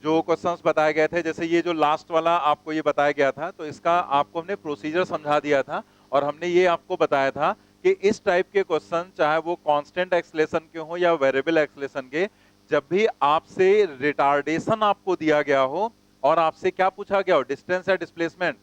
जो क्वेश्चंस बताए गए थे, जैसे ये जो लास्ट वाला आपको ये बताया गया था, तो इसका आपको हमने प्रोसीजर समझा दिया था और हमने ये आपको बताया था कि इस टाइप के क्वेश्चन चाहे वो कांस्टेंट एक्सेलेरेशन के हो या वेरिएबल एक्सेलेरेशन के, जब भी आपसे रिटार्डेशन आपको दिया गया हो और आपसे क्या पूछा गया हो, डिस्टेंस या डिस्प्लेसमेंट,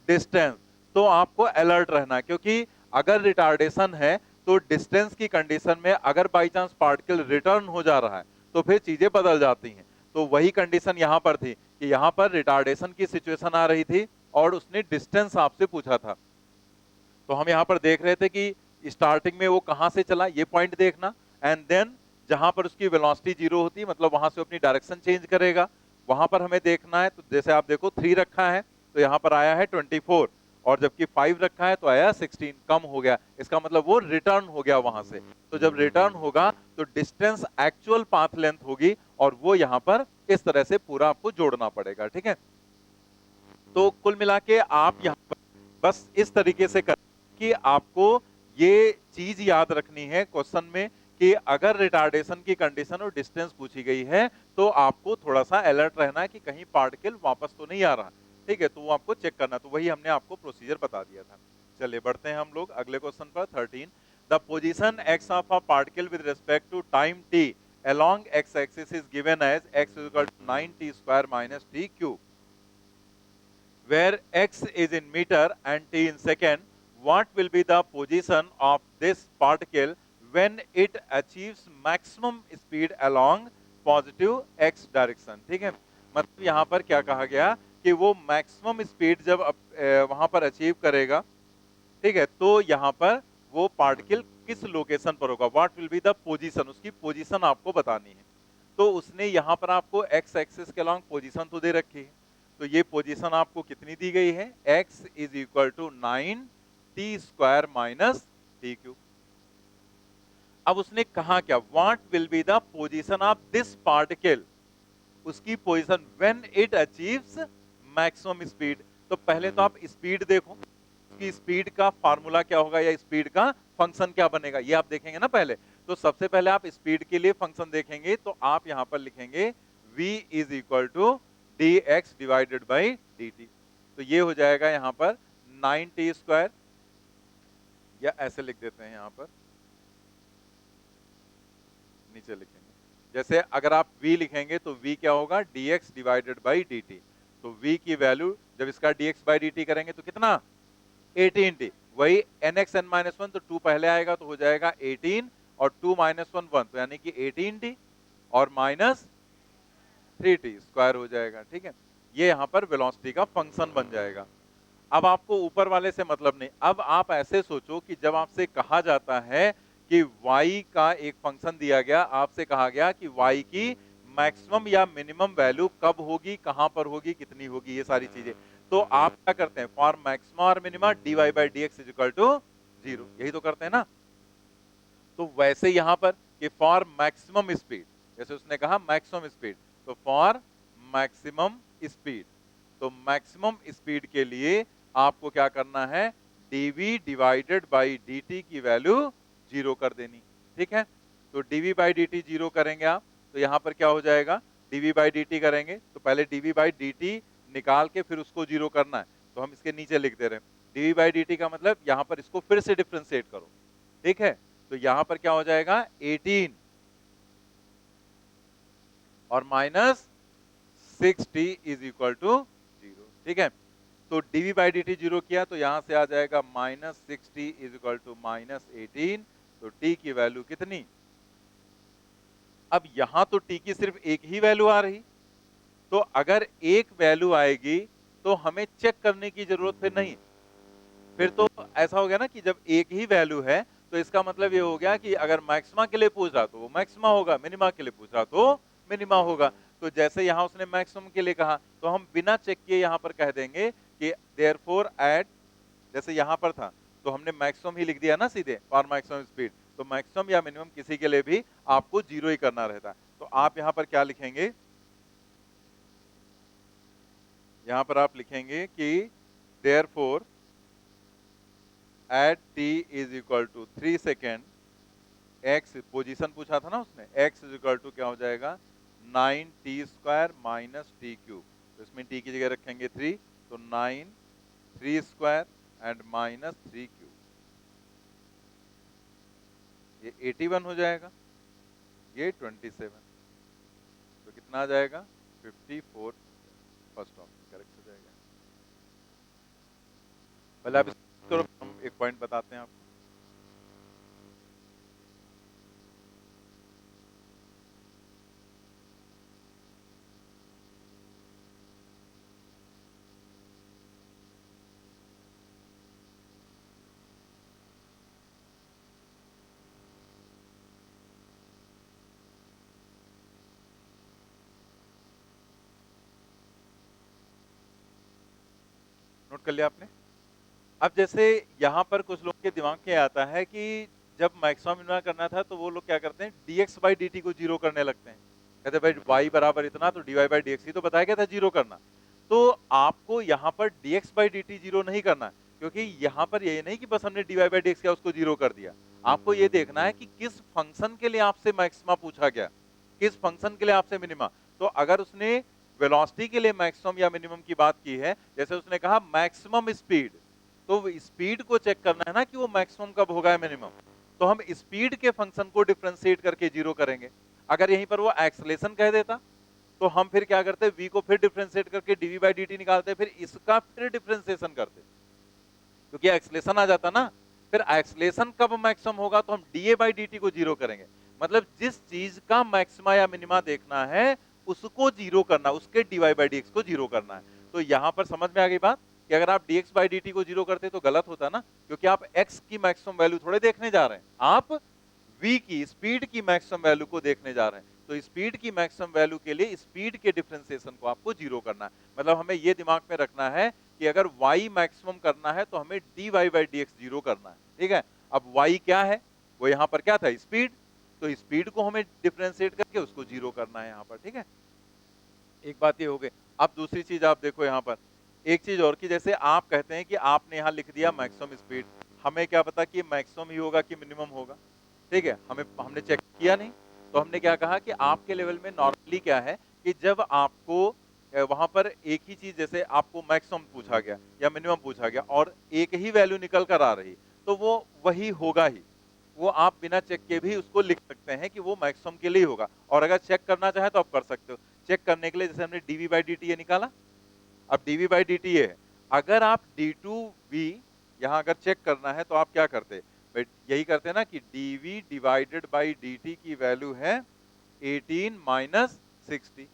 डिस्टेंस, तो आपको अलर्ट रहना, क्योंकि अगर रिटार्डेशन है तो डिस्टेंस की कंडीशन में अगर बाई चांस पार्टिकल रिटर्न हो जा रहा है तो फिर चीजें बदल जाती हैं। तो वही कंडीशन यहां पर थी कि यहां पर रिटार्डेशन की सिचुएशन आ रही थी और उसने डिस्टेंस आपसे पूछा था। तो हम यहां पर देख रहे थे कि स्टार्टिंग में वो कहां से चला, ये पॉइंट देखना, एंड देन जहां पर उसकी वेलोसिटी जीरो होती, मतलब वहां से अपनी डायरेक्शन चेंज करेगा, वहां पर हमें देखना है। तो जैसे आप देखो 3 रखा है तो यहां पर आया है 24, और जबकि 5 रखा है तो आया 16, कम हो गया, इसका मतलब वो रिटर्न हो गया वहां से। तो जब रिटर्न होगा तो डिस्टेंस एक्चुअल पाथ लेंथ होगी और वो यहां पर इस तरह से पूरा आपको जोड़ना पड़ेगा, ठीक है। तो कुल मिला के आप यहां पर बस इस तरीके से कर कि आपको ये चीज याद रखनी है क्वेश्चन में कि अगर रिटार्डेशन की कंडीशन और डिस्टेंस पूछी गई है तो आपको थोड़ा सा अलर्ट रहना है कि कहीं पार्टिकल वापस तो नहीं आ रहा, ठीक है, तो वो आपको चेक करना। तो वही हमने आपको प्रोसीजर बता दिया था। चलिए बढ़ते हैं हम लोग अगले क्वेश्चन पर। 13, the position x of a particle with respect to time t along x axis is given as x is equal to 9t square minus t cube, where x is in meter and t in second. What will be the position of this particle when it achieves maximum speed along positive x direction? ठीक है, मतलब यहां पर क्या कहा गया कि वो मैक्सिमम स्पीड जब वहां पर अचीव करेगा, ठीक है, तो यहां पर वो पार्टिकल किस लोकेशन पर होगा, what will be the position, उसकी पोजीशन आपको बतानी है। तो उसने यहां पर आपको एक्स एक्सिस के अलॉन्ग पोजीशन तो दे रखी है, तो ये पोजीशन आपको कितनी दी गई है, x is equal to 9t square minus t cube. अब उसने कहा क्या, what will be the position of this particle, उसकी position when it achieves maximum speed. तो पहले तो आप स्पीड देखो कि स्पीड का फार्मूला क्या होगा या स्पीड का फंक्शन क्या बनेगा, ये आप देखेंगे ना पहले। तो सबसे पहले आप स्पीड के लिए फंक्शन देखेंगे, तो आप यहां पर लिखेंगे v is equal to d x divided by d t. तो ये हो जाएगा यहां पर 9t स्क्वायर, या ऐसे लिख देते हैं यहां पर, नीचे लिखेंगे जैसे अगर आप v लिखेंगे तो v क्या होगा, dx डिवाइडेड बाई dt। तो v की वैल्यू जब इसका dx बाई dt करेंगे तो कितना, 18t, वही nx n माइनस वन, तो 2 पहले आएगा तो हो जाएगा 18 और 2 माइनस वन 1, तो यानी कि 18t और माइनस 3t स्क्वायर हो जाएगा, ठीक है। ये यहां पर वेलोसिटी का फंक्शन बन जाएगा। अब आपको ऊपर वाले से मतलब नहीं, अब आप ऐसे सोचो कि जब आपसे कहा जाता है कि y का एक फंक्शन दिया गया, आपसे कहा गया कि y की मैक्सिमम या मिनिमम वैल्यू कब होगी, कहां पर होगी, कितनी होगी, ये सारी चीजें, तो आप क्या करते हैं, फॉर मैक्सिमम और minimum dy by d x is equal to 0, यही तो करते हैं ना। तो वैसे यहां पर कि फॉर मैक्सिमम स्पीड, जैसे उसने कहा मैक्सिमम स्पीड, तो फॉर मैक्सिमम स्पीड, तो मैक्सिमम स्पीड के लिए आपको क्या करना है, dv डिवाइडेड बाई dt की वैल्यू 0 कर देनी, ठीक है। तो dv बाई dt 0 करेंगे आप, तो यहां पर क्या हो जाएगा, dv बाई dt करेंगे तो पहले dv बाई dt निकाल के फिर उसको 0 करना है, तो हम इसके नीचे लिख दे रहे हैं dv बाई dt का मतलब यहां पर इसको फिर से डिफ्रेंशिएट करो, ठीक है। तो यहां पर क्या हो जाएगा 18 और minus 6t is equal to 0, ठीक है। तो dv बाई dt 0 किया तो यहां से आ जाएगा minus 6t is equal to minus 18, तो t की वैल्यू कितनी, अब यहां तो t की सिर्फ एक ही वैल्यू आ रही, तो अगर एक वैल्यू आएगी तो हमें चेक करने की जरूरत फिर नहीं, फिर तो ऐसा हो गया ना कि जब एक ही वैल्यू है तो इसका मतलब ये हो गया कि अगर मैक्सिमा के लिए पूछ रहा तो वो मैक्सिमा होगा, मिनिमा के लिए पूछ रहा तो मिनिमा होगा। तो जैसे यहां उसने मैक्सिमम के लिए कहा तो हम बिना चेक किए यहां पर कह देंगे कि देयरफॉर एट, जैसे यहां पर था तो हमने मैक्सिमम ही लिख दिया ना सीधे, फॉर मैक्सिमम स्पीड, तो मैक्सिमम या मिनिमम किसी के लिए भी आपको 0 ही करना रहता है। तो आप यहां पर क्या लिखेंगे, यहां पर आप लिखेंगे कि therefore at t is equal to 3 second, x position पूछा था ना उसने, x इज इक्वल टू क्या हो जाएगा 9t² माइनस टी क्यूब, तो इसमें t की जगह रखेंगे 3, तो 9 3² एंड माइनस 3 क्यूब, ये 81 हो जाएगा, ये 27, तो कितना आ जाएगा 54, फर्स्ट ऑप्शन करेक्ट हो जाएगा। पहले आप इसको हम एक पॉइंट बताते हैं आपको। नोट कर लिया आपने? अब जैसे यहाँ पर कुछ लोग के दिमाग में आता है कि जब मैक्सिमम मिनिमम करना था तो वो लोग क्या करते हैं, dx बाई dt को जीरो करने लगते हैं, कहते हैं भाई y बराबर इतना, तो dy बाई dx ही तो बताया गया था जीरो करना। तो आपको यहाँ पर dx बाई dt जीरो नहीं करना, क्योंकि यहाँ पर ये नहीं कि बस हमने dy बाई dx किया उसको जीरो कर दिया। आपको ये देखना है कि किस फंक्शन के लिए आपसे मैक्सिमा पूछा गया, किस फंक्शन के लिए आपसे मिनिमा। तो अगर उसने वेलोसिटी के लिए मैक्सिमम या मिनिमम की बात की है, जैसे उसने कहा मैक्सिमम स्पीड, तो स्पीड को चेक करना है ना कि वो मैक्सिमम कब होगा मिनिमम, तो हम स्पीड के फंक्शन को डिफरेंशिएट करके जीरो करेंगे। अगर यहीं पर वो एक्सेलेरेशन कह देता तो हम फिर क्या करते, v को फिर डिफरेंशिएट करके dv बाई dt निकालते, फिर इसका फिर डिफरेंशिएशन करते, क्योंकि एक्सेलेरेशन आ जाता ना। फिर एक्सेलेरेशन कब मैक्सिमम होगा तो हम dA बाई dt को जीरो करेंगे। मतलब जिस चीज का मैक्सिमा या मिनिमा देखना है उसको जीरो करना, उसके dy बाई dx को जीरो करना है। तो यहां पर समझ में आ गई बात कि अगर आप dx बाई dt को जीरो करते तो गलत होता ना, क्योंकि आप x की मैक्सिमम वैल्यू थोड़े देखने जा रहे हैं, आप v की स्पीड की मैक्सिमम वैल्यू को देखने जा रहे हैं। तो स्पीड की मैक्सिमम वैल्यू के लिए स्पीड के डिफरेंशिएशन को आपको जीरो करना है। मतलब हमें ये दिमाग में रखना है कि अगर y मैक्सिमम करना है तो हमें dy बाई dx जीरो करना है, ठीक है। अब y क्या है, वो यहाँ पर क्या था, स्पीड, तो स्पीड को हमें डिफरेंशिएट करके उसको जीरो करना है यहाँ पर, ठीक है। एक बात ये हो गई। अब दूसरी चीज आप देखो यहाँ पर, एक चीज और की, जैसे आप कहते हैं कि आपने यहाँ लिख दिया मैक्सिमम स्पीड, हमें क्या पता कि मैक्सिमम ही होगा कि मिनिमम होगा, ठीक है, हमने चेक किया नहीं। तो हमने क्या कहा कि आपके लेवल में नॉर्मली क्या है कि जब आपको वहां पर एक ही चीज, जैसे आपको मैक्सिमम पूछा गया या मिनिमम पूछा गया और एक ही वैल्यू निकल कर आ रही, तो वो वही होगा ही, वो आप बिना चेक के भी उसको लिख सकते हैं कि वो मैक्सिमम के लिए होगा। और अगर चेक करना चाहे तो आप कर सकते हो। चेक करने के लिए जैसे हमने dv बाई dt ये निकाला, अब dv बाई dt ये है, अगर आप d2v यहाँ अगर चेक करना है तो आप क्या करते, यही करते हैं ना कि dv डिवाइडेड बाई dt की वैल्यू है 18 माइनस 60,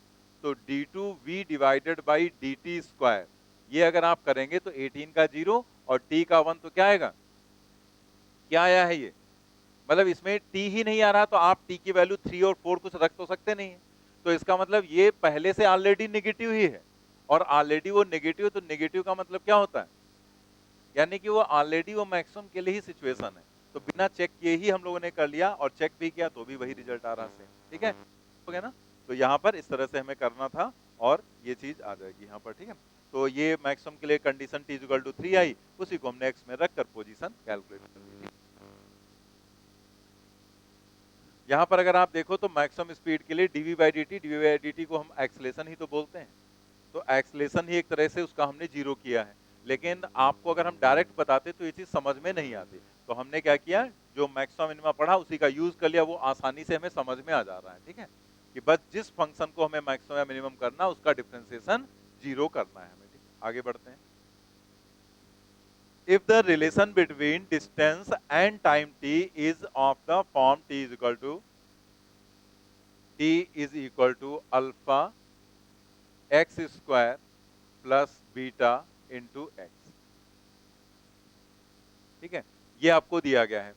तो d2v divided by dt square, ये अगर आप करेंगे तो 18 का 0 और t का 1, तो क्या आएगा, क्या आया है ये, मतलब इसमें t ही नहीं आ रहा, तो आप t की वैल्यू 3 और 4 कुछ रख तो सकते नहीं है। तो इसका मतलब ये पहले से ऑलरेडी नेगेटिव ही है, और ऑलरेडी वो नेगेटिव, तो नेगेटिव का मतलब क्या होता है, यानी कि वो ऑलरेडी वो मैक्सिमम के लिए ही सिचुएशन है। तो बिना चेक किए ही हम लोगों ने कर लिया, और चेक भी किया तो भी वही रिजल्ट आ रहा है, ठीक है, हो गया ना। तो यहाँ पर इस तरह से हमें करना था और ये चीज आ जाएगी यहाँ पर, ठीक है। तो ये मैक्सिमम के लिए कंडीशन t=3 आई, उसी को हमने x में रखकर पोजीशन कैलकुलेट कर ली। यहाँ पर अगर आप देखो तो मैक्सिमम स्पीड के लिए dv बाई dt को हम एक्सेलेरेशन ही तो बोलते हैं, तो एक्सेलेरेशन ही एक तरह से उसका हमने जीरो किया है। लेकिन आपको अगर हम डायरेक्ट बताते तो ये चीज समझ में नहीं आती, तो हमने क्या किया, जो मैक्सिमम मिनिमम पढ़ा उसी का यूज कर लिया, वो आसानी से हमें समझ में आ जा रहा है, ठीक है, कि बस जिस फंक्शन को हमें मैक्सिमम या मिनिमम करना उसका डिफरेंशिएशन जीरो करना है हमें, ठीक। आगे बढ़ते हैं। If the relation between distance and time t is of the form t is equal to alpha x square plus beta into x, ठीक है, ये आपको दिया गया है।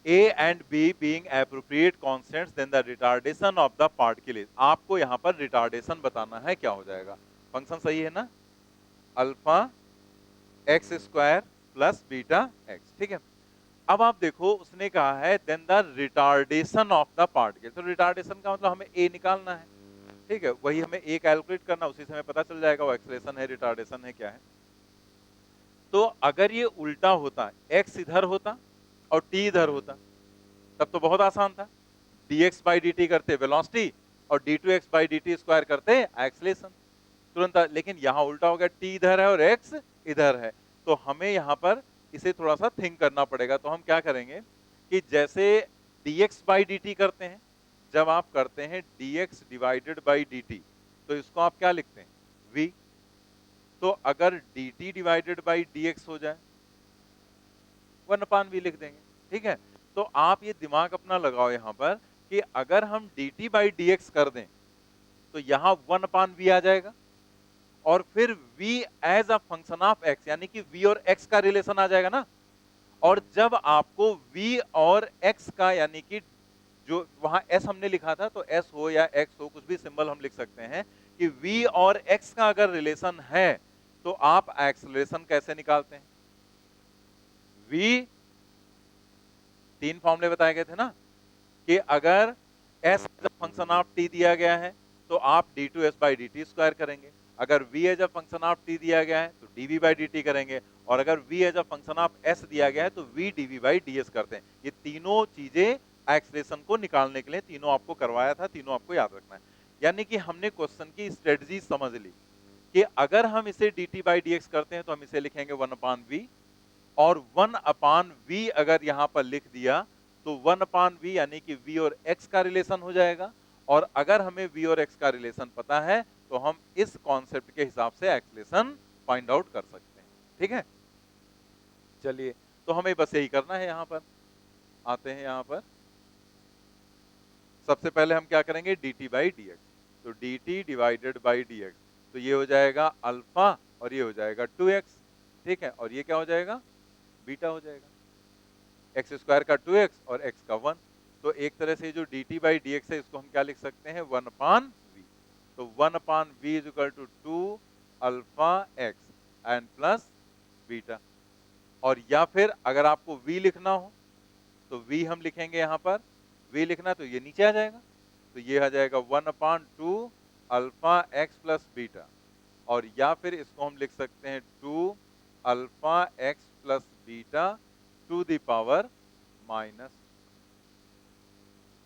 A and B being appropriate constants, then the retardation of the particle is, आपको यहाँ पर रिटार्डेशन बताना है, क्या हो जाएगा, फंक्शन सही है ना, alpha x square plus beta x, ठीक है। अब आप देखो उसने कहा है then the retardation of the particle, तो रिटार्डेशन का मतलब हमें ए निकालना है, ठीक है, वही हमें ए कैलकुलेट करना, उसी से हमें पता चल जाएगा वो एक्सेलेरेशन है रिटार्डेशन है क्या है। तो अगर ये उल्टा होता, एक्स इधर होता और टी इधर होता, तब तो बहुत आसान था, dx बाई dt करते वेलोसिटी, और d2x बाई dt स्क्वायर करते एक्सलेशन तुरंत। लेकिन यहाँ उल्टा हो गया, t इधर है और x इधर है, तो हमें यहाँ पर इसे थोड़ा सा थिंक करना पड़ेगा। तो हम क्या करेंगे कि जैसे dx बाई dt करते हैं, जब आप करते हैं dx डिवाइडेड बाई dt, तो इसको आप क्या लिखते हैं, v। तो अगर dt डिवाइडेड बाई dx हो जाए, 1/v लिख देंगे, ठीक है। तो आप ये दिमाग अपना लगाओ यहाँ पर कि अगर हम dt बाई dx कर दें तो यहाँ 1/v आ जाएगा, और फिर v as a function of x, यानी कि v और x का रिलेशन आ जाएगा ना। और जब आपको v और x का, यानी कि जो वहां s हमने लिखा था, तो s हो या x हो, कुछ भी सिंबल हम लिख सकते हैं कि v और x का अगर रिलेशन है तो आप एक्सेलरेशन कैसे निकालते हैं। v, तीन फॉर्मूले बताए गए थे ना, कि अगर s as a function of t दिया गया है तो आप d2s बाई dt स्क्वायर करेंगे, अगर v as a function of t दिया गया है तो dv बाई dt करेंगे, और अगर v as a function of s दिया गया है तो v dv बाई ds करते हैं। ये तीनों चीजें एक्सप्रेशन को निकालने के लिए, तीनों आपको करवाया था, तीनों आपको याद रखना है। यानी कि हमने क्वेश्चन की स्ट्रेटजी समझ ली कि अगर हम इसे dt बाई dx करते हैं तो हम इसे लिखेंगे 1/v, और 1/v अगर यहां पर लिख दिया तो 1/v यानी कि v और x का रिलेशन हो जाएगा। और अगर हमें v और x का रिलेशन पता है तो हम इस कॉन्सेप्ट के हिसाब से एक्सलेशन फाइंड आउट कर सकते हैं, ठीक है। चलिए, तो हमें बस यही करना है। यहां पर आते हैं, यहां पर सबसे पहले हम क्या करेंगे, dt बाई dx। तो dt डिवाइडेड बाई dx, तो ये हो जाएगा अल्फा और ये हो जाएगा 2x, ठीक है। और ये क्या हो जाएगा, बीटा हो जाएगा, एक्स स्क्वायर का 2x और x का 1। तो एक तरह से जो dt बाई dx है इसको हम क्या लिख सकते हैं, 1/v। तो 1/v is equal to 2 alpha x and plus beta. और या फिर अगर आपको v लिखना हो तो v हम लिखेंगे, यहां पर v लिखना तो ये नीचे आ जाएगा, तो ये आ जाएगा 1/2 अल्फा x प्लस बीटा। और या फिर इसको हम लिख सकते हैं 2 alpha x plus beta to the power minus,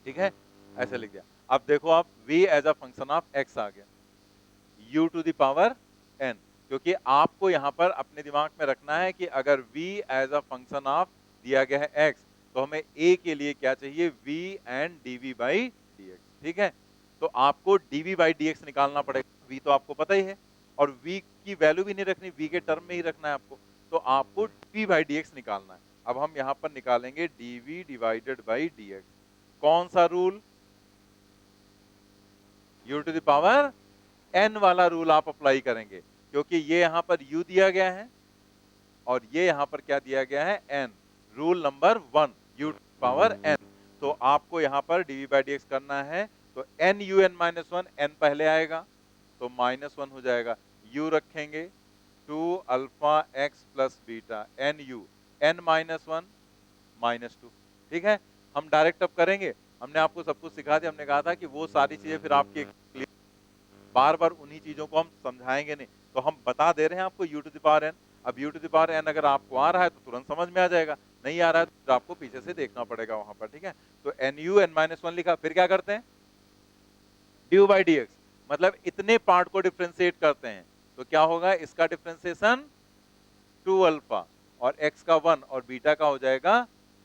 ठीक है, ऐसे लिख दिया। अब देखो आप v as a function of x आ गया, u to the power n, क्योंकि आपको यहां पर अपने दिमाग में रखना है कि अगर v as a function of दिया गया है x, तो हमें a के लिए क्या चाहिए, v and dv by dx, ठीक है। तो आपको dv बाई dx निकालना पड़ेगा, v तो आपको पता ही है, और v की वैल्यू भी नहीं रखनी, v के टर्म में ही रखना है आपको, तो आपको dv बाई dx निकालना है। अब हम यहां पर निकालेंगे dv डिवाइडेड बाई dx, कौन सा rule, u to the power n वाला रूल आप अप्लाई करेंगे, क्योंकि ये यहां पर u दिया गया है और ये यहां पर क्या दिया गया है, n। Rule number 1, u to the power n। तो आपको यहां पर dv बाई dx करना है, तो n un माइनस 1, n पहले आएगा तो -1 हो जाएगा, u रखेंगे 2 alpha x plus beta n u, n -1 -2, ठीक है। हम डायरेक्ट अब करेंगे, हमने आपको सब कुछ सिखा दिया, हमने कहा था कि वो सारी चीजें फिर आपकी बार बार उन्हीं चीजों को हम समझाएंगे नहीं, तो हम बता दे रहे हैं आपको u to the power n। अब u to the power n अगर आपको आ रहा है तो तुरंत समझ में आ जाएगा, नहीं आ रहा है तो फिर आपको पीछे से देखना पड़ेगा वहां पर, ठीक है। तो nu n-1 लिखा, फिर क्या करते हैं, du बाई dx, मतलब इतने पार्ट को डिफ्रेंशिएट करते हैं, तो क्या होगा, इसका डिफ्रेंशिएशन 2 अल्फा और x का 1 और बीटा का हो जाएगा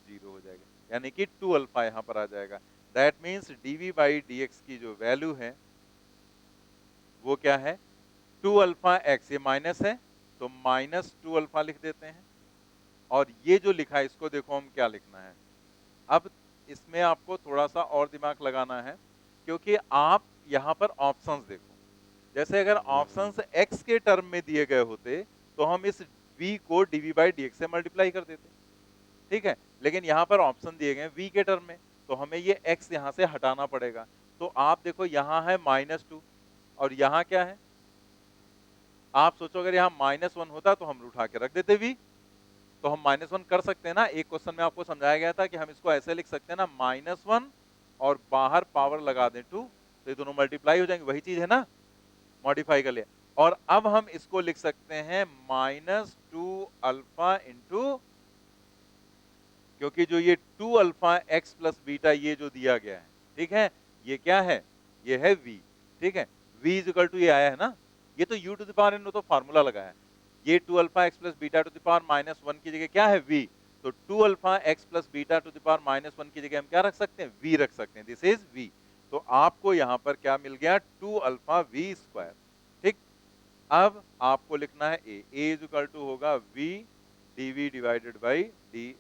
0 हो जाएगा, यानी कि 2 अल्फा यहां पर आ जाएगा। That means dv by dx की जो वैल्यू है वो क्या है, 2 अल्फा x, ये माइनस है तो -2 अल्फा लिख देते हैं, और ये जो लिखा है इसको देखो हम क्या लिखना है। अब इसमें आपको थोड़ा सा और दिमाग लगाना है, क्योंकि आप यहाँ पर ऑप्शंस देखो, जैसे अगर ऑप्शंस x के टर्म में दिए गए होते तो हम इस v को dv बाई dx से मल्टीप्लाई कर देते, ठीक है। लेकिन यहाँ पर ऑप्शन दिए गए v के टर्म में, तो हमें ये x यहाँ से हटाना पड़ेगा। तो आप देखो यहाँ है -2 और यहाँ क्या है, आप सोचो अगर यहाँ -1 होता तो हम उठा के रख देते v, तो हम -1 कर सकते हैं ना। एक क्वेश्चन में आपको समझाया गया था कि हम इसको ऐसे लिख सकते हैं ना, -1 और बाहर पावर लगा दें 2, तो ये दोनों मल्टीप्लाई हो जाएंगे, वही चीज है ना, मॉडिफाई कर लिया। और अब हम इसको लिख सकते हैं -2 अल्फा इंटू, क्योंकि जो ये 2 अल्फा x प्लस बीटा ये जो दिया गया है, ठीक है, ये क्या है, ये है v, ठीक है। v इज इक्वल टू ये आया है ना, ये तो u to the power n तो फार्मूला लगा है, ये 2 alpha x plus beta to the power -1 की जगह क्या है v, तो 2 alpha x plus beta to the power -1 की जगह हम क्या रख सकते हैं, v रख सकते हैं, दिस इज v। तो आपको यहां पर क्या मिल गया, 2 अल्फा v स्क्वायर, ठीक। अब आपको लिखना है a इज इक्वल टू होगा v dv divided by dx,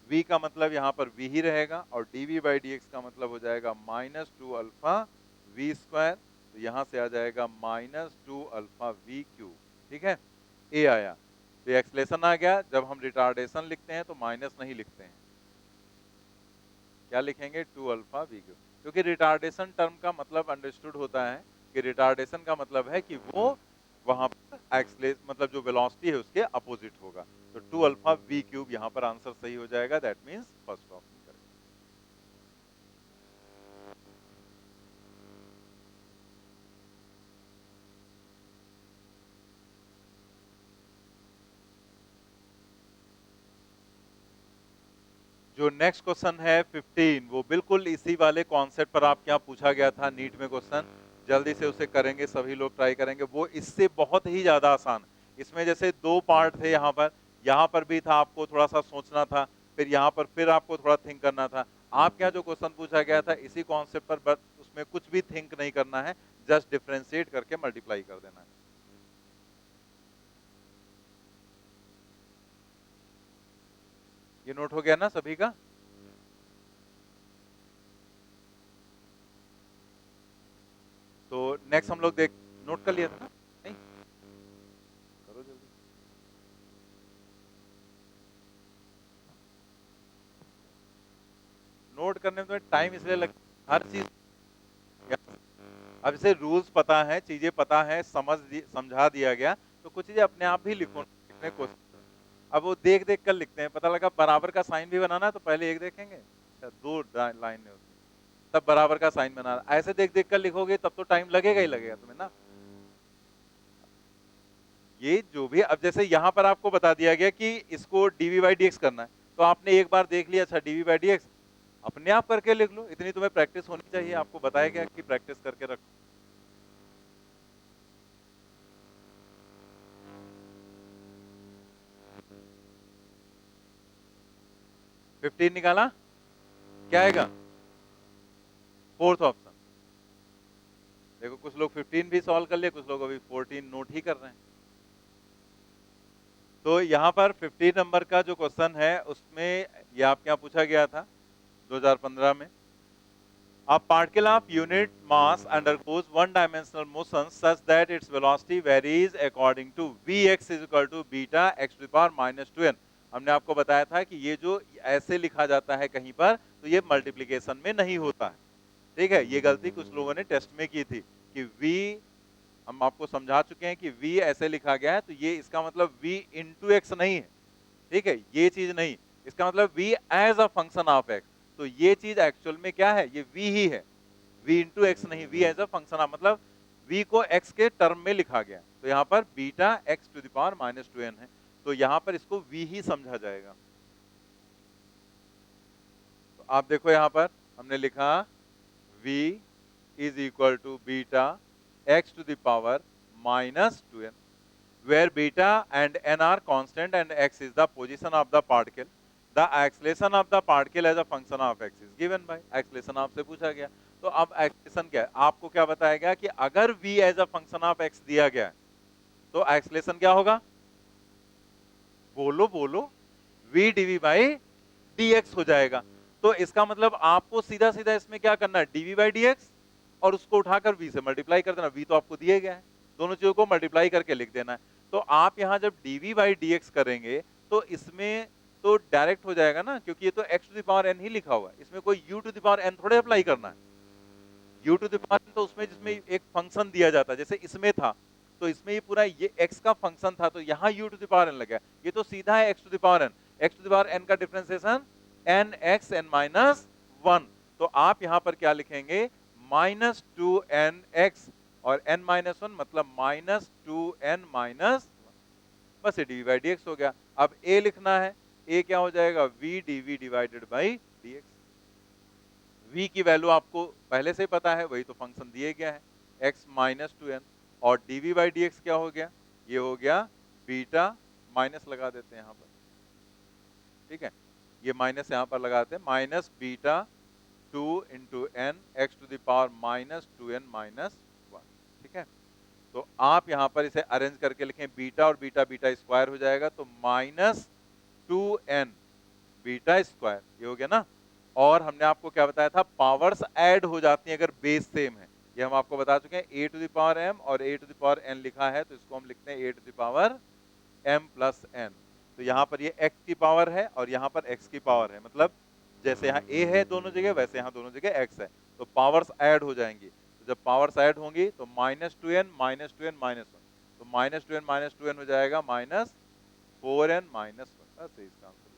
v का मतलब यहाँ पर v ही रहेगा और dv बाई dx का मतलब हो जाएगा -2 अल्फा v स्क्वायर, तो यहाँ से आ जाएगा -2 अल्फा v क्यूब, ठीक है। a आया, तो ये एक्सलेशन आ गया। जब हम रिटार्डेशन लिखते हैं तो माइनस नहीं लिखते हैं, क्या लिखेंगे, 2 अल्फा v क्यूब, क्योंकि रिटार्डेशन टर्म का मतलब अंडरस्टूड होता है कि रिटार्डेशन का मतलब है कि वो वहां पर एक्सलेस मतलब जो वेलोसिटी है उसके अपोजिट होगा। तो 2 अल्फा v क्यूब यहाँ पर आंसर सही हो जाएगा, that means first option correct. जो नेक्स्ट क्वेश्चन है 15, वो बिल्कुल इसी वाले कॉन्सेप्ट पर आपके यहाँ पूछा गया था नीट में क्वेश्चन, जल्दी से उसे करेंगे, सभी लोग ट्राई करेंगे। वो इससे बहुत ही ज्यादा आसान, इसमें जैसे दो पार्ट थे, यहाँ पर भी था, आपको थोड़ा सा सोचना था, फिर यहाँ पर फिर आपको थोड़ा थिंक करना था। आपके यहाँ जो क्वेश्चन पूछा गया था इसी कॉन्सेप्ट पर, बट उसमें कुछ भी थिंक नहीं करना है, जस्ट डिफ्रेंशिएट करके मल्टीप्लाई कर देना है। ये नोट हो गया ना सभी का? तो नेक्स्ट हम लोग देख, नोट कर लिया था ना? नहीं, करो जल्दी। नोट करने में टाइम इसलिए लग, हर चीज, अब इसे रूल्स पता है, चीजें पता है, समझा दिया गया, तो कुछ चीजें अपने आप ही लिखो, लिखने को। अब वो देख देख कर लिखते हैं, पता लगा बराबर का साइन भी बनाना है तो पहले एक देखेंगे, अच्छा दो लाइन में होती, तब बराबर का साइन बनाना, ऐसे देख देख कर लिखोगे तब तो टाइम लगेगा ही लगेगा तुम्हें ना। ये जो भी, अब जैसे यहाँ पर आपको बता दिया गया कि इसको dv बाई dx करना है, तो आपने एक बार देख लिया, अच्छा dv बाई dx, अपने आप करके लिख लो, इतनी तुम्हें प्रैक्टिस होनी चाहिए, आपको बताया गया कि प्रैक्टिस करके रखो। 15 निकाला, क्या आएगा, फोर्थ ऑप्शन। देखो कुछ लोग 15 भी सॉल्व कर लिए, कुछ लोग अभी 14 नोट ही कर रहे हैं। तो यहाँ पर 15 नंबर का जो क्वेश्चन है उसमें ये आपके यहाँ पूछा गया था 2015 में, a particle of unit mass undergoes one dimensional motion such that its velocity varies according to vx is equal to beta x to the power -2n। हमने आपको बताया था कि ये जो ऐसे लिखा जाता है कहीं पर, तो ये मल्टीप्लिकेशन में नहीं होता है, ठीक है। ये गलती कुछ लोगों ने टेस्ट में की थी कि v, हम आपको समझा चुके हैं कि v ऐसे लिखा गया है, तो ये इसका मतलब v इंटू एक्स नहीं है, ठीक है, ये चीज नहीं, इसका मतलब v as a function of x, तो ये चीज एक्चुअल में क्या है, ये v ही है, v इंटू एक्स नहीं, v as a function of, मतलब v को x के टर्म में लिखा गया, तो यहाँ पर beta x to the power -2n है, तो यहाँ पर इसको v ही समझा जाएगा। तो आप देखो यहाँ पर हमने लिखा v is equal to beta x to the power -2n, where beta and n are constant and x is the position of the particle. The acceleration of the particle as a function of x is given by, acceleration आपसे पूछा गया, तो अब acceleration क्या है, आपको क्या बताया गया कि अगर v as a function of x दिया गया है तो acceleration क्या होगा, बोलो बोलो, v dv by dx हो जाएगा। तो इसका मतलब आपको सीधा सीधा इसमें क्या करना है, dv by dx और उसको उठाकर v से मल्टीप्लाई कर देना, v तो आपको दिए गया है, दोनों चीजों को मल्टीप्लाई करके लिख देना है। तो आप यहां जब dv by dx करेंगे तो इसमें तो डायरेक्ट हो जाएगा ना, क्योंकि ये तो x to the power n ही लिखा हुआ है, इसमें कोई u to the power n थोड़े अप्लाई करना है। u to the power n तो उसमें जिसमें एक फंक्शन दिया जाता है, जैसे इसमें था, तो इसमें ये पूरा ये x का फंक्शन था, तो यहाँ u to the power n लगा, ये तो सीधा है x to the power n, x to the power n का डिफरेंशिएशन nx(n-1), तो आप यहाँ पर क्या लिखेंगे, -2nx और n-1 मतलब -2n-1, बस ये dv by dx हो गया। अब a लिखना है, a क्या हो जाएगा, v dv divided by dx, v की वैल्यू आपको पहले से पता है, वही तो फंक्शन दिए गया है x माइनस 2n, और dv बाई dx क्या हो गया, ये हो गया बीटा, माइनस लगा देते हैं यहाँ पर, ठीक है, ये माइनस यहाँ पर लगाते हैं, minus beta 2 into n x to the power minus 2n minus 1, ठीक है। तो आप यहाँ पर इसे अरेंज करके लिखें, बीटा और बीटा बीटा स्क्वायर हो जाएगा, तो माइनस 2n बीटा स्क्वायर, ये हो गया ना। और हमने आपको क्या बताया था, पावर्स ऐड हो जाती हैं अगर बेस सेम है, ये हम आपको बता चुके हैं, a to the power m और a to the power n लिखा है, तो इसको हम लिखते हैं a to the power m plus n। तो यहाँ पर ये x की पावर है और यहाँ पर x की पावर है, मतलब जैसे यहाँ a है दोनों जगह, वैसे यहाँ दोनों जगह x है, तो पावर्स ऐड हो जाएंगी। तो जब पावर्स ऐड होंगी तो minus 2n minus 2n minus 1, तो माइनस 2n हो जाएगा माइनस 4n माइनस 1, बस इसका आंसर।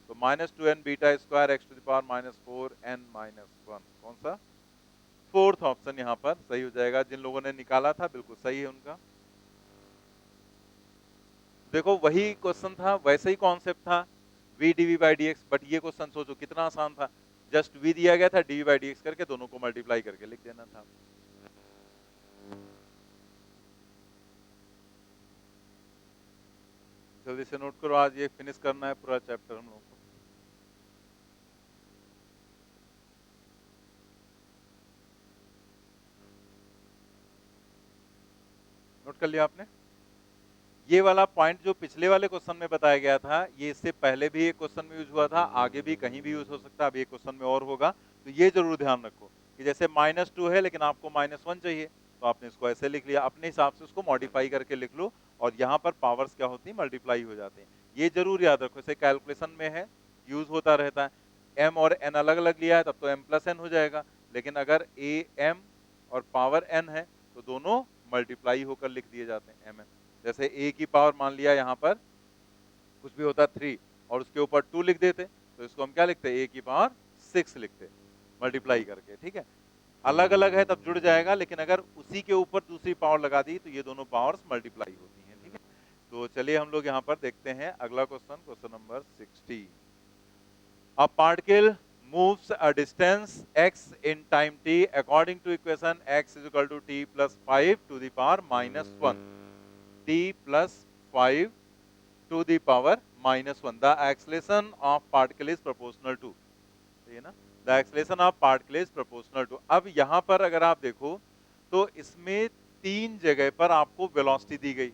तो minus 2n beta square x to the power minus 4n minus 1, कौन सा, फोर्थ ऑप्शन यहाँ पर सही हो जाएगा। जिन लोगों ने निकाला था बिल्कुल सही है उनका। देखो वही क्वेश्चन था, वैसे ही कॉन्सेप्ट था, v dv by dx, but ये क्वेश्चन सोचो कितना आसान था, जस्ट v दिया गया था, dv बाई dx करके दोनों को मल्टीप्लाई करके लिख देना था। जल्दी से नोट करो, आज ये फिनिश करना है पूरा चैप्टर हम लोगों को। नोट कर लिया आपने? ये वाला पॉइंट जो पिछले वाले क्वेश्चन में बताया गया था, ये इससे पहले भी एक क्वेश्चन में यूज हुआ था, आगे भी कहीं भी यूज हो सकता है, अब एक क्वेश्चन में और होगा। तो ये जरूर ध्यान रखो कि जैसे -2 है लेकिन आपको -1 चाहिए, तो आपने इसको ऐसे लिख लिया, अपने हिसाब से उसको मॉडिफाई करके लिख लो, और यहाँ पर पावर्स क्या होती है, मल्टीप्लाई हो जाते हैं। ये जरूर याद रखो, इसे कैलकुलेशन में है, यूज होता रहता है। m और n अलग अलग लिया है तब तो m प्लस n हो जाएगा, लेकिन अगर a m और पावर n है तो दोनों मल्टीप्लाई होकर लिख दिए जाते हैं mn। जैसे a की पावर मान लिया यहाँ पर कुछ भी होता 3 और उसके ऊपर 2 लिख देते, तो इसको हम क्या लिखते, a की पावर 6 लिखते मल्टीप्लाई करके, ठीक है। अलग अलग है तब जुड़ जाएगा, लेकिन अगर उसी के ऊपर दूसरी पावर लगा दी तो ये दोनों पावर्स मल्टीप्लाई होती हैं, ठीक है। तो चलिए हम लोग यहाँ पर देखते हैं अगला question, question number 60। A particle moves a distance x in time t according to equation x is equal to t plus 5 to the power minus 1, t plus 5 to the power minus 1. The acceleration of particle is proportional to, ये ना, the acceleration of particle is proportional to। अब यहाँ पर अगर आप देखो तो इसमें 3 जगह पर आपको वेलोसिटी दी गई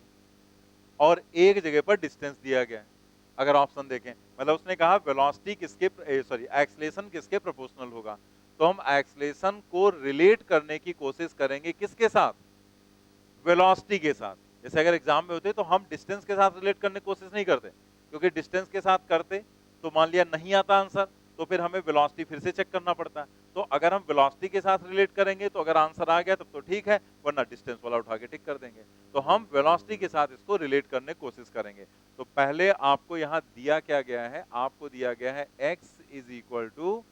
और एक जगह पर डिस्टेंस दिया गया है। अगर ऑप्शन देखें, मतलब उसने कहा वेलोसिटी किसके एक्सेलरेशन किसके प्रोपोर्शनल होगा, तो हम एक्सेलरेशन को रिलेट करने की कोशिश करेंगे किसके साथ, वेलोसिटी के साथ। जैसे अगर एग्जाम में होते तो हम डिस्टेंस के साथ रिलेट करने की कोशिश नहीं करते, क्योंकि डिस्टेंस के साथ करते तो मान लिया नहीं आता आंसर, तो फिर हमें वेलोसिटी फिर से चेक करना पड़ता है। तो अगर हम वेलोसिटी के साथ रिलेट करेंगे तो अगर आंसर आ गया तब तो ठीक है, वरना डिस्टेंस वाला उठा के टिक कर देंगे। तो हम वेलोसिटी के साथ इसको रिलेट करने की कोशिश करेंगे। तो पहले आपको यहाँ दिया क्या गया है, आपको दिया गया है x is equal to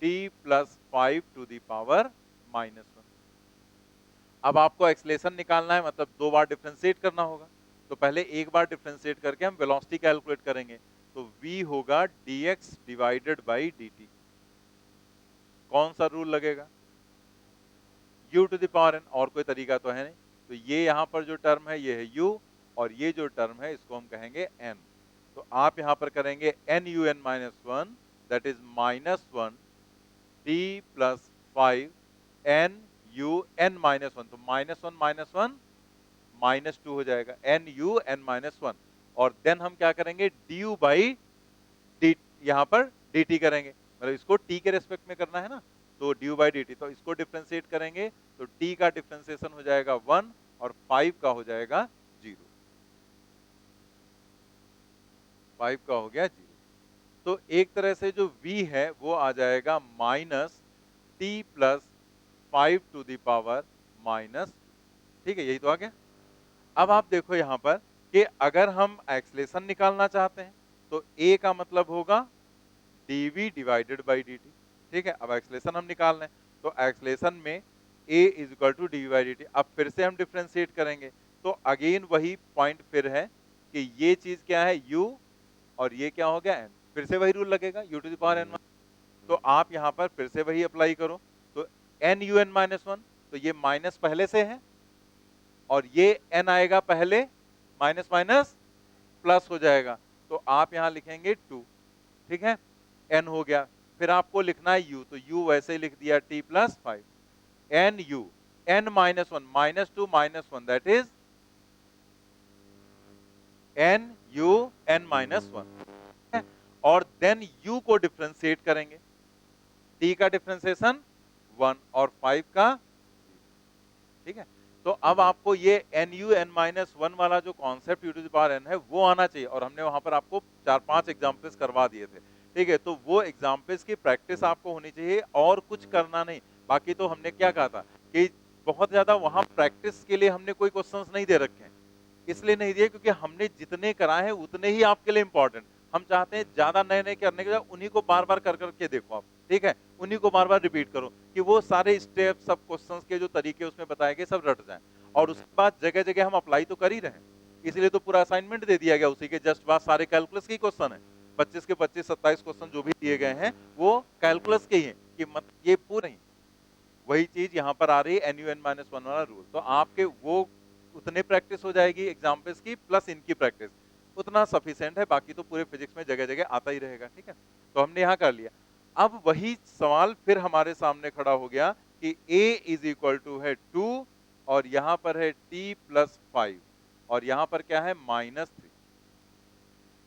t plus 5 to the power -1। अब आपको एक्सलेशन निकालना है, मतलब 2 बार डिफरेंशिएट करना होगा। तो पहले एक बार डिफरेंशिएट करके हम वेलोसिटी कैलकुलेट करेंगे, तो v होगा dx डिवाइडेड बाई dt। कौन सा रूल लगेगा, u to the power n, और कोई तरीका तो है नहीं। तो ये यहाँ पर जो टर्म है ये है u, और ये जो टर्म है इसको हम कहेंगे n। तो आप यहाँ पर करेंगे n(un-1) that is -1 t plus 5 n(un-1), तो -1 -1 -2 हो जाएगा n(un-1), और देन हम क्या करेंगे du बाई डी, यहाँ पर dt करेंगे, मतलब इसको t के रेस्पेक्ट में करना है ना, तो du बाई dt। तो इसको डिफरेंशिएट करेंगे तो t का डिफरेंशिएशन हो जाएगा 1 और 5 का हो जाएगा 0, 5 का हो गया 0। तो एक तरह से जो v है वो आ जाएगा -t plus 5 to the power -2, ठीक है, यही तो आ गया। अब आप देखो यहाँ पर कि अगर हम एक्सलेशन निकालना चाहते हैं तो a का मतलब होगा dv डिवाइडेड बाई dt, ठीक है। अब एक्सलेशन हम निकालना है तो एक्सलेशन में a is equal to dv by dt। अब फिर से हम डिफरेंशिएट करेंगे तो अगेन वही पॉइंट फिर है कि ये चीज क्या है u और ये क्या हो गया n, फिर से वही रूल लगेगा u to the power n। तो आप यहां पर फिर से वही अप्लाई करो, तो n u n minus one, तो ये माइनस पहले से है और ये एन आएगा पहले, माइनस माइनस प्लस हो जाएगा, तो आप यहां लिखेंगे 2, ठीक है, एन हो गया। फिर आपको लिखना है यू, तो यू वैसे ही लिख दिया t plus 5, n u n minus one, minus two minus one, that is n u n minus one, और देन यू को डिफ्रेंशिएट करेंगे, टी का डिफ्रेंसिएशन 1 और 5 का 0, ठीक है। तो अब आपको ये n u n minus one वाला जो concept u to the power n है वो आना चाहिए, और हमने वहां पर आपको 4-5 एग्जाम्पल्स करवा दिए थे, ठीक है। तो वो एग्जाम्पल्स की प्रैक्टिस आपको होनी चाहिए और कुछ करना नहीं। बाकी तो हमने क्या कहा था कि बहुत ज्यादा वहां प्रैक्टिस के लिए हमने कोई क्वेश्चंस नहीं दे रखे हैं, इसलिए नहीं दिए क्योंकि हमने जितने कराए हैं उतने ही आपके लिए इंपॉर्टेंट। हम चाहते हैं ज्यादा नए नए करने के बजाय उन्हीं को बार बार कर करके देखो आप, ठीक है, उन्हीं को बार बार रिपीट करो कि वो सारे स्टेप सब क्वेश्चंस के जो तरीके उसमें बताए गए सब रट जाएं, और उसके बाद जगह जगह हम अप्लाई तो कर ही रहे हैं, इसलिए तो पूरा असाइनमेंट दे दिया गया उसी के जस्ट बाद, सारे कैलकुलस के क्वेश्चन है, 25 के 25 27 क्वेश्चन जो भी दिए गए हैं वो कैलकुलस के ही हैं, कि मतलब ये पूरे ही वही चीज यहाँ पर आ रही है n u n minus one वाला रूल। तो आपके वो उतने प्रैक्टिस हो जाएगी एग्जाम्पल्स की प्लस इनकी प्रैक्टिस, उतना सफिशिएंट है, बाकी तो पूरे फिजिक्स में जगह जगह आता ही रहेगा, ठीक है। तो हमने यहाँ कर लिया। अब वही सवाल फिर हमारे सामने खड़ा हो गया कि a इज इक्वल टू है 2 और यहाँ पर है t प्लस 5 और यहाँ पर क्या है -3,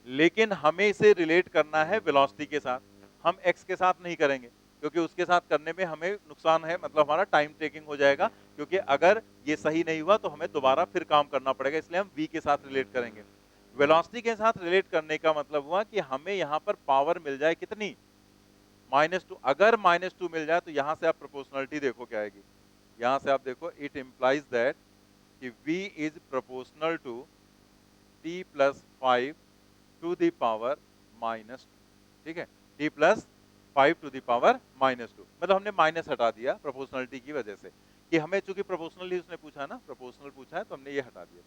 लेकिन हमें इसे रिलेट करना है वेलोसिटी के साथ, हम x के साथ नहीं करेंगे क्योंकि उसके साथ करने में हमें नुकसान है, मतलब हमारा टाइम टेकिंग हो जाएगा, क्योंकि अगर ये सही नहीं हुआ तो हमें दोबारा फिर काम करना पड़ेगा, इसलिए हम v के साथ रिलेट करेंगे। वेलोसिटी के साथ रिलेट करने का मतलब हुआ कि हमें यहाँ पर पावर मिल जाए कितनी, -2, अगर -2 मिल जाए तो यहां से आप प्रोपोर्शनलिटी देखो क्या आएगी, यहां से आप देखो इट इंप्लाइज दैट कि v is proportional to t plus 5 to the power -2, ठीक है, t plus 5 to the power -2, मतलब हमने माइनस हटा दिया प्रोपोर्शनलिटी की वजह से, कि हमें चूंकि प्रोपोर्शनली उसने पूछा ना, प्रोपोर्शनल पूछा है तो हमने ये हटा दिया।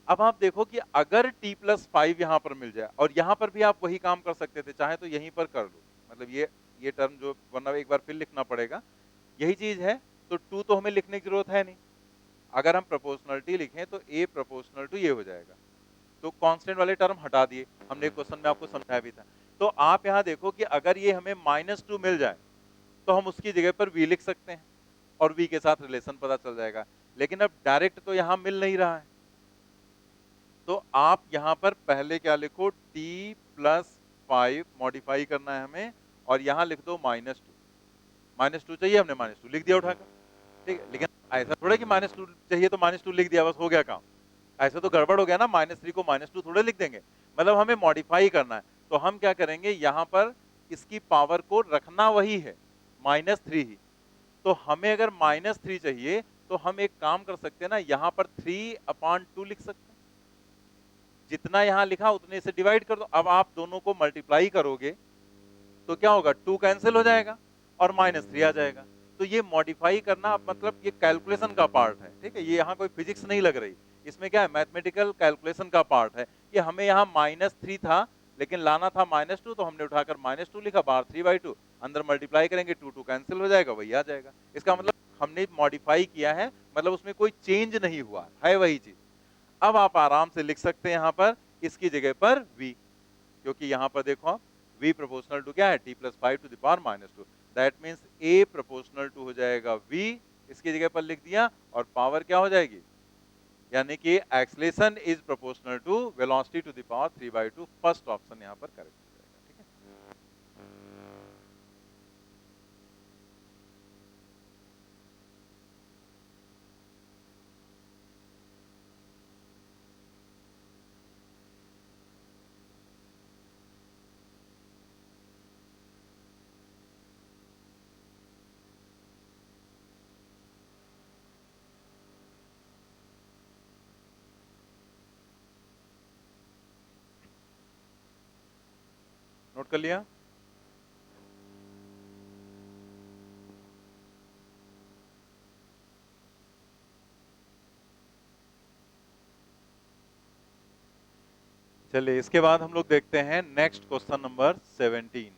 अब आप देखो कि अगर t प्लस 5 यहां पर मिल जाए, और यहां पर भी आप वही काम कर सकते थे, चाहे तो यहीं पर कर लो, मतलब ये टर्म जो, वरना एक बार फिर लिखना पड़ेगा, यही चीज है, तो 2 तो हमें लिखने की जरूरत है नहीं, अगर हम प्रोपोर्शनलिटी लिखें तो a प्रोपोर्शनल टू ये हो जाएगा, तो कांस्टेंट वाले टर्म हटा दिए, हमने क्वेश्चन में आपको समझाया भी था। तो आप यहां देखो कि अगर ये हमें -2 मिल जाए तो हम उसकी जगह पर v लिख सकते हैं और v के साथ रिलेशन पता चल जाएगा, लेकिन अब डायरेक्ट तो यहां मिल नहीं रहा है, तो आप यहां पर पहले क्या लिखो, t प्लस 5 मॉडिफाई करना है हमें, और यहां लिख दो -2 चाहिए, हमने -2 लिख दिया उठाकर, ठीक है। लेकिन ऐसा थोड़ा कि -2 चाहिए तो -2 लिख दिया बस हो गया काम, ऐसा तो गड़बड़ हो गया ना, -3 को -2 थोड़े लिख देंगे, मतलब हमें मॉडिफाई करना है। तो हम क्या करेंगे, यहां पर इसकी पावर को रखना वही है -3 ही, तो हमें अगर -3 चाहिए तो हम एक काम कर सकते हैं ना, यहां पर 3/2 लिख सकते हैं, जितना यहां लिखा उतने से डिवाइड कर दो। अब आप दोनों को मल्टीप्लाई करोगे तो क्या होगा, 2 कैंसिल हो जाएगा और -3 आ जाएगा। तो ये मॉडिफाई करना मतलब ये कैलकुलेशन का पार्ट है, ठीक है, ये यहाँ कोई फिजिक्स नहीं लग रही, इसमें क्या है, मैथमेटिकल कैलकुलेशन का पार्ट है, कि हमें यहाँ -3 था लेकिन लाना था -2, तो हमने उठाकर -2 लिखा, बाहर 3/2, अंदर मल्टीप्लाई करेंगे 2 कैंसिल हो जाएगा, वही आ जाएगा। इसका मतलब हमने मॉडिफाई किया है, मतलब उसमें कोई चेंज नहीं हुआ है वही चीज। अब आप आराम से लिख सकते हैं यहाँ पर इसकी जगह पर v, क्योंकि यहाँ पर देखो आप v प्रोपोर्शनल टू क्या है, t plus 5 to the power -2, that means a proportional to हो जाएगा v, इसकी जगह पर लिख दिया, और पावर क्या हो जाएगी, यानी कि acceleration is proportional to velocity to the power 3/2, first option यहाँ पर करेक्ट हो जाएगा, ठीक है। नोट कर लिया। चलिए इसके बाद हम लोग देखते हैं नेक्स्ट क्वेश्चन नंबर 17।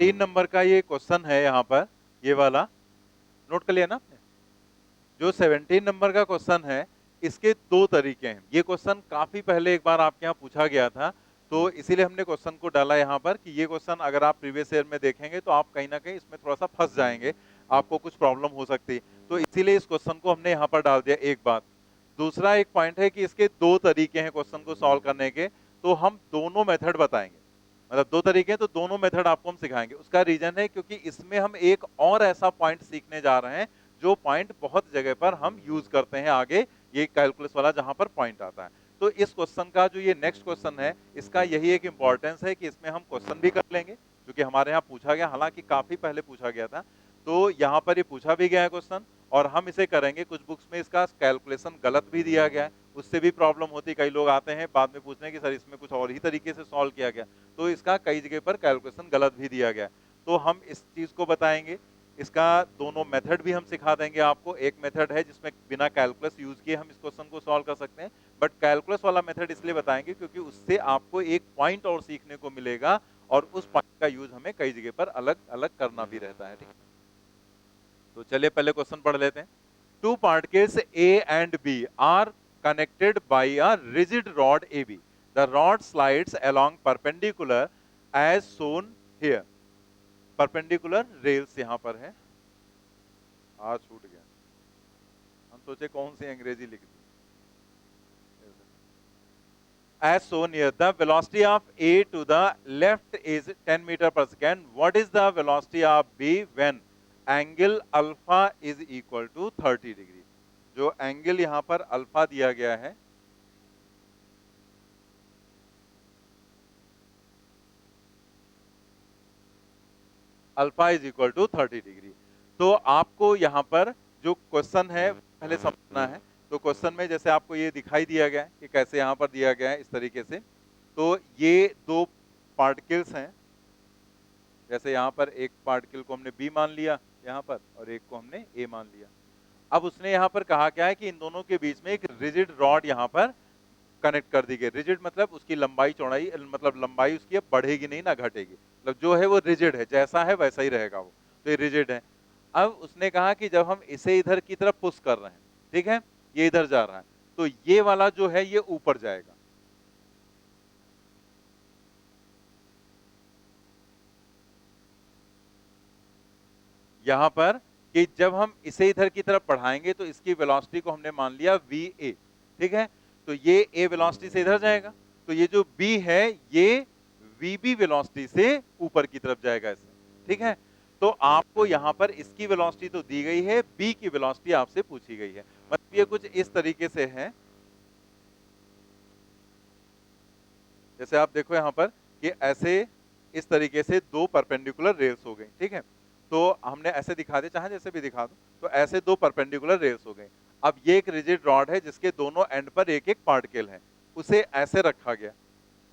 17 नंबर का ये क्वेश्चन है, यहाँ पर ये वाला नोट कर लिया ना आपने? जो 17 नंबर का क्वेश्चन है, इसके दो तरीके हैं। ये क्वेश्चन काफी पहले एक बार आपके यहाँ पूछा गया था, तो इसीलिए हमने क्वेश्चन को डाला यहाँ पर कि ये क्वेश्चन अगर आप प्रीवियस ईयर में देखेंगे तो आप कहीं ना कहीं इसमें थोड़ा सा फंस जाएंगे, आपको कुछ प्रॉब्लम हो सकती है, तो इसीलिए इस क्वेश्चन को हमने यहाँ पर डाल दिया। एक बात। दूसरा एक पॉइंट है कि इसके दो तरीके हैं क्वेश्चन को सॉल्व करने के, तो हम दोनों मेथड बताएंगे। मतलब दो तरीके हैं तो दोनों मेथड आपको हम सिखाएंगे। उसका रीजन है क्योंकि इसमें हम एक और ऐसा पॉइंट सीखने जा रहे हैं जो पॉइंट बहुत जगह पर हम यूज करते हैं आगे, ये कैलकुलस वाला जहां पर पॉइंट आता है। तो इस क्वेश्चन का जो ये नेक्स्ट क्वेश्चन है, इसका यही एक इंपॉर्टेंस है कि इसमें हम क्वेश्चन भी कर लेंगे, जो कि हमारे यहाँ पूछा गया, हालांकि काफी पहले पूछा गया था, तो यहाँ पर ये पूछा भी गया है क्वेश्चन, और हम इसे करेंगे। कुछ बुक्स में इसका कैलकुलेशन गलत भी दिया गया है, उससे भी प्रॉब्लम होती है। कई लोग आते हैं बाद में पूछने कि सर इसमें कुछ और ही तरीके से सॉल्व किया गया, तो इसका कई जगह पर कैलकुलेशन गलत भी दिया गया है, तो हम इस चीज को बताएंगे। इसका दोनों मेथड भी हम सिखा देंगे आपको। एक मेथड है जिसमें बिना कैलकुलस यूज किए हम इस क्वेश्चन को सॉल्व कर सकते हैं, बट कैलकुलस वाला मेथड इसलिए बताएंगे क्योंकि उससे आपको एक पॉइंट और सीखने को मिलेगा, और उस पॉइंट का यूज हमें कई जगह पर अलग अलग करना भी रहता है। ठीक, तो चलिए पहले क्वेश्चन पढ़ लेते हैं। Two particles A and B are connected by a rigid rod AB. The rod slides along perpendicular as shown here. Perpendicular rails यहाँ पर है, आज छूट गया, हम सोचे कौन सी अंग्रेजी लिख दी। As shown here, the velocity of A to the left is 10 meter per second. What is the velocity of B when angle alpha is equal to 30 degree? जो एंगल यहाँ पर अल्फा दिया गया है, alpha is equal to 30 degree. तो आपको यहाँ पर जो क्वेश्चन है पहले समझना है। तो क्वेश्चन में जैसे आपको ये दिखाई दिया गया है कि कैसे यहाँ पर दिया गया है इस तरीके से, तो ये दो पार्टिकल्स हैं, जैसे यहाँ पर एक पार्टिकल को हमने बी मान लिया यहाँ पर, और एक को हमने ए मान लिया। अब उसने यहाँ पर कहा क्या है कि इन दोनों के बीच में एक रिजिड रॉड यहाँ पर कनेक्ट कर दी गई। रिजिड मतलब उसकी लंबाई चौड़ाई, मतलब लंबाई उसकी अब बढ़ेगी नहीं ना घटेगी, मतलब जो है वो रिजिड है, जैसा है वैसा ही रहेगा वो, तो ये रिजिड है। अब उसने कहा कि जब हम इसे इधर की तरफ पुश कर रहे हैं, ठीक है, ये इधर जा रहा है, तो ये वाला जो है ये ऊपर जाएगा, यहां पर कि जब हम इसे इधर की तरफ बढ़ाएंगे तो इसकी वेलोसिटी को हमने मान लिया va, ठीक है, तो ये a वेलोसिटी से इधर जाएगा, तो ये जो b है ये vb वेलोसिटी से ऊपर की तरफ जाएगा इससे, ठीक है। तो आपको यहां पर इसकी वेलोसिटी तो दी गई है, b की वेलोसिटी आपसे पूछी गई है। मतलब ये कुछ इस तरीके से है, जैसे आप देखो यहां पर कि ऐसे इस तरीके से दो परपेंडिकुलर रेल्स हो गई, ठीक है, तो हमने ऐसे दिखा दे, चाहे जैसे भी दिखा दो, तो ऐसे दो परपेंडिकुलर रेल्स हो गई। अब ये एक रिजिड रॉड है जिसके दोनों एंड पर एक एक पार्टिकल है, उसे ऐसे रखा गया।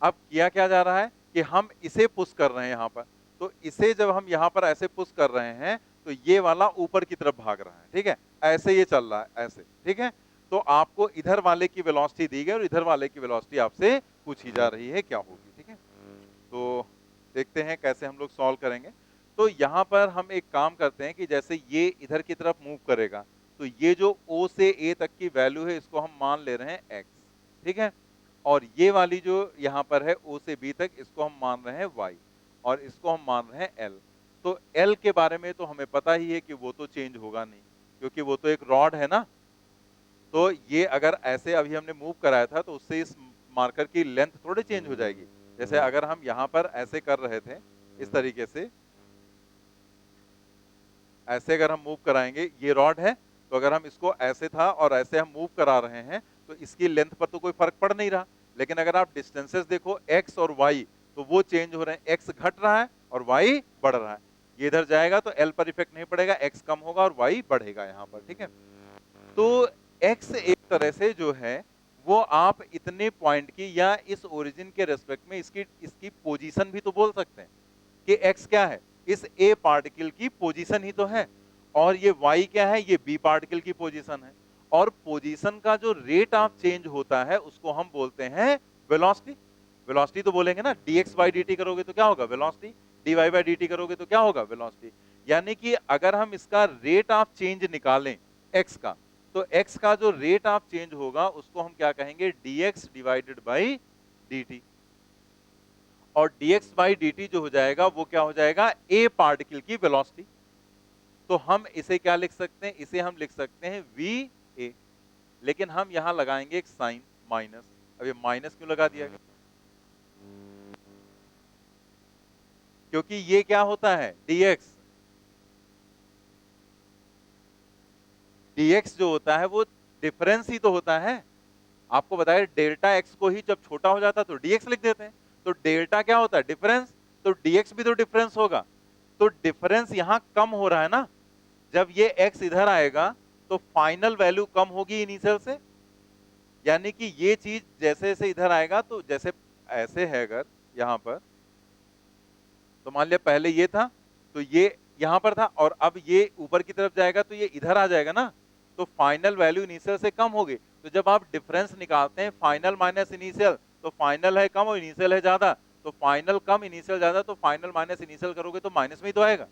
अब किया क्या जा रहा है कि हम इसे पुश कर रहे हैं यहाँ पर, तो इसे जब हम यहाँ पर ऐसे पुश कर रहे हैं तो ये वाला ऊपर की तरफ भाग रहा है, ठीक है, ऐसे ये चल रहा है ऐसे, ठीक है। तो आपको इधर वाले की वेलोसिटी दी गई और इधर वाले की वेलोसिटी आपसे पूछी जा रही है क्या होगी, ठीक है। तो देखते हैं कैसे हम लोग सॉल्व करेंगे। तो यहाँ पर हम एक काम करते हैं कि जैसे ये इधर की तरफ मूव करेगा, तो ये जो O से A तक की वैल्यू है इसको हम मान ले रहे हैं x, ठीक है, और ये वाली जो यहाँ पर है O से B तक, इसको हम मान रहे हैं y, और इसको हम मान रहे हैं l। तो l के बारे में तो हमें पता ही है कि वो तो चेंज होगा नहीं, क्योंकि वो तो एक रॉड है ना। तो ये अगर ऐसे अभी हमने मूव कराया था तो उससे इस मार्कर की लेंथ थोड़ी चेंज हो जाएगी। जैसे अगर हम यहाँ पर ऐसे कर रहे थे इस तरीके से, ऐसे अगर हम मूव कराएंगे, ये रॉड है, तो अगर हम इसको ऐसे था और ऐसे हम मूव करा रहे हैं तो इसकी लेंथ पर तो कोई फर्क पड़ नहीं रहा। लेकिन अगर आप डिस्टेंसेस देखो x और y, तो वो चेंज हो रहे हैं, x घट रहा है और y बढ़ रहा है। ये इधर जाएगा तो l पर इफेक्ट नहीं पड़ेगा, x कम होगा और y बढ़ेगा यहाँ पर, ठीक है। तो x एक तरह से जो है वो आप इतने पॉइंट की या इस ओरिजिन के रेस्पेक्ट में इसकी इसकी पोजीशन भी तो बोल सकते हैं कि x क्या है, इस a पार्टिकल की पोजीशन ही तो है, और ये y क्या है, ये b पार्टिकल की पोजीशन है। और पोजीशन का जो रेट ऑफ चेंज होता है उसको हम बोलते हैं वेलोसिटी। वेलोसिटी तो बोलेंगे ना, dx by dt करोगे तो क्या होगा, वेलोसिटी। dy बाई dt करोगे तो क्या होगा, वेलोसिटी। यानी कि अगर हम इसका रेट ऑफ चेंज निकालें x का, तो x का जो रेट ऑफ चेंज होगा उसको हम क्या कहेंगे, dx डिवाइडेड बाई dt। और dx बाई dt जो हो जाएगा वो क्या हो जाएगा, a पार्टिकल की वेलोसिटी। तो हम इसे क्या लिख सकते हैं, इसे हम लिख सकते हैं va। लेकिन हम यहां लगाएंगे एक साइन माइनस। अब ये माइनस क्यों लगा दिया गया, क्योंकि ये क्या होता है, dx। dx जो होता है वो डिफरेंस ही तो होता है। आपको बताया डेल्टा x को ही जब छोटा हो जाता है तो dx लिख देते हैं। तो डेल्टा क्या होता है, डिफरेंस। तो dx भी तो डिफरेंस होगा। तो डिफरेंस यहां कम हो रहा है ना, जब ये x इधर आएगा तो फाइनल वैल्यू कम होगी इनिशियल से। यानी कि ये चीज जैसे जैसे इधर आएगा, तो जैसे ऐसे है अगर यहां पर, तो मान लिया पहले ये था तो ये यहां पर था, और अब ये ऊपर की तरफ जाएगा तो ये इधर आ जाएगा ना, तो फाइनल वैल्यू इनिशियल से कम होगी। तो जब आप डिफरेंस निकालते हैं फाइनल माइनस इनिशियल, तो फाइनल है कम और इनिशियल है ज्यादा, तो फाइनल कम इनिशियल ज्यादा, तो फाइनल माइनस इनिशियल करोगे तो माइनस में ही तो आएगा।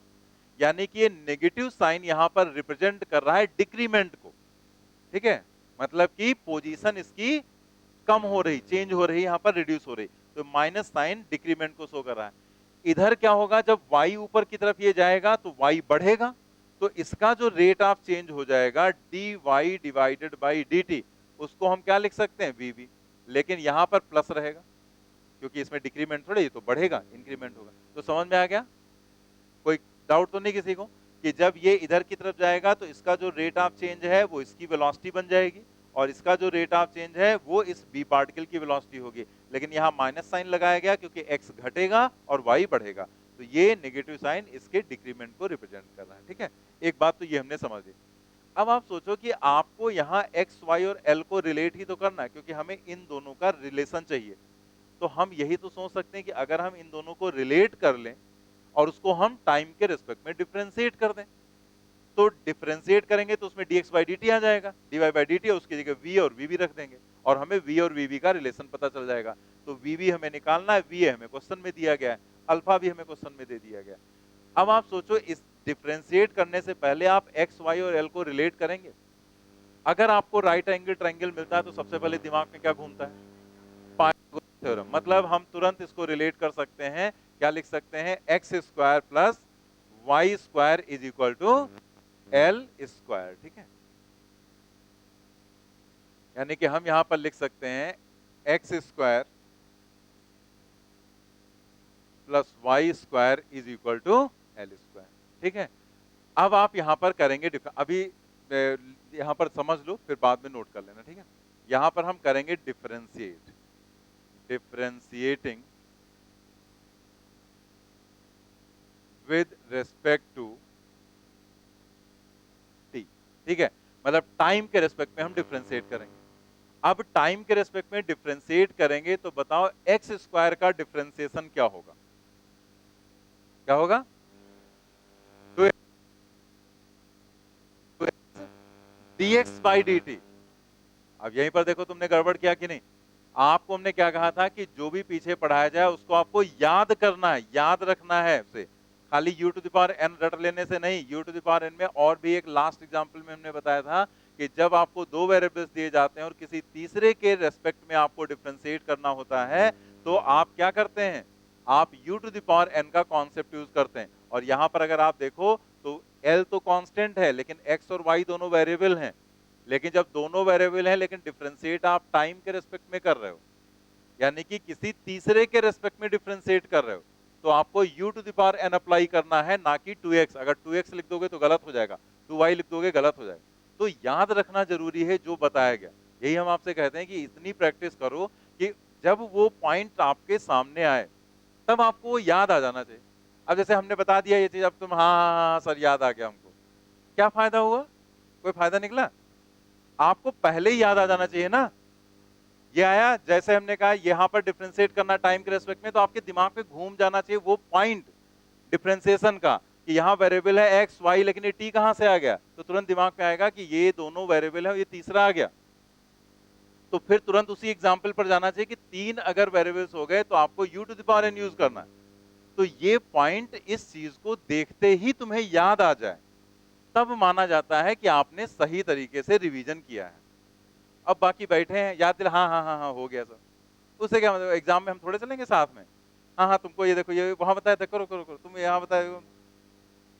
यानी कि ये नेगेटिव साइन यहां पर रिप्रेजेंट कर रहा है डिक्रीमेंट को। ठीक है, मतलब कि पोजीशन इसकी कम हो रही, चेंज हो रही, यहां पर रिड्यूस हो रही, तो माइनस साइन डिक्रीमेंट को शो कर रहा है। इधर क्या होगा, जब y ऊपर की तरफ ये जाएगा तो y बढ़ेगा, तो इसका जो रेट ऑफ चेंज हो जाएगा dy डिवाइडेड बाई dt, उसको हम क्या लिख सकते हैं, vb। लेकिन यहां पर प्लस रहेगा क्योंकि इसमें डिक्रीमेंट थोड़े, ये तो बढ़ेगा, इंक्रीमेंट होगा। तो समझ में आ गया, कोई डाउट तो नहीं किसी को, कि जब ये इधर की तरफ जाएगा तो इसका जो रेट ऑफ चेंज है वो इसकी वेलोसिटी बन जाएगी, और इसका जो रेट ऑफ चेंज है वो इस बी पार्टिकल की वेलोसिटी होगी। लेकिन यहाँ माइनस साइन लगाया गया क्योंकि x घटेगा और y बढ़ेगा, तो ये नेगेटिव साइन इसके डिक्रीमेंट को रिप्रेजेंट कर रहा है। ठीक है, एक बात तो ये हमने समझ ली। अब आप सोचो कि आपको यहाँ x, y और l को रिलेट ही तो करना है, क्योंकि हमें इन दोनों का रिलेशन चाहिए। तो हम यही तो सोच सकते हैं कि अगर हम इन दोनों को रिलेट कर लें और उसको हम टाइम के रिस्पेक्ट में डिफरेंशिएट कर दें, तो डिफरेंशिएट करेंगे तो उसमें dx by dt आ जाएगा, dy by dt, उसकी जगह v और vb रख देंगे और हमें v और vb का रिलेशन पता चल जाएगा। तो vb हमें निकालना है, v हमें क्वेश्चन में दिया गया है, अल्फा भी हमें क्वेश्चन में दे दिया गया। अब आप सोचो, इस डिफरेंशिएट करने से पहले आप x, y और l को रिलेट करेंगे। अगर आपको राइट एंगल ट्रायंगल मिलता है तो सबसे पहले दिमाग में क्या घूमता है, पाइथागोरस थ्योरम। मतलब हम तुरंत इसको रिलेट कर सकते हैं, क्या लिख सकते हैं, x square plus y square is equal to l square. ठीक है, यानी कि हम यहां पर लिख सकते हैं x square plus y square is equal to l square. ठीक है, अब आप यहां पर करेंगे अभी यहां पर समझ लो, फिर बाद में नोट कर लेना। ठीक है, यहां पर हम करेंगे differentiating with respect to t. ठीक है, मतलब टाइम के रेस्पेक्ट में हम डिफरेंशिएट करेंगे। अब टाइम के रेस्पेक्ट में डिफरेंशिएट करेंगे तो बताओ एक्स स्क्वायर का डिफरेंशिएशन क्या होगा, क्या होगा, dx बाई dt। अब यहीं पर देखो तुमने गड़बड़ किया कि नहीं। आपको हमने क्या कहा था कि जो भी पीछे पढ़ाया जाए उसको आपको याद करना है, याद रखना है उसे, खाली u to the power n रट लेने से नहीं। u to the power n में और भी एक लास्ट एग्जांपल में हमने बताया था कि जब आपको दो वेरिएबल्स दिए जाते हैं और किसी तीसरे के रेस्पेक्ट में आपको डिफरेंशिएट करना होता है, तो आप क्या करते हैं, आप u to the power n का कॉन्सेप्ट यूज करते हैं। और यहां पर अगर आप देखो तो l तो कांस्टेंट है, लेकिन x और y दोनों वेरिएबल हैं। लेकिन जब दोनों वेरिएबल हैं लेकिन डिफरेंशिएट आप टाइम के रेस्पेक्ट में कर रहे हो, यानी कि किसी तीसरे के रेस्पेक्ट में डिफरेंशिएट कर रहे हो, तो आपको u to the power n apply करना है, ना कि 2x। अगर 2x लिख दोगे तो गलत हो जाएगा, 2y लिख दोगे गलत हो जाएगा। तो याद रखना जरूरी है जो बताया गया। यही हम आपसे कहते हैं कि इतनी प्रैक्टिस करो कि जब वो पॉइंट आपके सामने आए तब आपको वो याद आ जाना चाहिए। अब जैसे हमने बता दिया ये चीज, अब तुम हाँ सर याद आ गया हमको, क्या फायदा हुआ, कोई फायदा निकला? आपको पहले ही याद आ जाना चाहिए ना। ये आया, जैसे हमने कहा यहां पर डिफरेंशिएट करना टाइम के रेस्पेक्ट में, तो आपके दिमाग में घूम जाना चाहिए वो पॉइंट डिफरेंशिएशन का, कि यहां वेरिएबल है एक्स वाई, लेकिन ये टी कहां से आ गया, तो तुरंत दिमाग में आएगा कि ये दोनों वेरिएबल है, ये तीसरा आ गया। तो फिर तुरंत उसी एग्जांपल पर जाना चाहिए कि तीन अगर वेरिएबल्स हो गए तो आपको u to the power n use करना है। तो ये पॉइंट इस चीज को देखते ही तुम्हें याद आ जाए, तब माना जाता है कि आपने सही तरीके से रिवीजन किया है। अब बाकी बैठे हैं, याद दिला, हाँ हाँ हाँ हाँ हो गया सर, उससे क्या मतलब, एग्जाम में हम थोड़े चलेंगे साथ में, हाँ हाँ तुमको ये देखो ये वहां बताया था, करो करो करो, तुम यहाँ बताया,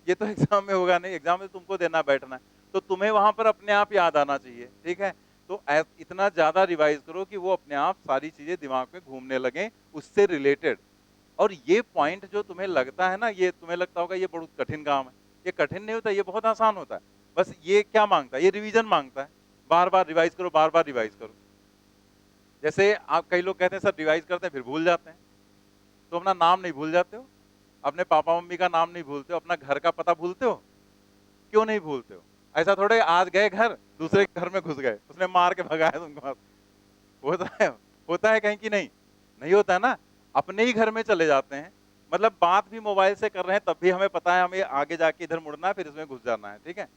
ये तो एग्जाम में होगा नहीं, एग्जाम में तुमको देना बैठना है, तो तुम्हें वहां पर अपने आप याद आना चाहिए, ठीक है। तो इतना ज्यादा रिवाइज करो कि वो अपने आप सारी चीजें दिमाग में घूमने लगे उससे रिलेटेड। और ये पॉइंट जो तुम्हें लगता है ना, ये तुम्हें लगता होगा ये बहुत कठिन काम है, ये कठिन नहीं होता, ये बहुत आसान होता है। बस ये क्या मांगता है, ये रिवीजन मांगता है, बार बार रिवाइज करो, बार बार रिवाइज करो। जैसे आप, कई लोग कहते हैं सर रिवाइज करते हैं फिर भूल जाते हैं, तो अपना नाम नहीं भूल जाते हो, अपने पापा मम्मी का नाम नहीं भूलते हो, अपना घर का पता भूलते हो, क्यों नहीं भूलते हो? ऐसा थोड़े आज गए घर, दूसरे के घर में घुस गए, उसने मार के भगाया तुमको, होता है, होता है कहीं की नहीं, नहीं होता है ना, अपने ही घर में चले जाते हैं, मतलब बात भी मोबाइल से कर रहे हैं तब भी हमें पता है हमें आगे जाके इधर मुड़ना है फिर इसमें घुस जाना है, ठीक है।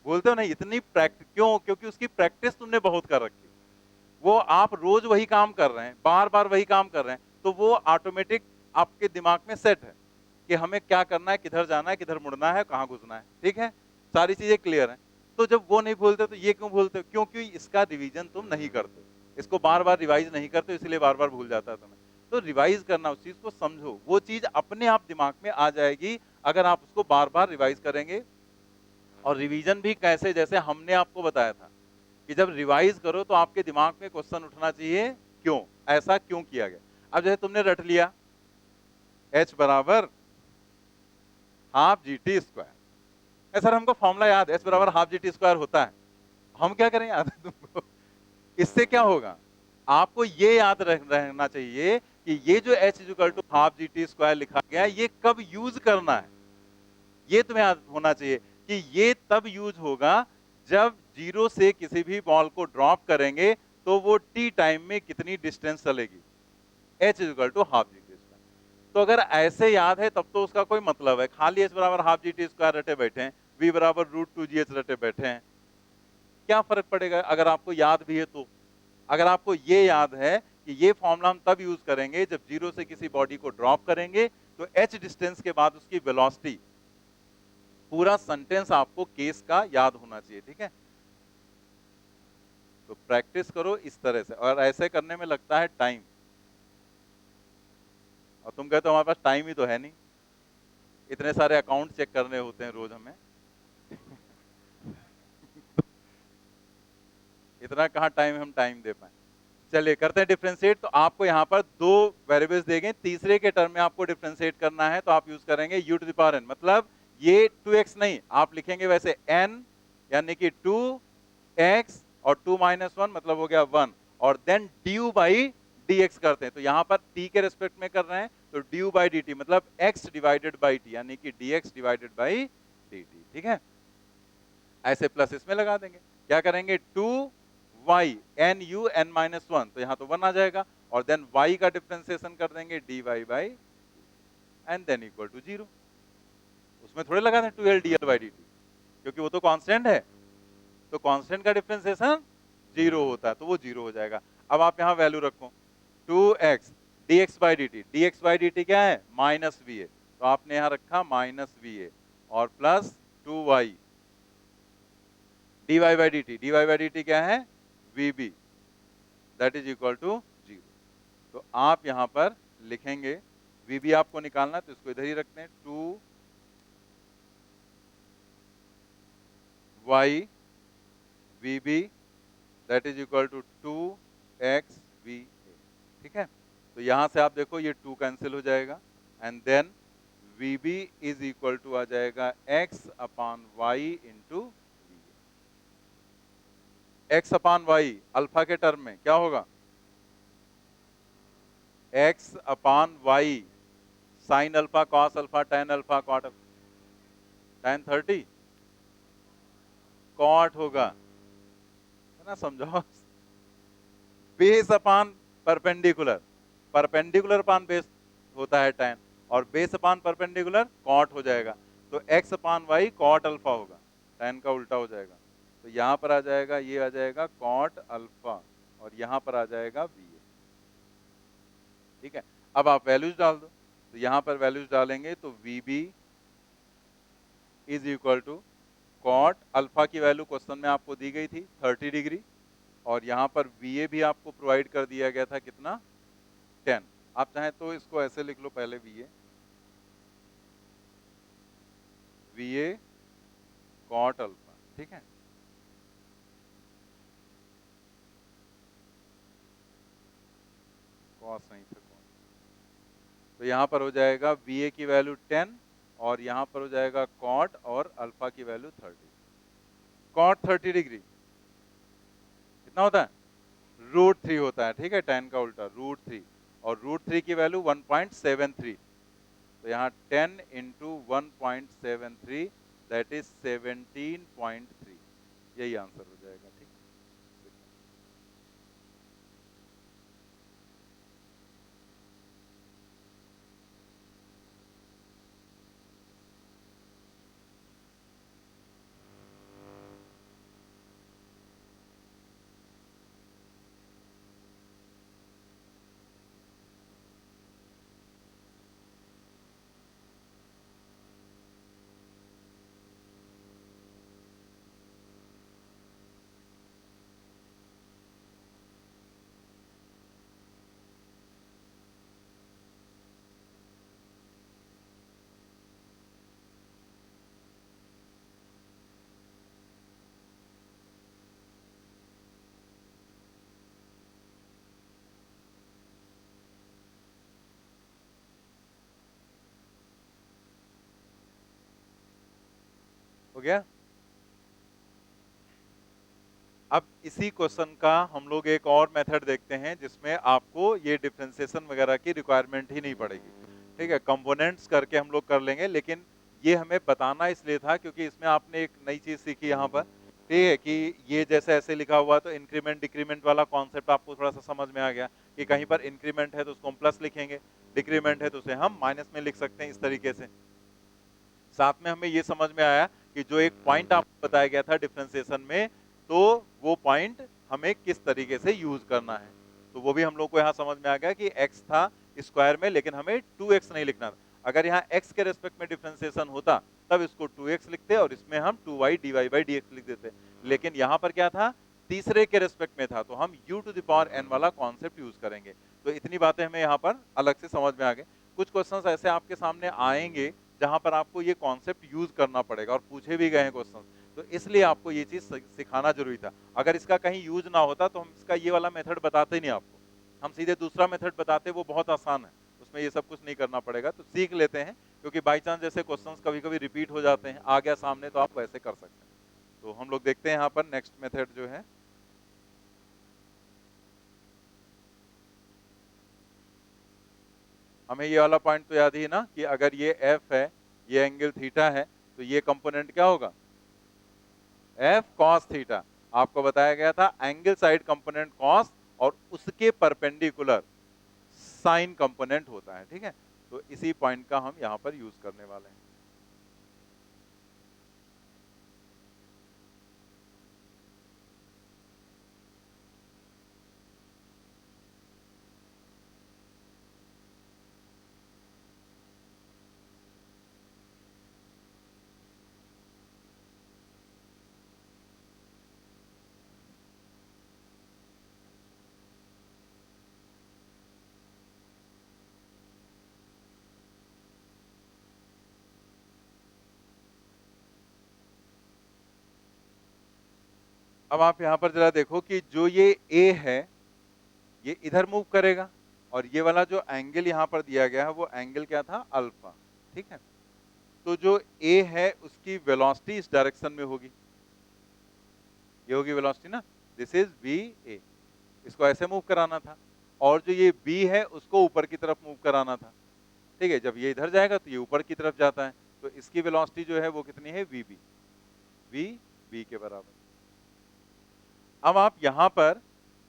बोलते हो नहीं, इतनी प्रैक्टिस क्यों? क्योंकि उसकी प्रैक्टिस तुमने बहुत कर रखी, वो आप रोज वही काम कर रहे हैं, बार बार वही काम कर रहे हैं, तो वो ऑटोमेटिक आपके दिमाग में सेट है कि हमें क्या करना है, किधर जाना है, किधर मुड़ना है, कहाँ घुसना है, ठीक है, सारी चीजें क्लियर हैं। तो जब वो नहीं भूलते तो ये क्यों भूलते हो? क्योंकि इसका रिवीजन तुम नहीं करते, इसको बार बार रिवाइज नहीं करते, इसलिए बार बार भूल जाता है तुम्हें। तो रिवाइज करना, उस चीज को समझो, वो चीज अपने आप दिमाग में आ जाएगी अगर आप उसको बार बार रिवाइज करेंगे। और रिवीजन भी कैसे, जैसे हमने आपको बताया था कि जब रिवाइज करो तो आपके दिमाग में क्वेश्चन उठना चाहिए, क्यों ऐसा क्यों किया गया। अब जैसे तुमने रट लिया h बराबर half g t square, sir हमको फॉर्मूला याद है, h बराबर हाफ जी टी स्क्वायर होता है, हम क्या करें याद है तुमको? इससे क्या होगा, आपको ये याद रहना चाहिए कि ये जो h equal to half g t square लिखा गया है, ये कब यूज करना है, ये तुम्हें याद होना चाहिए कि ये तब यूज होगा जब जीरो से किसी भी बॉल को ड्रॉप करेंगे तो वो टी टाइम में कितनी डिस्टेंस चलेगी, h equal to half g t square. तो अगर ऐसे याद है तब तो उसका कोई मतलब है, खाली h बराबर हाफ जी टी स्क्वायर रटे बैठे हैं, v बराबर रूट टू जी एच रटे बैठे हैं, क्या फर्क पड़ेगा अगर आपको याद भी है तो? अगर आपको ये याद है कि ये फॉर्मूला हम तब यूज करेंगे जब जीरो से किसी बॉडी को ड्रॉप करेंगे तो h डिस्टेंस के बाद उसकी वेलोसिटी, पूरा सेंटेंस आपको केस का याद होना चाहिए, ठीक है। तो प्रैक्टिस करो इस तरह से, और ऐसे करने में लगता है टाइम, और तुम कहते हो हमारे पास टाइम ही तो है नहीं, इतने सारे अकाउंट चेक करने होते हैं रोज हमें इतना कहाँ टाइम हम टाइम दे पाए। चलिए करते हैं डिफरेंशिएट। तो आपको यहाँ पर दो वेरिएबल्स देंगे, तीसरे के टर्म में आपको डिफरेंशिएट करना है, तो आप यूज करेंगे u to the power n, मतलब ये 2x नहीं, आप लिखेंगे वैसे n, यानी कि 2x और 2 माइनस 1 मतलब हो गया 1, और देन du बाई dx करते हैं, तो यहाँ पर t के रेस्पेक्ट में कर रहे हैं तो du बाई dt मतलब x डिवाइडेड बाई t, यानी कि dx डिवाइडेड बाई dt, ठीक है। ऐसे प्लस इसमें लगा देंगे, क्या करेंगे 2y n u n minus 1, तो यहाँ तो 1 आ जाएगा, और देन y का डिफरेंशिएशन कर देंगे dy by and then equal to 0। उसमें थोड़े लगा दें 2l dl बाई dt, क्योंकि वो तो कांस्टेंट है, तो कांस्टेंट का डिफरेंशिएशन 0 होता है, तो वो 0 हो जाएगा। अब आप यहाँ वैल्यू रखो 2x dx by dt, dx by dt क्या है माइनस va, तो आपने यहाँ रखा माइनस va, और plus 2y dy by dt क्या है vb, that is equal to 0। तो आप यहां पर लिखेंगे vb आपको निकालना है, तो इसको इधर ही रखते हैं, 2y vb that is equal to 2x va, ठीक है। तो यहां से आप देखो ये 2 कैंसिल हो जाएगा, and then vb is equal to आ जाएगा x upon y into x upon y alpha के टर्म में क्या होगा, x upon y sine alpha cos alpha tan alpha cot, tan 30 cot होगा, है ना, समझो। Base upon perpendicular, perpendicular upon base होता है टेन, और बेस अपान परपेंडिकुलर कॉट हो जाएगा, तो x upon Y cot alpha होगा, टेन का उल्टा हो जाएगा, तो यहां पर आ जाएगा, ये आ जाएगा कॉट अल्फा, और यहां पर आ जाएगा va, ठीक है। अब आप वैल्यूज डाल दो, तो यहाँ पर वैल्यूज डालेंगे तो VB is equal to cot alpha की वैल्यू क्वेश्चन में आपको दी गई थी 30 डिग्री, और यहाँ पर VA भी आपको प्रोवाइड कर दिया गया था कितना 10। आप चाहें तो इसको ऐसे लिख लो पहले VA कॉट अल्फा, ठीक है। कॉस नहीं था कॉट, तो यहाँ पर हो जाएगा VA की वैल्यू 10 और यहाँ पर हो जाएगा कॉट और अल्फा की वैल्यू 30। कॉट 30 डिग्री कितना होता है, √3 होता है, ठीक है। 10 का उल्टा √3, और √3 की वैल्यू 1.73, तो यहाँ 10 इंटू 1.73 दैट इज 17.3, यही आंसर हो जाएगा, ठीक। हो गया। अब इसी क्वेश्चन का हम लोग एक और मेथड देखते हैं जिसमें आपको ये डिफरेंशिएशन वगैरह की रिक्वायरमेंट ही नहीं पड़ेगी, ठीक है। कंपोनेंट्स करके हम लोग कर लेंगे, लेकिन ये हमें बताना इसलिए था क्योंकि इसमें आपने एक नई चीज सीखी यहाँ पर, ठीक है, कि ये जैसे ऐसे लिखा हुआ तो इंक्रीमेंट डिक्रीमेंट वाला कॉन्सेप्ट आपको थोड़ा सा समझ में आ गया कि कहीं पर इंक्रीमेंट है तो उसको हम प्लस लिखेंगे, डिक्रीमेंट है तो उसे हम माइनस में लिख सकते हैं, इस तरीके से। साथ में हमें ये समझ में आया कि जो एक पॉइंट आपको बताया गया था डिफरेंशिएशन में, तो वो पॉइंट हमें किस तरीके से यूज करना है, तो वो भी हम लोग को यहाँ समझ में आ गया कि x था स्क्वायर में, लेकिन हमें 2x नहीं लिखना था। अगर यहाँ x के रेस्पेक्ट में डिफरेंशिएशन होता तब इसको 2x लिखते और इसमें हम 2y dy by dx लिख देते, लेकिन यहाँ पर क्या था, तीसरे के रेस्पेक्ट में था, तो हम u to the power n वाला कॉन्सेप्ट यूज करेंगे। तो इतनी बातें हमें यहाँ पर अलग से समझ में आ गए। कुछ क्वेश्चंस ऐसे आपके सामने आएंगे जहां पर आपको ये कॉन्सेप्ट यूज करना पड़ेगा, और पूछे भी गए हैं क्वेश्चन, तो इसलिए आपको ये चीज सिखाना जरूरी था। अगर इसका कहीं यूज ना होता तो हम इसका ये वाला मेथड बताते ही नहीं आपको, हम सीधे दूसरा मेथड बताते, वो बहुत आसान है, उसमें ये सब कुछ नहीं करना पड़ेगा। तो सीख लेते हैं, क्योंकि बाई चांस जैसे क्वेश्चंस कभी कभी रिपीट हो जाते हैं, आ गया सामने तो आप वैसे कर सकते हैं। तो हम लोग देखते हैं यहाँ पर नेक्स्ट मेथड जो है, हमें ये वाला पॉइंट तो याद ही ना कि अगर ये एफ है, ये एंगल थीटा है, तो ये कंपोनेंट क्या होगा, एफ कॉस थीटा। आपको बताया गया था एंगल साइड कंपोनेंट कॉस और उसके परपेंडिकुलर साइन कंपोनेंट होता है, ठीक है। तो इसी पॉइंट का हम यहां पर यूज करने वाले हैं। अब आप यहां पर जरा देखो कि जो ये ए है ये इधर मूव करेगा, और ये वाला जो एंगल यहां पर दिया गया है वो एंगल क्या था, अल्फा, ठीक है। तो जो ए है उसकी वेलोसिटी इस डायरेक्शन में होगी, ये होगी वेलोसिटी ना, दिस इज वी ए, इसको ऐसे मूव कराना था, और जो ये बी है उसको ऊपर की तरफ मूव कराना था, ठीक है। जब ये इधर जाएगा तो ये ऊपर की तरफ जाता है, तो इसकी वेलोसिटी जो है वो कितनी है, वी बी, वी बी के बराबर। अब आप यहां पर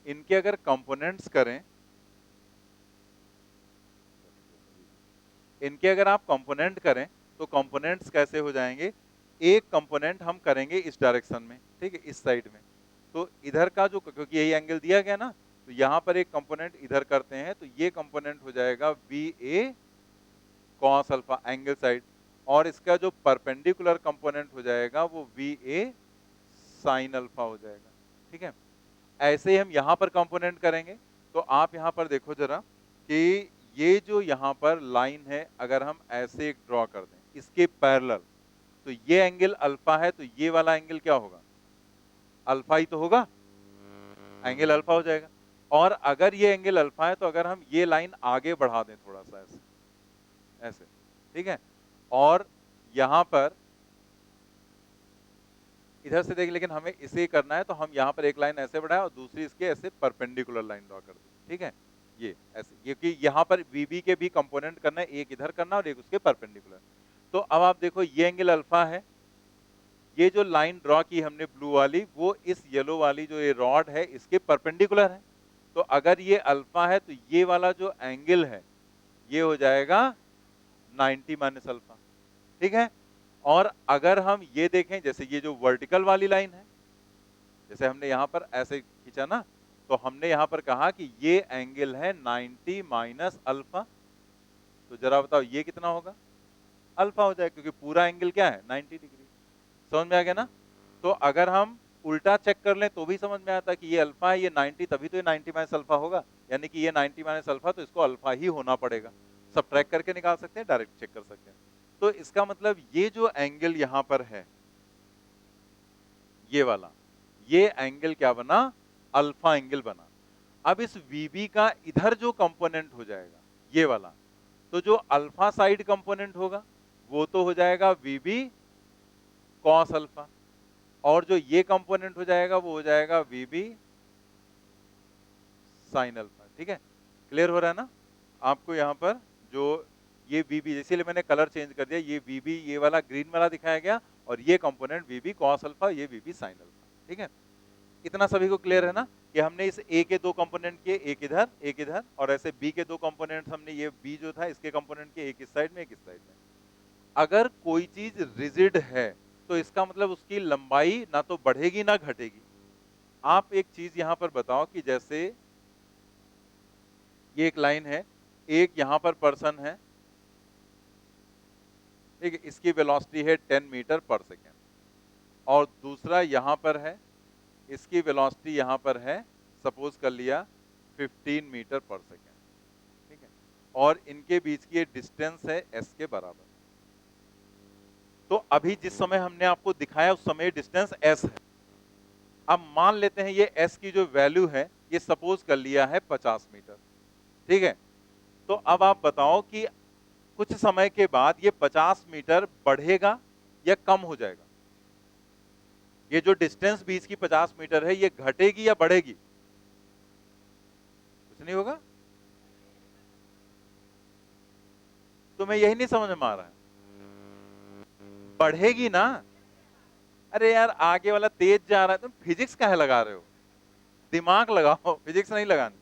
इनके अगर कंपोनेंट्स करें, इनके अगर आप कंपोनेंट करें तो कंपोनेंट्स कैसे हो जाएंगे, एक कंपोनेंट हम करेंगे इस डायरेक्शन में, ठीक है, इस साइड में, तो इधर का जो, क्योंकि यही एंगल दिया गया ना, तो यहां पर एक कंपोनेंट इधर करते हैं, तो ये कंपोनेंट हो जाएगा we a cos alpha angle side, और इसका जो परपेंडिकुलर कंपोनेंट हो जाएगा वो वी ए साइन अल्फा हो जाएगा। ठीक है, ऐसे ही हम यहां पर कंपोनेंट करेंगे। तो आप यहां पर देखो जरा कि ये जो यहां पर लाइन है, अगर हम ऐसे एक ड्रॉ कर दें इसके पैरेलल, तो ये एंगल अल्फा है, तो ये वाला एंगल क्या होगा? अल्फा ही तो होगा, एंगल अल्फा हो जाएगा। और अगर ये एंगल अल्फा है, तो अगर हम ये लाइन आगे बढ़ा दें थोड़ा सा ऐसे ऐसे, ठीक है, और यहां पर इधर से देख, लेकिन हमें इसे करना है, तो हम यहाँ पर एक लाइन ऐसे बढ़ाएं और दूसरी इसके ऐसे परपेंडिकुलर लाइन ड्रॉ कर दी। ठीक है, ये ऐसे, क्योंकि यहाँ पर वीबी के भी कंपोनेंट करना है, एक इधर करना और एक उसके परपेंडिकुलर। तो अब आप देखो ये एंगल अल्फा है, ये जो लाइन ड्रॉ की हमने ब्लू वाली, वो इस येलो वाली जो ये रॉड है इसके परपेंडिकुलर है। तो अगर ये अल्फा है, तो ये वाला जो एंगल है ये हो जाएगा 90 माइनस अल्फा। ठीक है, और अगर हम ये देखें, जैसे ये जो वर्टिकल वाली लाइन है, जैसे हमने यहां पर ऐसे खींचा ना, तो हमने यहां पर कहा कि ये एंगल है 90 माइनस अल्फा। तो जरा बताओ ये कितना होगा? अल्फा हो जाएगा, क्योंकि पूरा एंगल क्या है? 90 डिग्री। समझ में आ गया ना? तो अगर हम उल्टा चेक कर लें तो भी समझ में आता है कि ये अल्फा है, ये 90, तभी तो ये 90 माइनस अल्फा होगा, यानी कि ये 90 माइनस अल्फा, तो इसको अल्फा ही होना पड़ेगा। सबट्रैक्ट करके निकाल सकते हैं, डायरेक्ट चेक कर सकते हैं। तो इसका मतलब ये जो एंगल यहां पर है, ये वाला, ये एंगल क्या बना? अल्फा एंगल बना। अब इस वीबी का इधर जो कंपोनेंट हो जाएगा, ये वाला, तो जो अल्फा साइड कंपोनेंट होगा वो तो हो जाएगा वीबी कॉस अल्फा, और जो ये कंपोनेंट हो जाएगा वो हो जाएगा वीबी साइन अल्फा। ठीक है, क्लियर हो रहा है ना आपको? यहां पर जो ये वीबी, इसीलिए मैंने कलर चेंज कर दिया, ये वीबी ये वाला ग्रीन वाला दिखाया गया, और ये कंपोनेंट वीबी कॉस अल्फा, ये वीबी साइन अल्फा। ठीक है, इतना सभी को क्लियर है ना कि हमने इस ए के दो कंपोनेंट किए, एक इधर, और ऐसे बी के दो कंपोनेंट्स हमने, ये बी जो था इसके कंपोनेंट के, एक इस साइड में एक इस साइड में। अगर कोई चीज रिजिड है, तो इसका मतलब उसकी लंबाई ना तो बढ़ेगी ना घटेगी। आप एक चीज यहां पर बताओ कि जैसे ये एक लाइन है, एक यहां पर पर्सन है, ठीक है, इसकी वेलोसिटी है 10 मीटर पर सेकेंड, और दूसरा यहां पर है, इसकी वेलोसिटी यहां पर है, सपोज कर लिया 15 मीटर पर सेकेंड। ठीक है, और इनके बीच की ये डिस्टेंस है एस के बराबर। तो अभी जिस समय हमने आपको दिखाया उस समय डिस्टेंस एस है। अब मान लेते हैं ये एस की जो वैल्यू है, ये सपोज कर लिया है 50 मीटर। ठीक है, तो अब आप बताओ कि कुछ समय के बाद ये 50 मीटर बढ़ेगा या कम हो जाएगा? ये जो डिस्टेंस बीच की 50 मीटर है, ये घटेगी या बढ़ेगी? कुछ नहीं होगा। तुम्हें यही नहीं समझ में आ रहा है? बढ़ेगी ना। अरे यार, आगे वाला तेज जा रहा है, तुम फिजिक्स काहे लगा रहे हो? दिमाग लगाओ, फिजिक्स नहीं लगानी।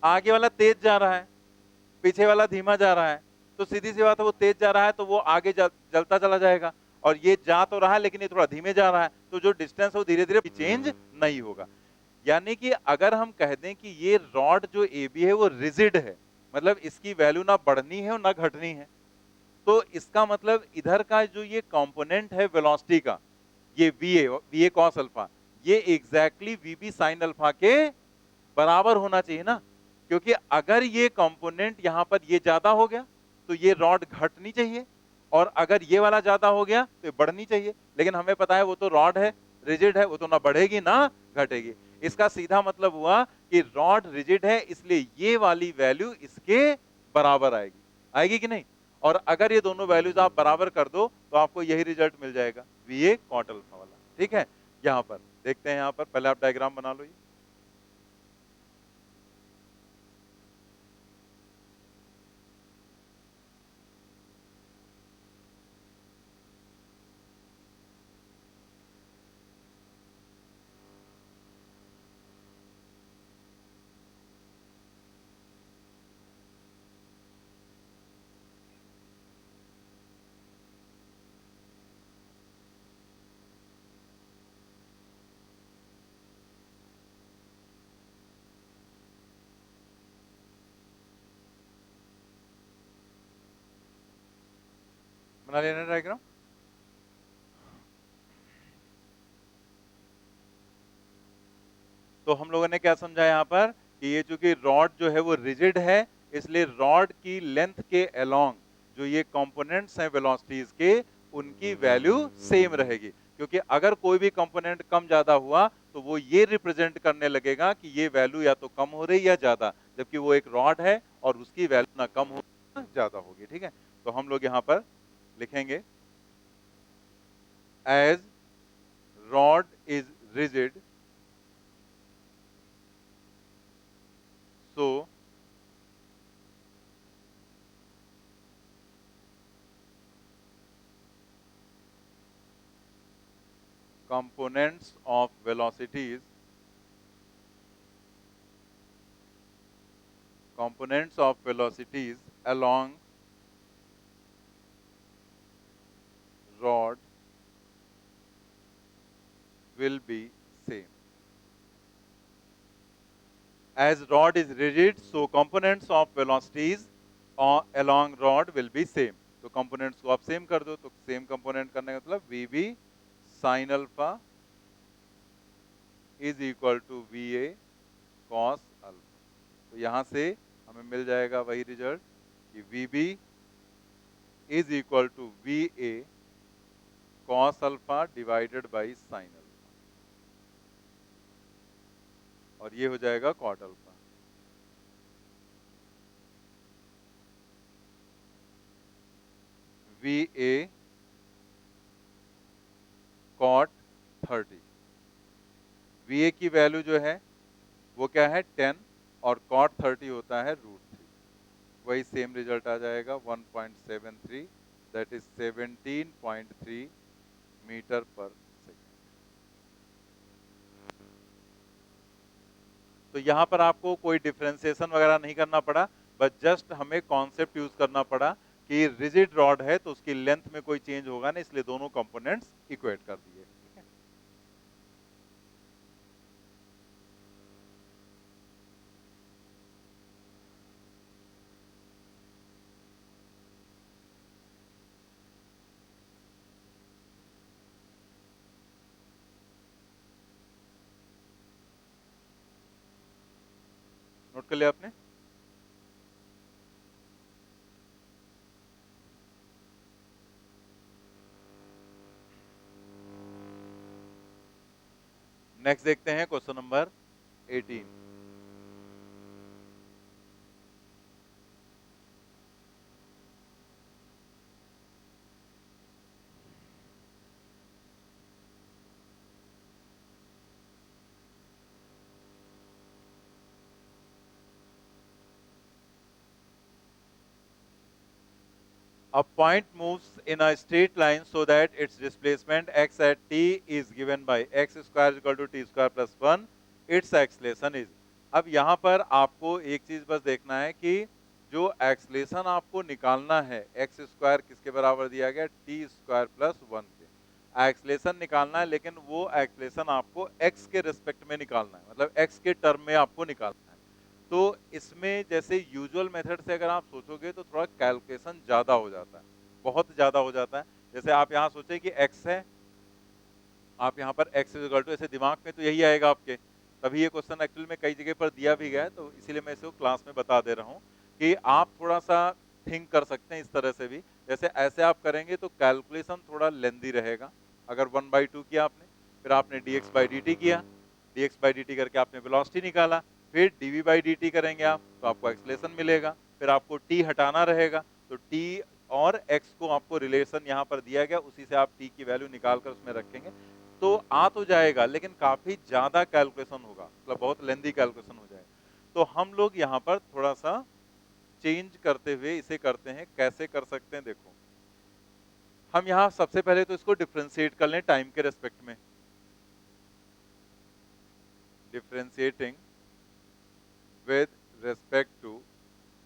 आगे वाला तेज जा रहा है, पीछे वाला धीमा जा रहा है, तो सीधी सी बात है, वो तेज जा रहा है तो वो आगे जलता चला जाएगा, और ये जा तो रहा है लेकिन ये थोड़ा धीमे जा रहा है, तो जो डिस्टेंस है वो धीरे धीरे चेंज नहीं होगा। यानी कि अगर हम कह दें कि ये रॉड जो ए बी है वो रिजिड है, मतलब इसकी वैल्यू ना बढ़नी है और ना घटनी है, तो इसका मतलब इधर का जो ये कंपोनेंट है वेलोसिटी का, ये वी ए कॉस अल्फा, ये exactly v b sine alpha के बराबर होना चाहिए ना। क्योंकि अगर ये कंपोनेंट यहां पर ये ज्यादा हो गया तो ये रॉड घटनी चाहिए, और अगर ये वाला ज्यादा हो गया तो ये बढ़नी चाहिए, लेकिन हमें पता है वो तो रॉड है, रिजिड है, वो तो ना बढ़ेगी ना घटेगी। इसका सीधा मतलब हुआ कि रॉड रिजिड है, इसलिए ये वाली वैल्यू इसके बराबर आएगी। आएगी कि नहीं? और अगर ये दोनों वैल्यूज आप बराबर कर दो तो आपको यही रिजल्ट मिल जाएगा, वी ए कॉट अल्फा वाला। ठीक है, यहां पर देखते हैं, यहां पर पहले आप डायग्राम बना लो। बना लेना डायग्राम। तो हम लोगों ने क्या समझा यहाँ पर कि ये चूंकि रॉड जो है वो रिजिड है, इसलिए रॉड की लेंथ के अलोंग जो ये कंपोनेंट्स हैं वेलोसिटीज के, उनकी वैल्यू सेम रहेगी। क्योंकि अगर कोई भी कंपोनेंट कम ज्यादा हुआ तो वो ये रिप्रेजेंट करने लगेगा कि ये वैल्यू या तो कम हो रही या ज्यादा, जबकि वो एक रॉड है और उसकी वैल्यू ना कम होगी ना ज्यादा होगी। ठीक है, तो हम लोग यहाँ पर लिखेंगे as rod is rigid so components of velocities along rod will be same. As rod is rigid, so components of velocities along rod will be same. तो components को आप same कर दो, तो same component करने का मतलब VB sin alpha is equal to VA cos alpha. तो यहां से हमें मिल जाएगा वही रिजल्ट कि VB is equal to VA cos alpha divided by sin alpha, और ये हो जाएगा cot alpha. VA cot 30. VA की वैल्यू जो है वो क्या है 10 और cot 30 होता है √3. वही सेम रिजल्ट आ जाएगा 1.73, दैट इज 17.3 मीटर पर सेकेंड. तो यहां पर आपको कोई डिफरेंशिएशन वगैरह नहीं करना पड़ा, बस जस्ट हमें कॉन्सेप्ट यूज करना पड़ा कि रिजिड रॉड है तो उसकी लेंथ में कोई चेंज होगा नहीं, इसलिए दोनों कंपोनेंट्स इक्वेट कर दिए. ठीक है, नोट कर लिया आपने. नेक्स्ट देखते हैं question number 18. A point moves in a straight line so that its displacement x at t is given by x square is equal to t square plus 1. Its acceleration is. अब यहाँ पर आपको एक चीज बस देखना है कि जो एक्सलेशन आपको निकालना है एक्स स्क्वायर किसके बराबर दिया गया टी स्क्वायर प्लस 1 के. एक्सलेशन निकालना है, लेकिन वो एक्सलेशन आपको एक्स के रिस्पेक्ट में निकालना है, मतलब एक्स के टर्म में आपको निकालना है. तो इसमें जैसे यूजुअल मेथड से अगर आप सोचोगे तो थोड़ा कैलकुलेशन ज्यादा हो जाता है, बहुत ज्यादा हो जाता है. जैसे आप यहाँ सोचे कि x है, आप यहाँ पर x इज इक्वल टू, ऐसे दिमाग में तो यही आएगा आपके. तभी ये क्वेश्चन एक्चुअल में कई जगह पर दिया भी गया है, तो इसीलिए मैं इसको क्लास में बता दे रहा हूँ कि आप थोड़ा सा थिंक कर सकते हैं इस तरह से भी. जैसे ऐसे आप करेंगे तो कैलकुलेशन थोड़ा लेंदी रहेगा. अगर 1/2 किया आपने, फिर आपने dx/dt किया, dx/dt करके आपने वेलोसिटी निकाला, फिर dv/dt करेंगे आप तो आपको एक्सलेशन मिलेगा, फिर आपको t हटाना रहेगा, तो t और x को आपको रिलेशन यहाँ पर दिया गया, उसी से आप t की वैल्यू निकाल कर उसमें रखेंगे तो आ तो जाएगा, लेकिन काफी ज्यादा कैलकुलेशन होगा, मतलब बहुत लेंदी कैलकुलेशन हो जाएगा. तो हम लोग यहाँ पर थोड़ा सा चेंज करते हुए इसे करते हैं. कैसे कर सकते हैं देखो, हम यहाँ सबसे पहले तो इसको डिफ्रेंशिएट कर लें टाइम के रेस्पेक्ट में. Differentiating with respect to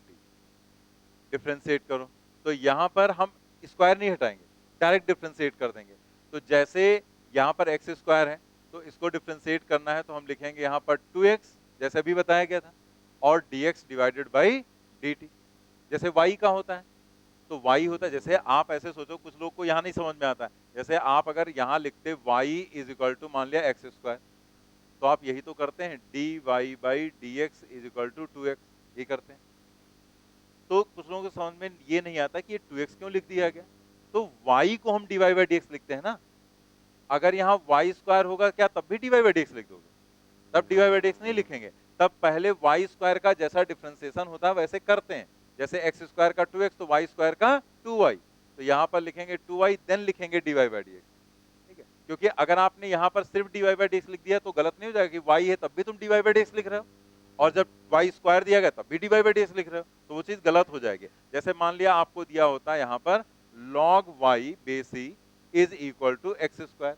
t. Differentiate करो, तो यहां पर हम स्क्वायर नहीं हटाएंगे, डायरेक्ट डिफ्रेंशिएट कर देंगे. तो जैसे यहां पर एक्स स्क्वायर है, तो इसको डिफ्रेंशिएट करना है तो हम लिखेंगे यहां पर 2x जैसे अभी बताया गया था, और dx डिवाइडेड बाई dt जैसे y का होता है. तो y होता है, जैसे आप ऐसे सोचो, कुछ लोग को यहाँ नहीं समझ में आता है, जैसे आप अगर यहाँ लिखते y इज इक्वल टू मान लिया एक्स स्क्वायर, तो आप यही तो करते हैं, dy by dx is equal to 2x, ये करते हैं। तो कुछ लोगों को समझ में ये नहीं आता कि ये 2x क्यों लिख दिया गया, तो y को हम dy बाई dx लिखते हैं ना, अगर यहाँ y स्क्वायर होगा क्या तब भी dy बाई dx लिख दोगे? तब dy बाई dx नहीं लिखेंगे, तब पहले y स्क्वायर का जैसा डिफरेंशिएशन होता है वैसे करते हैं, जैसे x स्क्वायर का 2x तो y स्क्वायर का 2y, तो यहाँ पर लिखेंगे 2y देन लिखेंगे dy बाई dx, ठीक है? क्योंकि अगर आपने यहाँ पर सिर्फ dy बाई dx लिख दिया तो गलत नहीं हो जाएगा कि y है तब भी तुम dy बाई dx लिख रहे हो, और जब y स्क्वायर दिया गया तब भी dy बाई dx लिख रहे हो, तो वो चीज गलत हो जाएगी। जैसे मान लिया आपको दिया होता है यहाँ पर log y base c is equal to x square,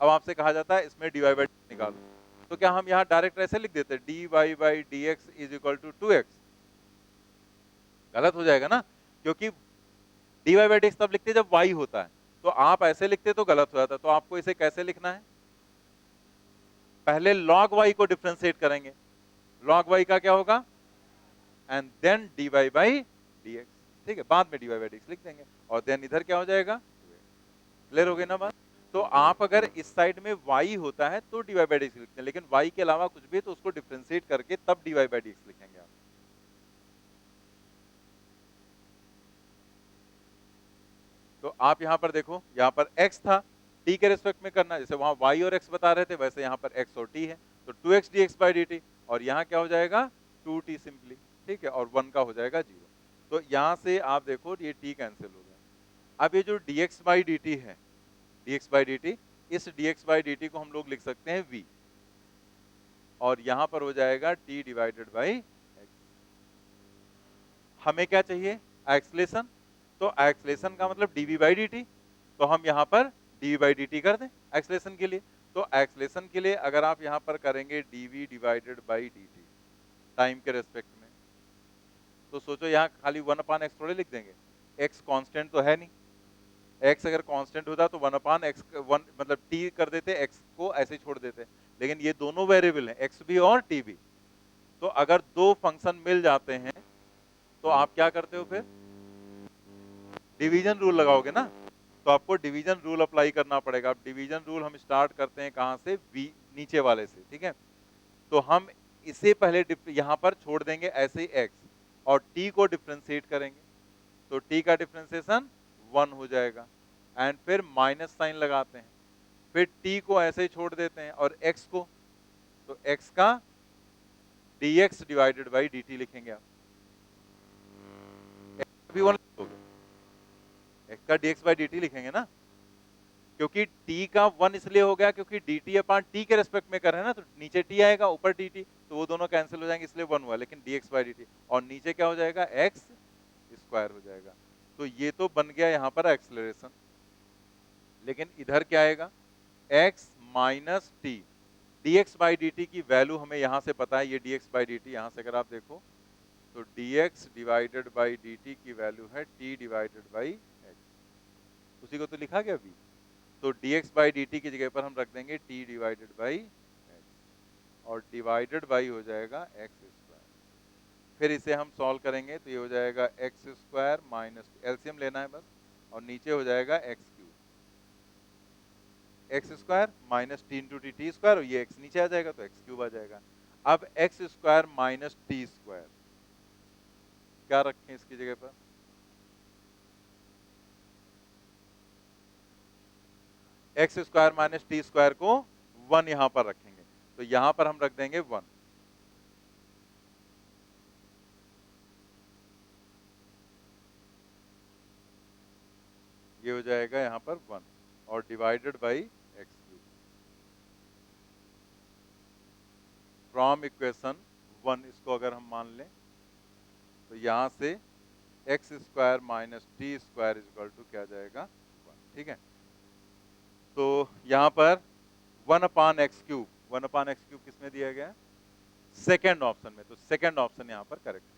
अब आपसे कहा जाता है इसमें dy बाई dx निकालो, तो क्या हम यहाँ डायरेक्ट ऐसे लिख देते dy by dx is equal to 2x? गलत हो जाएगा ना, क्योंकि dy बाई dx तब लिखते जब y होता है, तो आप ऐसे लिखते तो गलत हो जाता। तो आपको इसे कैसे लिखना है, पहले log y को डिफरेंशिएट करेंगे, log y का क्या होगा and then dy by dx, ठीक है, बाद में dy बाई dx लिख देंगे और देन इधर क्या हो जाएगा, क्लियर हो गई ना बात? तो आप अगर इस साइड में y होता है तो dy बाई dx लिखते हैं, लेकिन y के अलावा कुछ भी तो उसको डिफरेंशिएट करके तब dy बाई dx लिखेंगे आप। तो आप यहाँ पर देखो, यहाँ पर x था, t के रिस्पेक्ट में करना, जैसे वहां y और x बता रहे थे वैसे यहाँ पर x और t है, तो 2x dx बाई dt, और यहाँ क्या हो जाएगा 2t सिंपली, ठीक है, और 1 का हो जाएगा 0। तो यहाँ से आप देखो ये t कैंसिल हो गया। अब ये जो dx बाई dt है, dx बाई dt, इस dx बाई dt को हम लोग लिख सकते हैं v, और यहाँ पर हो जाएगा t डिवाइडेड बाई x। हमें क्या चाहिए, एक्सलेशन, तो एक्सलेशन का मतलब dv बाई dt, तो हम यहाँ पर dv बाई dt कर दें एक्सलेशन के लिए। तो एक्सलेशन के लिए अगर आप यहाँ पर करेंगे dv divided by dt time के रेस्पेक्ट में, तो सोचो यहाँ खाली 1 अपान एक्स थोड़े लिख देंगे, x कांस्टेंट तो है नहीं, x अगर कांस्टेंट होता तो 1 अपान एक्स 1 मतलब t कर देते, x को ऐसे ही छोड़ देते, लेकिन ये दोनों वेरिएबल हैं x भी और t भी, तो अगर दो फंक्शन मिल जाते हैं तो आप क्या करते हो, फिर डिवीजन रूल लगाओगे ना, तो आपको डिवीजन रूल अप्लाई करना पड़ेगा। अब डिवीजन रूल हम स्टार्ट करते हैं कहां से, v नीचे वाले से, ठीक है, तो हम इसे पहले यहां पर छोड़ देंगे ऐसे ही x, और t को डिफरेंशिएट करेंगे, तो t का डिफरेंशिएशन 1 हो जाएगा, एंड फिर माइनस साइन लगाते हैं, फिर t को ऐसे ही छोड़ देते हैं और x को, तो x का dx डिवाइडेड बाई dt लिखेंगे आप, भी 1 लिखोगे, x का dx बाई dt लिखेंगे ना, क्योंकि t का 1 इसलिए हो गया क्योंकि dt अपान t के रेस्पेक्ट में कर रहे हैं ना, तो नीचे t आएगा ऊपर dt, तो वो दोनों कैंसिल हो जाएंगे इसलिए 1 हुआ, लेकिन dx बाई dt, और नीचे क्या हो जाएगा x स्क्वायर हो जाएगा। तो ये तो बन गया यहाँ पर एक्सेलरेशन, लेकिन इधर क्या आएगा, x minus T, dx by dt की वैल्यू हमें यहाँ से पता है, ये dx बाई dt यहाँ से अगर आप देखो तो dx डिवाइडेड बाई dt की वैल्यू है t डिवाइडेड बाई x, उसी को तो लिखा गया अभी, तो dx बाई dt की जगह पर हम रख देंगे t डिवाइडेड बाई x, और डिवाइडेड बाई हो जाएगा x स्क्वायर, फिर इसे हम सॉल्व करेंगे तो ये हो जाएगा एक्स स्क्वायर माइनस, एलसीएम लेना है बस, और नीचे हो जाएगा x cube, x square minus T into T, T square, और ये एक्स नीचे आ जाएगा तो एक्स क्यूब आ जाएगा। अब x square minus t square क्या रखें इसकी जगह पर, x square minus t square को 1 यहां पर रखेंगे, तो यहां पर हम रख देंगे 1, ये हो जाएगा यहाँ पर 1, और divided by x cube, from equation 1 इसको अगर हम मान लें तो यहाँ से x square minus t square is equal to क्या जाएगा 1, ठीक है। तो यहाँ पर 1 upon x cube, 1 upon x cube किसमें दिया गया है, सेकेंड ऑप्शन में, तो सेकेंड ऑप्शन यहाँ पर करेक्ट हो जाएगा।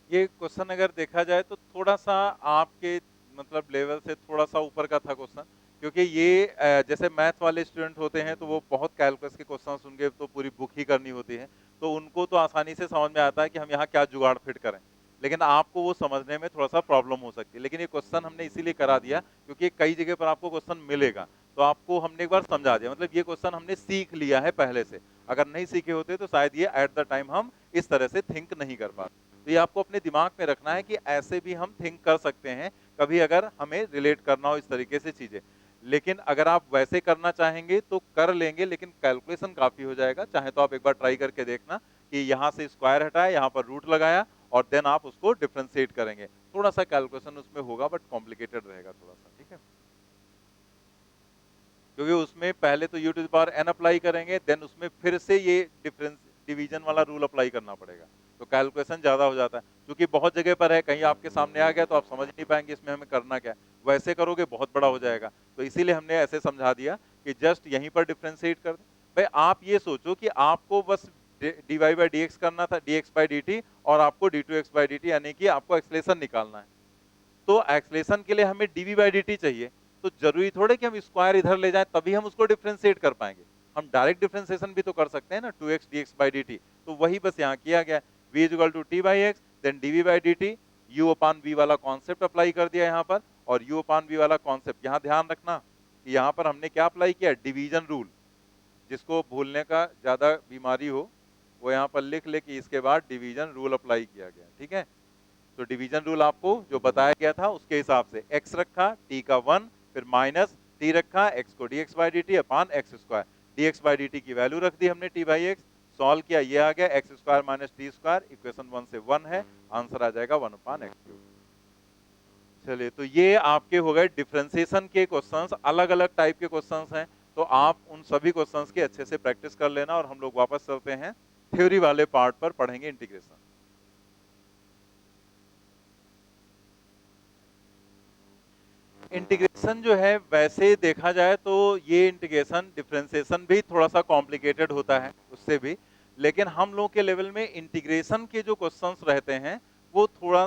ये क्वेश्चन अगर देखा जाए तो थोड़ा-सा आपके मतलब लेवल से थोड़ा-सा ऊपर का था क्वेश्चन, क्योंकि ये जैसे मैथ वाले स्टूडेंट होते हैं तो वो बहुत कैलकुलस के क्वेश्चन सुन के तो पूरी बुक ही करनी होती है, तो उनको तो आसानी से समझ में आता है कि हम यहाँ क्या जुगाड़ फिट करें। लेकिन आपको वो समझने में थोड़ा-सा प्रॉब्लम हो सकती है। लेकिन ये क्वेश्चन हमने इसीलिए करा दिया क्योंकि कई जगह पर आपको क्वेश्चन मिलेगा, तो आपको हमने एक बार समझा दिया। मतलब ये क्वेश्चन हमने सीख लिया है पहले से। अगर नहीं सीखे होते तो शायद ये एट द टाइम हम इस तरह से थिंक नहीं कर पाते। तो ये आपको अपने दिमाग में रखना है कि ऐसे भी हम थिंक कर सकते हैं कभी अगर हमें रिलेट करना हो इस तरीके से चीजें। लेकिन अगर आप वैसे करना चाहेंगे तो कर लेंगे, लेकिन कैलकुलेशन काफी हो जाएगा। चाहे तो आप एक बार ट्राई करके देखना कि यहाँ से स्क्वायर हटाया, यहाँ पर रूट लगाया और देन आप उसको डिफ्रेंशिएट करेंगे। थोड़ा सा कैलकुलेशन उसमें होगा बट कॉम्प्लिकेटेड रहेगा थोड़ा सा, ठीक है। क्योंकि उसमें पहले तो u to the power n apply करेंगे, देन उसमें फिर से ये डिफरेंस डिवीजन वाला रूल अप्लाई करना पड़ेगा, तो कैलकुलेशन ज्यादा हो जाता है। क्योंकि बहुत जगह पर है, कहीं आपके सामने आ गया तो आप समझ नहीं पाएंगे इसमें हमें करना क्या है, वैसे करोगे बहुत बड़ा हो जाएगा। तो इसीलिए हमने ऐसे समझा दिया कि जस्ट यहीं पर डिफ्रेंशिएट कर दें। भाई आप ये सोचो कि आपको बस dy बाई dx करना था, dx बाई dt, और आपको d2x बाई dt यानी कि आपको एक्सलेशन निकालना है। तो एक्सलेशन के लिए हमें dv बाई dt चाहिए, तो जरूरी थोड़े कि हम स्क्वायर इधर ले जाएं तभी हम उसको डिफरेंशिएट कर पाएंगे। हम डायरेक्ट डिफरेंशिएशन भी तो कर सकते हैं ना, 2x dx बाई dt। तो वही बस यहाँ किया गया, v is equal to t by x then dv by dt, u upon v वाला कॉन्सेप्ट अप्लाई कर दिया यहाँ पर, और u अपान v वाला कॉन्सेप्ट यहाँ ध्यान रखना कि यहाँ पर हमने क्या अप्लाई किया, डिवीजन रूल। जिसको भूलने का ज्यादा बीमारी हो वो यहाँ पर लिख ले कि इसके बाद डिवीजन रूल अप्लाई किया गया, ठीक है। तो डिवीजन रूल आपको जो बताया गया था उसके हिसाब से x रखा t का 1, फिर माइनस t रखा x को dx by dt upon x square, dx by dt की वैल्यू रख दी हमने t बाई एक्स, सॉल्व किया, ये आ गया x square minus t square, equation 1 से 1 है, आंसर आ जाएगा 1 अपान एक्स क्यूब। चलिए, तो ये आपके हो गए डिफरेंशिएशन के क्वेश्चंस, अलग अलग टाइप के क्वेश्चंस हैं। तो आप उन सभी क्वेश्चंस की अच्छे से प्रैक्टिस कर लेना, और हम लोग वापस चलते हैं थ्योरी वाले पार्ट पर, पढ़ेंगे इंटीग्रेशन। इंटीग्रेशन जो है वैसे देखा जाए तो ये इंटीग्रेशन डिफरेंशिएशन भी थोड़ा सा कॉम्प्लिकेटेड होता है उससे भी, लेकिन हम लोग के लेवल में इंटीग्रेशन के जो क्वेश्चंस रहते हैं वो थोड़ा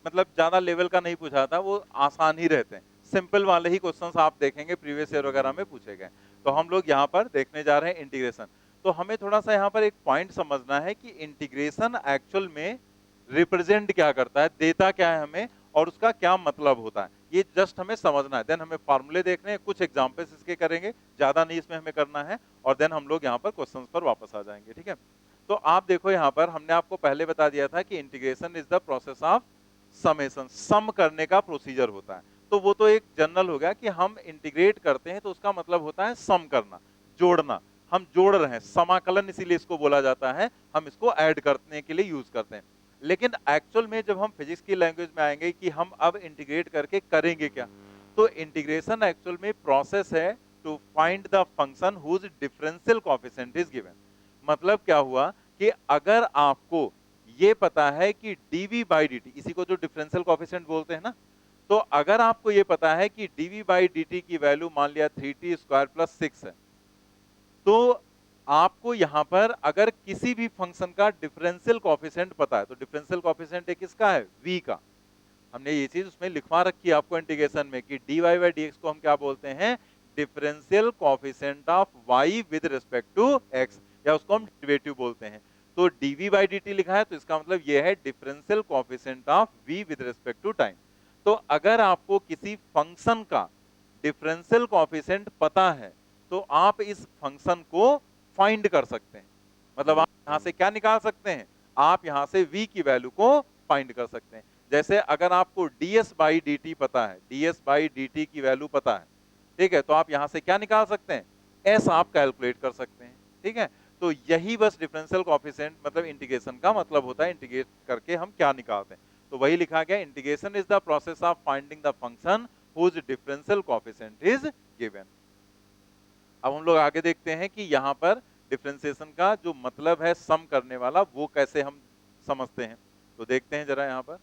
मतलब ज्यादा लेवल का नहीं पूछा था, वो आसान ही रहते हैं। सिंपल वाले ही क्वेश्चंस आप देखेंगे प्रीवियस ईयर वगैरह में पूछे गए। तो हम लोग यहाँ पर देखने जा रहे हैं इंटीग्रेशन। तो हमें थोड़ा सा यहाँ पर एक पॉइंट समझना है कि इंटीग्रेशन एक्चुअल में रिप्रेजेंट क्या करता है, देता क्या है हमें, और उसका क्या मतलब होता है, ये जस्ट हमें समझना है। देन हमें फॉर्मूले देखने हैं, कुछ एग्जांपल्स इसके करेंगे, ज्यादा नहीं इसमें हमें करना है, और देन हम लोग यहाँ पर क्वेश्चंस पर वापस आ जाएंगे, ठीक है। तो आप देखो यहाँ पर हमने आपको पहले बता दिया था कि integration is the process of summation, sum करने का प्रोसीजर होता है। तो वो तो एक जनरल हो गया कि हम इंटीग्रेट करते हैं तो उसका मतलब होता है सम करना, जोड़ना। हम जोड़ रहे हैं, समाकलन इसीलिए इसको बोला जाता है, हम इसको ऐड करने के लिए यूज करते हैं। लेकिन एक्चुअल में जब हम फिजिक्स की लैंग्वेज में आएंगे कि हम अब इंटीग्रेट करके करेंगे क्या, तो इंटीग्रेशन एक्चुअल में प्रोसेस है to find the function whose differential coefficient is given. मतलब क्या हुआ कि अगर आपको ये पता है कि dv बाई dt, इसी को जो डिफरेंशियल कोएफिशिएंट बोलते हैं ना, तो अगर आपको ये पता है कि dv बाई dt की वैल्यू मान लिया 3t स्क्वायर प्लस 6 है, तो आपको यहां पर अगर किसी भी फंक्शन का डिफरेंशियल कोएफिशिएंट पता है, तो डिफरेंशियल कोएफिशिएंट एक किसका है, v का। हमने ये चीज उसमें लिखवा रखी है आपको इंटीग्रेशन में कि dy बाई dx को हम क्या बोलते हैं, differential coefficient of y with respect to x, या उसको हम डेरिवेटिव बोलते हैं। तो dv बाई dt लिखा है तो इसका मतलब ये है differential coefficient of v with respect to time. तो अगर आपको किसी फंक्शन का डिफरेंशियल कोएफिशिएंट पता है तो आप इस फंक्शन को फाइंड कर सकते हैं। मतलब आप यहां से क्या निकाल सकते हैं, आप यहां से v की वैल्यू को फाइंड कर सकते हैं। जैसे अगर आपको ds बाई dt पता है, ds बाई dt की वैल्यू पता है, ठीक है, तो आप यहां से क्या निकाल सकते हैं, s आप कैलकुलेट कर सकते हैं, ठीक है। तो यही बस डिफरेंशियल कोएफिशिएंट मतलब इंटीग्रेशन का मतलब होता है, इंटीग्रेट करके हम क्या निकालते हैं। तो वही लिखा गया, integration is the process of finding the function whose differential coefficient is given. अब हम लोग आगे देखते हैं कि यहाँ पर डिफरेंशिएशन का जो मतलब है सम करने वाला, वो कैसे हम समझते हैं। तो देखते हैं जरा यहाँ पर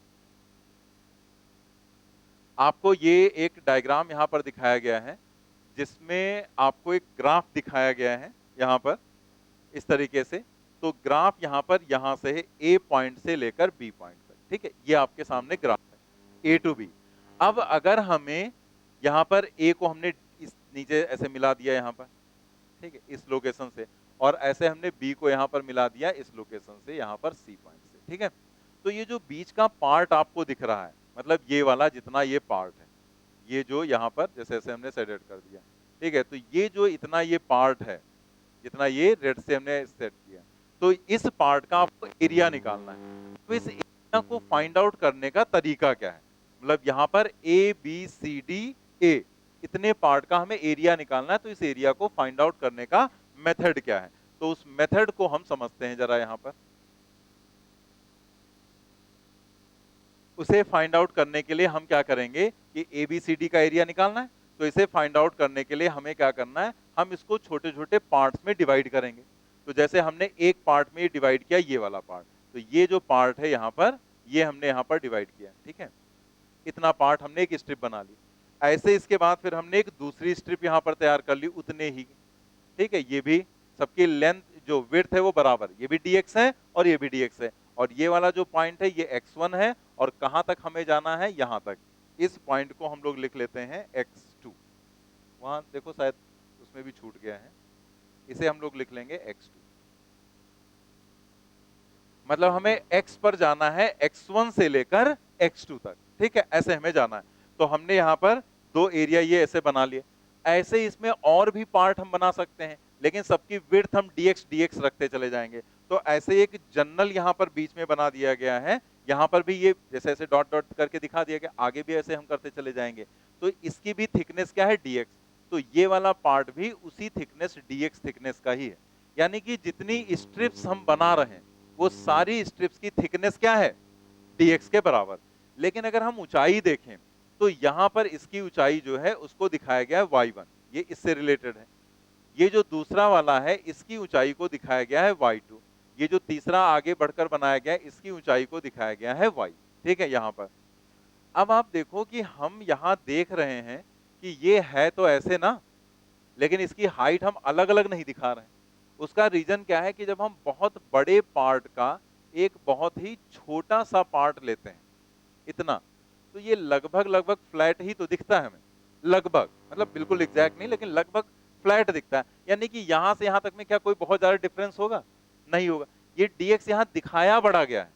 आपको ये एक डायग्राम यहाँ पर दिखाया गया है, जिसमें आपको एक ग्राफ दिखाया गया है यहाँ पर इस तरीके से। तो ग्राफ यहाँ पर यहाँ से है, ए पॉइंट से लेकर बी पॉइंट तक, ठीक है, ये आपके सामने ग्राफ है, ए टू बी। अब अगर हमें यहाँ पर ए को हमने इस नीचे ऐसे मिला दिया यहाँ पर, ठीक है, इस लोकेशन से, और ऐसे हमने बी को यहाँ पर मिला दिया इस लोकेशन से, यहाँ पर सी पॉइंट से, ठीक है। तो ये जो बीच का पार्ट आपको दिख रहा है, मतलब ये वाला जितना ये पार्ट है, ये जो यहाँ पर जैसे ऐसे हमने सेट कर दिया, ठीक है, तो ये जो इतना ये पार्ट है, जितना ये रेड से हमने सेट किया, तो इस पार्ट का आपको एरिया निकालना है। तो इस एरिया को फाइंड आउट करने का तरीका क्या है, मतलब यहाँ पर ए बी सी डी ए इतने पार्ट का हमें एरिया निकालना है, तो इस एरिया को फाइंड आउट करने का मेथड क्या है, तो उस मेथड को हम समझते हैं जरा। यहाँ पर उसे फाइंड आउट करने के लिए हम क्या करेंगे कि एबीसीडी का एरिया निकालना है, तो इसे फाइंड आउट करने के लिए हमें क्या करना है, हम इसको छोटे छोटे पार्ट्स में डिवाइड करेंगे। तो जैसे हमने एक पार्ट में डिवाइड किया ये वाला पार्ट, तो ये जो पार्ट है यहाँ पर, ये हमने यहाँ पर डिवाइड किया, ठीक है, इतना पार्ट हमने एक स्ट्रिप बना ली। ऐसे इसके बाद फिर हमने एक दूसरी स्ट्रिप यहाँ पर तैयार कर ली उतने ही, ठीक है, ये भी सबकी लेंथ जो विड्थ है वो बराबर, ये भी dx है और ये भी dx है, और ये वाला जो पॉइंट है ये x1 है, और कहां तक हमें जाना है, यहां तक। इस पॉइंट को हम लोग लिख लेते हैं x2, वहां देखो शायद उसमें भी छूट गया है, इसे हम लोग लिख लेंगे x2। मतलब हमें x पर जाना है x1 से लेकर x2 तक, ठीक है, ऐसे हमें जाना है। तो हमने यहाँ पर दो एरिया ये ऐसे बना लिए। ऐसे इसमें और भी पार्ट हम बना सकते हैं, लेकिन सबकी विड्थ हम dx dx रखते चले जाएंगे। तो ऐसे एक जनरल यहाँ पर बीच में बना दिया गया है, यहाँ पर भी ये जैसे ऐसे डॉट डॉट करके दिखा दिया गया, आगे भी ऐसे हम करते चले जाएंगे। तो इसकी भी थिकनेस क्या है, dx, तो ये वाला पार्ट भी उसी थिकनेस dx थिकनेस का ही है। यानी कि जितनी स्ट्रिप्स हम बना रहे हैं वो सारी स्ट्रिप्स की थिकनेस क्या है, dx के बराबर। लेकिन अगर हम ऊंचाई देखें तो यहां पर इसकी ऊंचाई जो है उसको दिखाया गया है y1, ये इससे रिलेटेड है। ये जो दूसरा वाला है इसकी ऊंचाई को दिखाया गया है y2, ये जो तीसरा आगे बढ़कर बनाया गया है इसकी ऊंचाई को दिखाया गया है y, ठीक है। यहां पर अब आप देखो कि हम यहां देख रहे हैं कि ये है तो ऐसे ना, लेकिन इसकी हाइट हम अलग अलग नहीं दिखा रहे हैं। उसका रीजन क्या है कि जब हम बहुत बड़े पार्ट का एक बहुत ही छोटा सा पार्ट लेते हैं इतना, तो ये लगभग लगभग फ्लैट ही तो दिखता है हमें, लगभग, मतलब बिल्कुल एग्जैक्ट नहीं लेकिन लगभग फ्लैट दिखता है। यानी कि यहां से यहां तक में क्या कोई बहुत ज्यादा डिफरेंस होगा, नहीं होगा। ये dx यहां दिखाया बड़ा गया है,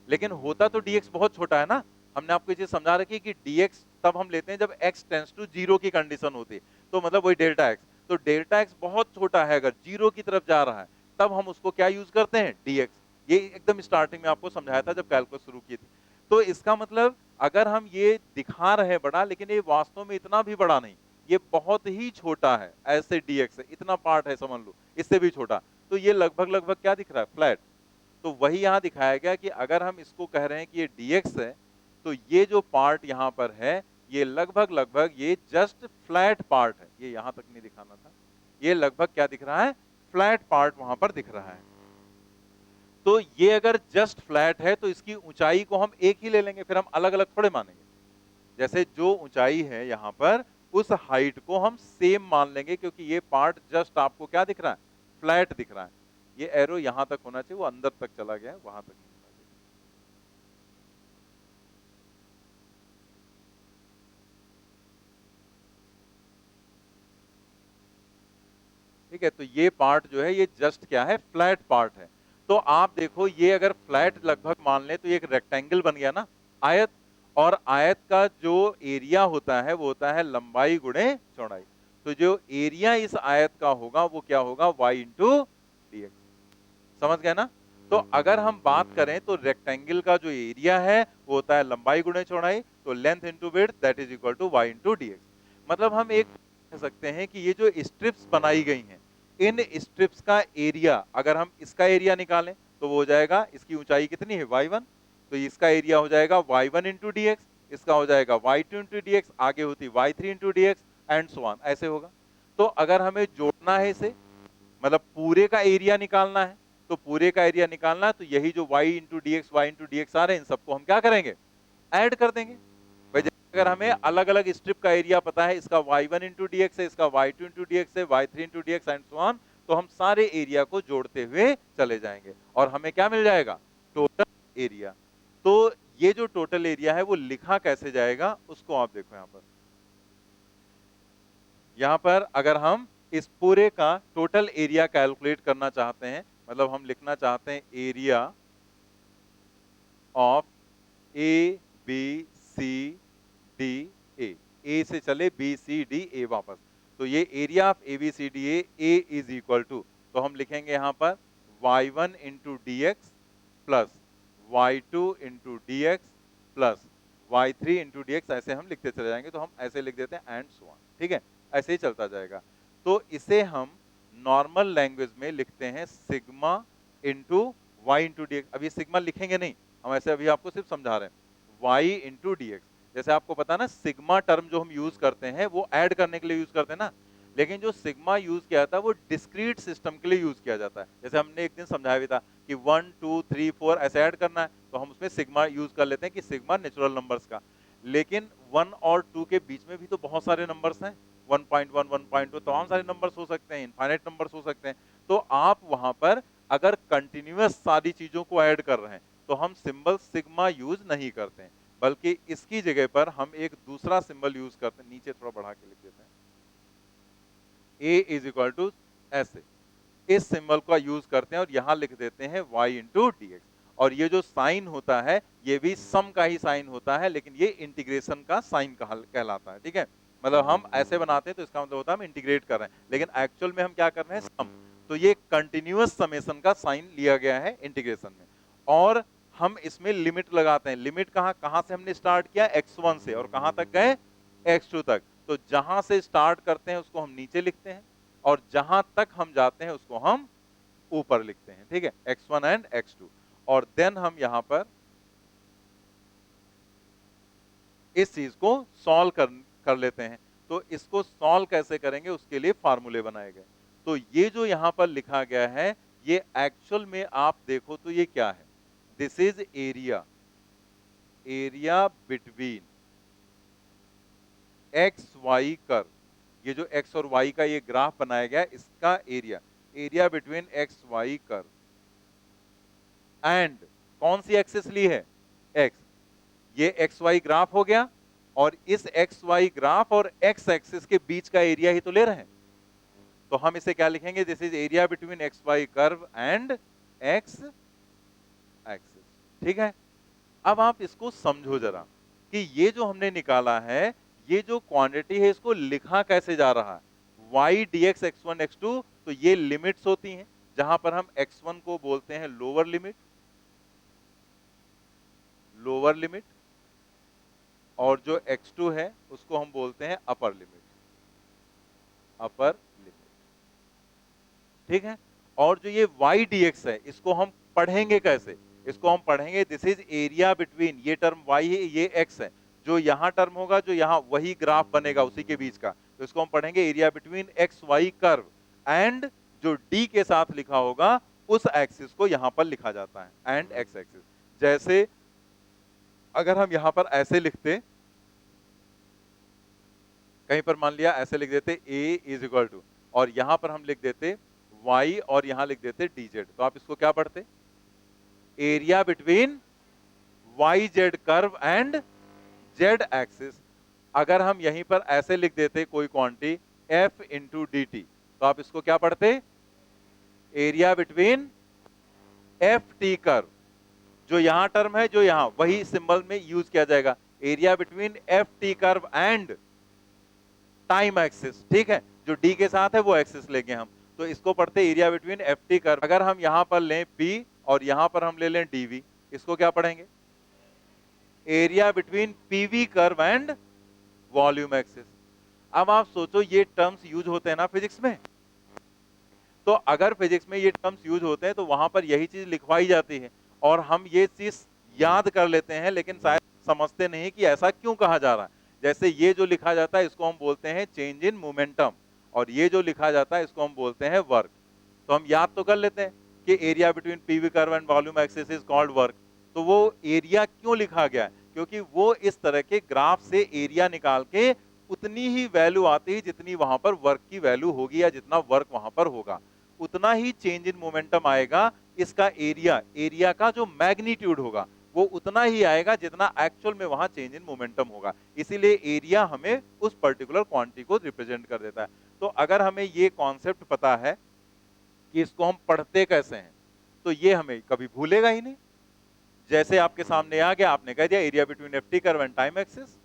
लेकिन होता तो dx बहुत छोटा है ना। हमने आपको ये चीज समझा रखी है कि dx तब हम लेते हैं जब x टेंड्स टू 0 की कंडीशन होती है, तो मतलब वही डेल्टा x। तो डेल्टा x बहुत छोटा है, अगर 0 की तरफ जा रहा है तब हम उसको क्या यूज करते हैं, dx। ये एकदम स्टार्टिंग में आपको समझाया था जब कैलकुलस शुरू की थी। तो इसका मतलब अगर हम ये दिखा रहे हैं बड़ा, लेकिन ये वास्तव में इतना भी बड़ा नहीं, ये बहुत ही छोटा है, ऐसे dx है, इतना पार्ट है समझ लो, इससे भी छोटा। तो ये लगभग लगभग क्या दिख रहा है, फ्लैट। तो वही यहां दिखाया गया कि अगर हम इसको कह रहे हैं कि ये dx है, तो ये जो पार्ट यहां पर है ये लगभग लगभग ये जस्ट फ्लैट पार्ट है, ये यहां तक नहीं दिखाना था, ये लगभग क्या दिख रहा है, फ्लैट पार्ट वहां पर दिख रहा है। तो ये अगर जस्ट फ्लैट है तो इसकी ऊंचाई को हम एक ही ले लेंगे, फिर हम अलग अलग थोड़े मानेंगे। जैसे जो ऊंचाई है यहाँ पर उस हाइट को हम सेम मान लेंगे, क्योंकि ये पार्ट जस्ट आपको क्या दिख रहा है, फ्लैट दिख रहा है। ये एरो यहां तक होना चाहिए, वो अंदर तक चला गया है, वहां तक नहीं होना चाहिए। ठीक है, तो ये पार्ट जो है ये जस्ट क्या है, फ्लैट पार्ट है। तो आप देखो ये अगर फ्लैट लगभग मान ले तो ये एक रेक्टेंगल बन गया ना, आयत। और आयत का जो एरिया होता है वो होता है लंबाई गुणे चौड़ाई। तो जो एरिया इस आयत का होगा वो क्या होगा, y इंटू dx। समझ गए ना। तो अगर हम बात करें तो रेक्टेंगल का जो एरिया है वो होता है लंबाई गुणे चौड़ाई, तो length into width that is equal to y into dx। मतलब हम एक कह सकते हैं कि ये जो स्ट्रिप्स बनाई गई हैं, इन स्ट्रिप्स का एरिया अगर हम इसका एरिया निकालें तो वो हो जाएगा, इसकी ऊंचाई कितनी है y1, तो इसका एरिया हो जाएगा y1 इंटू डी, इसका हो जाएगा y2 इंटू डी, आगे होती y3 into D and so on, ऐसे होगा। तो अगर हमें जोड़ना है इसे, मतलब पूरे का एरिया निकालना है, तो पूरे का एरिया निकालना है तो यही जो y इंटू डी एक्स आ रहे हैं इन सबको हम क्या करेंगे, ऐड कर देंगे। अगर हमें अलग अलग स्ट्रिप का एरिया पता है, इसका y1 इंटू डी है, इसका y2 इंटू डी है, y3 into D and so on, तो हम सारे एरिया को जोड़ते हुए चले जाएंगे और हमें क्या मिल जाएगा, टोटल एरिया। तो ये जो टोटल एरिया है वो लिखा कैसे जाएगा उसको आप देखो यहां पर अगर हम इस पूरे का टोटल एरिया कैलकुलेट करना चाहते हैं, मतलब हम लिखना चाहते हैं area of A B C D A से चले बी सी डी ए वापस, तो ये area of A B C D A is equal to, तो हम लिखेंगे यहां पर y1 into d x plus y2 into d x plus y3 into d x, ऐसे हम लिखते चले जाएंगे, तो हम ऐसे लिख देते हैं एंड सो ऑन, ठीक है, ऐसे ही चलता जाएगा। तो इसे हम नॉर्मल लैंग्वेज में लिखते हैं sigma into y into d x. अभी सिग्मा लिखेंगे नहीं हम, ऐसे अभी आपको सिर्फ समझा रहे हैं वाई इंटू डी एक्स। जैसे आपको पता है ना, सिग्मा टर्म जो हम यूज करते हैं वो ऐड करने के लिए यूज करते हैं ना, लेकिन जो सिग्मा यूज किया था वो डिस्क्रीट सिस्टम के लिए यूज किया जाता है। जैसे हमने एक दिन समझाया भी था कि 1 2 3 4 ऐसे ऐड करना है, तो हम उसमें सिग्मा यूज कर लेते हैं कि सिग्मा नेचुरल नंबर्स का। लेकिन 1 और 2 के बीच में भी तो बहुत सारे नंबर्स हैं, 1.1 1.2 तमाम सारे नंबर्स हो सकते हैं, इनफाइनाइट नंबर्स हो सकते हैं। तो आप वहां पर अगर कंटिन्यूअस सारी चीजों को ऐड कर रहे हैं तो हम सिंबल सिग्मा यूज नहीं करते हैं, बल्कि इसकी जगह पर हम एक दूसरा सिंबल यूज करते हैं। नीचे थोड़ा बढ़ा के लिख देते हैं, a इज इक्वल टू ऐसे, इस सिंबल का यूज करते हैं और यहां लिख देते हैं y इंटू डी एक्स। और ये जो साइन होता है ये भी सम का ही साइन होता है, लेकिन ये इंटीग्रेशन का साइन कहलाता है, ठीक है। मतलब हम ऐसे बनाते हैं तो इसका मतलब होता है हम इंटीग्रेट कर रहे हैं, लेकिन एक्चुअल में हम क्या कर रहे हैं, सम। तो ये कंटिन्यूअस समेशन का साइन लिया गया है इंटीग्रेशन में। और हम इसमें लिमिट लगाते हैं। लिमिट कहां से हमने स्टार्ट किया, x1 से, और कहां तक गए, x2 तक। तो जहां से स्टार्ट करते हैं उसको हम नीचे लिखते हैं, और जहां तक हम जाते हैं उसको हम ऊपर लिखते हैं, ठीक है, x1 एंड x2। और देन हम यहां पर इस चीज को सॉल्व कर लेते हैं। तो इसको सॉल्व कैसे करेंगे उसके लिए फार्मूले बनाए गए। तो ये जो यहां पर लिखा गया है ये एक्चुअल में आप देखो तो ये क्या है, this is area between x y curve. ये जो एक्स और वाई का ये ग्राफ बनाया गया है इसका area between x y curve and कौन सी एक्सिस ली है, एक्स। ये एक्स वाई ग्राफ हो गया, और इस एक्स वाई ग्राफ और एक्स एक्सिस के बीच का एरिया ही तो ले रहे हैं। तो हम इसे क्या लिखेंगे, this is area between x y curve and x axis, ठीक है। अब आप इसको समझो जरा कि ये जो हमने निकाला है, ये जो क्वांटिटी है इसको लिखा कैसे जा रहा है, y dx x1 x2। तो ये लिमिट्स होती हैं, जहां पर हम x1 को बोलते हैं लोअर लिमिट, और जो x2 है उसको हम बोलते हैं अपर लिमिट, ठीक है। और जो ये y dx है इसको हम पढ़ेंगे कैसे, इसको हम पढ़ेंगे दिस इज एरिया बिटवीन, ये टर्म y है ये x है, जो यहां टर्म होगा जो यहां वही ग्राफ बनेगा उसी के बीच का, तो इसको हम पढ़ेंगे area between x y curve and जो d के साथ लिखा होगा उस एक्सिस को यहां पर लिखा जाता है एंड एक्स एक्सिस। जैसे अगर हम यहां पर ऐसे लिखते, कहीं पर मान लिया ऐसे लिख देते a इज इक्वल टू, और यहां पर हम लिख देते y और यहां लिख देते dz, तो आप इसको क्या पढ़ते, area between y z curve and z axis. अगर हम यहीं पर ऐसे लिख देते कोई quantity f into d t, तो आप इसको क्या पढ़ते, area between f t curve, जो यहां टर्म है जो यहां वही सिंबल में यूज किया जाएगा, area between f t curve and time axis, ठीक है। जो d के साथ है वो एक्सिस लेंगे हम, तो इसको पढ़ते area between f t curve. अगर हम यहां पर लें p और यहां पर हम ले लें dv, इसको क्या पढ़ेंगे, area between PV curve and volume axis. अब आप सोचो ये टर्म्स यूज होते हैं ना फिजिक्स में, तो अगर फिजिक्स में ये टर्म्स यूज होते हैं तो वहां पर यही चीज लिखवाई जाती है, और हम ये चीज याद कर लेते हैं, लेकिन शायद समझते नहीं कि ऐसा क्यों कहा जा रहा है। जैसे ये जो लिखा जाता है इसको हम बोलते हैं चेंज इन मोमेंटम, और ये जो लिखा जाता है इसको हम बोलते हैं वर्क। तो हम याद तो कर लेते हैं कि area between PV curve and volume axis is called work. तो वो एरिया क्यों लिखा गया है, क्योंकि वो इस तरह के ग्राफ से एरिया निकाल के उतनी ही वैल्यू आती है जितनी वहां पर वर्क की वैल्यू होगी, या जितना वर्क वहां पर होगा उतना ही चेंज इन मोमेंटम आएगा। इसका एरिया का जो मैग्नीट्यूड होगा वो उतना ही आएगा जितना एक्चुअल में वहां चेंज इन मोमेंटम होगा। इसीलिए एरिया हमें उस पर्टिकुलर क्वांटिटी को रिप्रेजेंट कर देता है। तो अगर हमें ये कॉन्सेप्ट पता है कि इसको हम पढ़ते कैसे हैं, तो ये हमें कभी भूलेगा ही नहीं। जैसे आपके सामने आ गया, आपने कह दिया area between f t curve and time axis.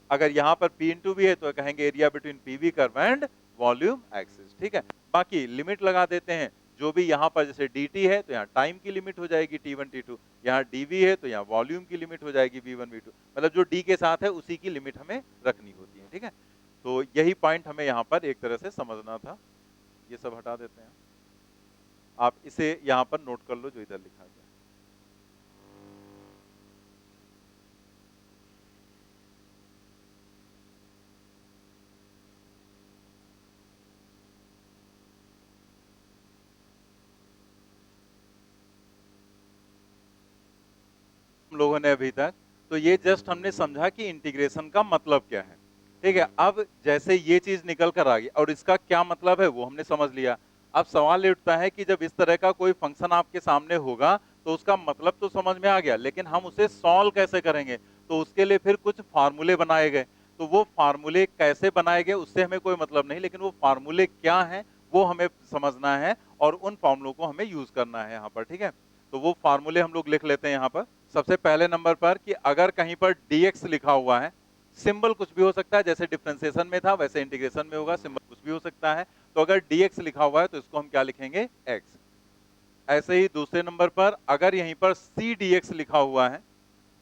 अगर यहां पर P इंटू वी है तो कहेंगे area between P V curve and volume axis. ठीक है, बाकी लिमिट लगा देते हैं। जो भी यहां पर जैसे dt है तो यहाँ टाइम की लिमिट हो जाएगी t1 t2, यहाँ dv है तो यहाँ वॉल्यूम की लिमिट हो जाएगी v1 v2, मतलब जो d के साथ है उसी की लिमिट हमें रखनी होती है। ठीक है, तो यही पॉइंट हमें यहाँ पर एक तरह से समझना था। ये सब हटा देते हैं, आप इसे यहाँ पर नोट कर लो जो इधर लिखा गया। हम लोगों ने अभी तक, तो ये जस्ट हमने समझा कि इंटीग्रेशन का मतलब क्या है। ठीक है, अब जैसे ये चीज निकल कर आ गई और इसका क्या मतलब है वो हमने समझ लिया। अब सवाल ये उठता है कि जब इस तरह का कोई फंक्शन आपके सामने होगा तो उसका मतलब तो समझ में आ गया, लेकिन हम उसे सॉल्व कैसे करेंगे? तो उसके लिए फिर कुछ फार्मूले बनाए गए। तो वो फार्मूले कैसे बनाए गए उससे हमें कोई मतलब नहीं, लेकिन वो फार्मूले क्या हैं वो हमें समझना है और उन फार्मूलों को हमें यूज करना है यहाँ पर। ठीक है, तो वो फार्मूले हम लोग लिख लेते हैं यहाँ पर। सबसे पहले नंबर पर कि अगर कहीं पर dx लिखा हुआ है, सिंबल कुछ भी हो सकता है, जैसे डिफरेंशिएशन में था वैसे इंटीग्रेशन में होगा, सिंबल कुछ भी हो सकता है। तो अगर dx लिखा हुआ है तो इसको हम क्या लिखेंगे? x। ऐसे ही दूसरे नंबर पर अगर यहीं पर c dx लिखा हुआ है,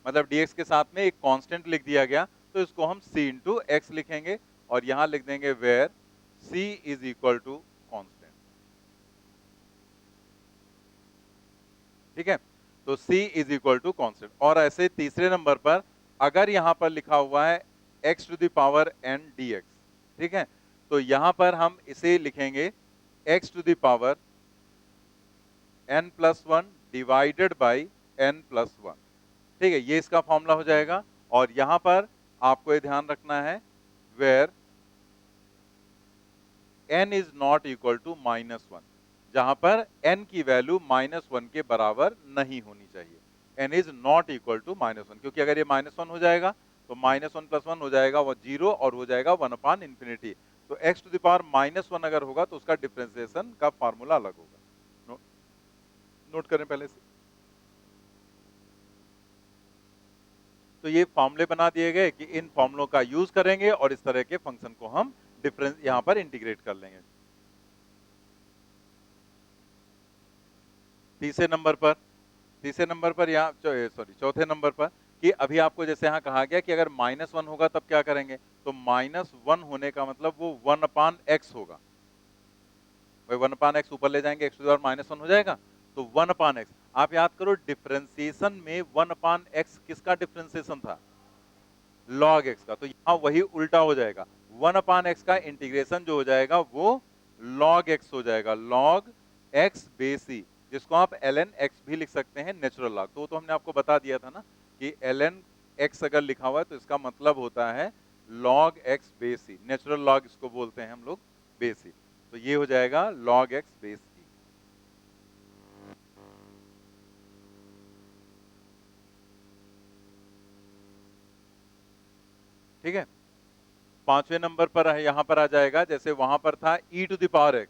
मतलब dx के साथ में एक कांस्टेंट लिख दिया गया, तो इसको हम c इंटू एक्स लिखेंगे और यहां लिख देंगे where c is equal to constant. ठीक है, तो c is equal to constant. और ऐसे तीसरे नंबर पर अगर यहां पर लिखा हुआ है x to the power n dx, ठीक है, तो यहां पर हम इसे लिखेंगे x to the power n plus one divided by n plus one. ठीक है, ये इसका फॉर्मूला हो जाएगा। और यहां पर आपको ये ध्यान रखना है where n is not equal to minus one, जहां पर n की वैल्यू माइनस वन के बराबर नहीं होनी चाहिए। n is not equal to minus one, क्योंकि अगर ये माइनस वन हो जाएगा तो माइनस वन प्लस वन हो जाएगा वो जीरो और हो जाएगा वन अपान इन्फिनिटी। तो x to the power minus one अगर होगा तो उसका डिफरेंशिएशन का फॉर्मूला अलग होगा। नोट करें पहले से। तो ये फॉर्मूले बना दिए गए कि इन फॉर्मूलों का यूज करेंगे और इस तरह के फंक्शन को हम डिफरेंस यहां पर इंटीग्रेट कर लेंगे। तीसरे नंबर पर यहाँ सॉरी चौथे नंबर पर कि अभी आपको जैसे यहाँ कहा गया कि अगर माइनस वन होगा तब क्या करेंगे, तो माइनस वन होने का मतलब वो वन अपान एक्स होगा। भाई वन अपान एक्स ऊपर ले जाएंगे, x to the power minus one हो जाएगा, तो वन अपान एक्स। आप याद करो डिफरेंशिएशन में वन अपान एक्स किसका डिफरेंशिएशन था? लॉग एक्स का। तो यहाँ वही उल्टा हो जाएगा, वन अपान एक्स का इंटीग्रेशन जो हो जाएगा वो लॉग एक्स हो जाएगा, लॉग एक्स बेस ई, जिसको आप ln x भी लिख सकते हैं, नेचुरल लॉग। तो हमने आपको बता दिया था ना कि ln x अगर लिखा हुआ है तो इसका मतलब होता है log x बेस ई, नेचुरल लॉग इसको बोलते हैं हम लोग, बेस ई। तो ये हो जाएगा log x बेस ई। ठीक है, पांचवें नंबर पर यहां पर आ जाएगा, जैसे वहां पर था e to the power x,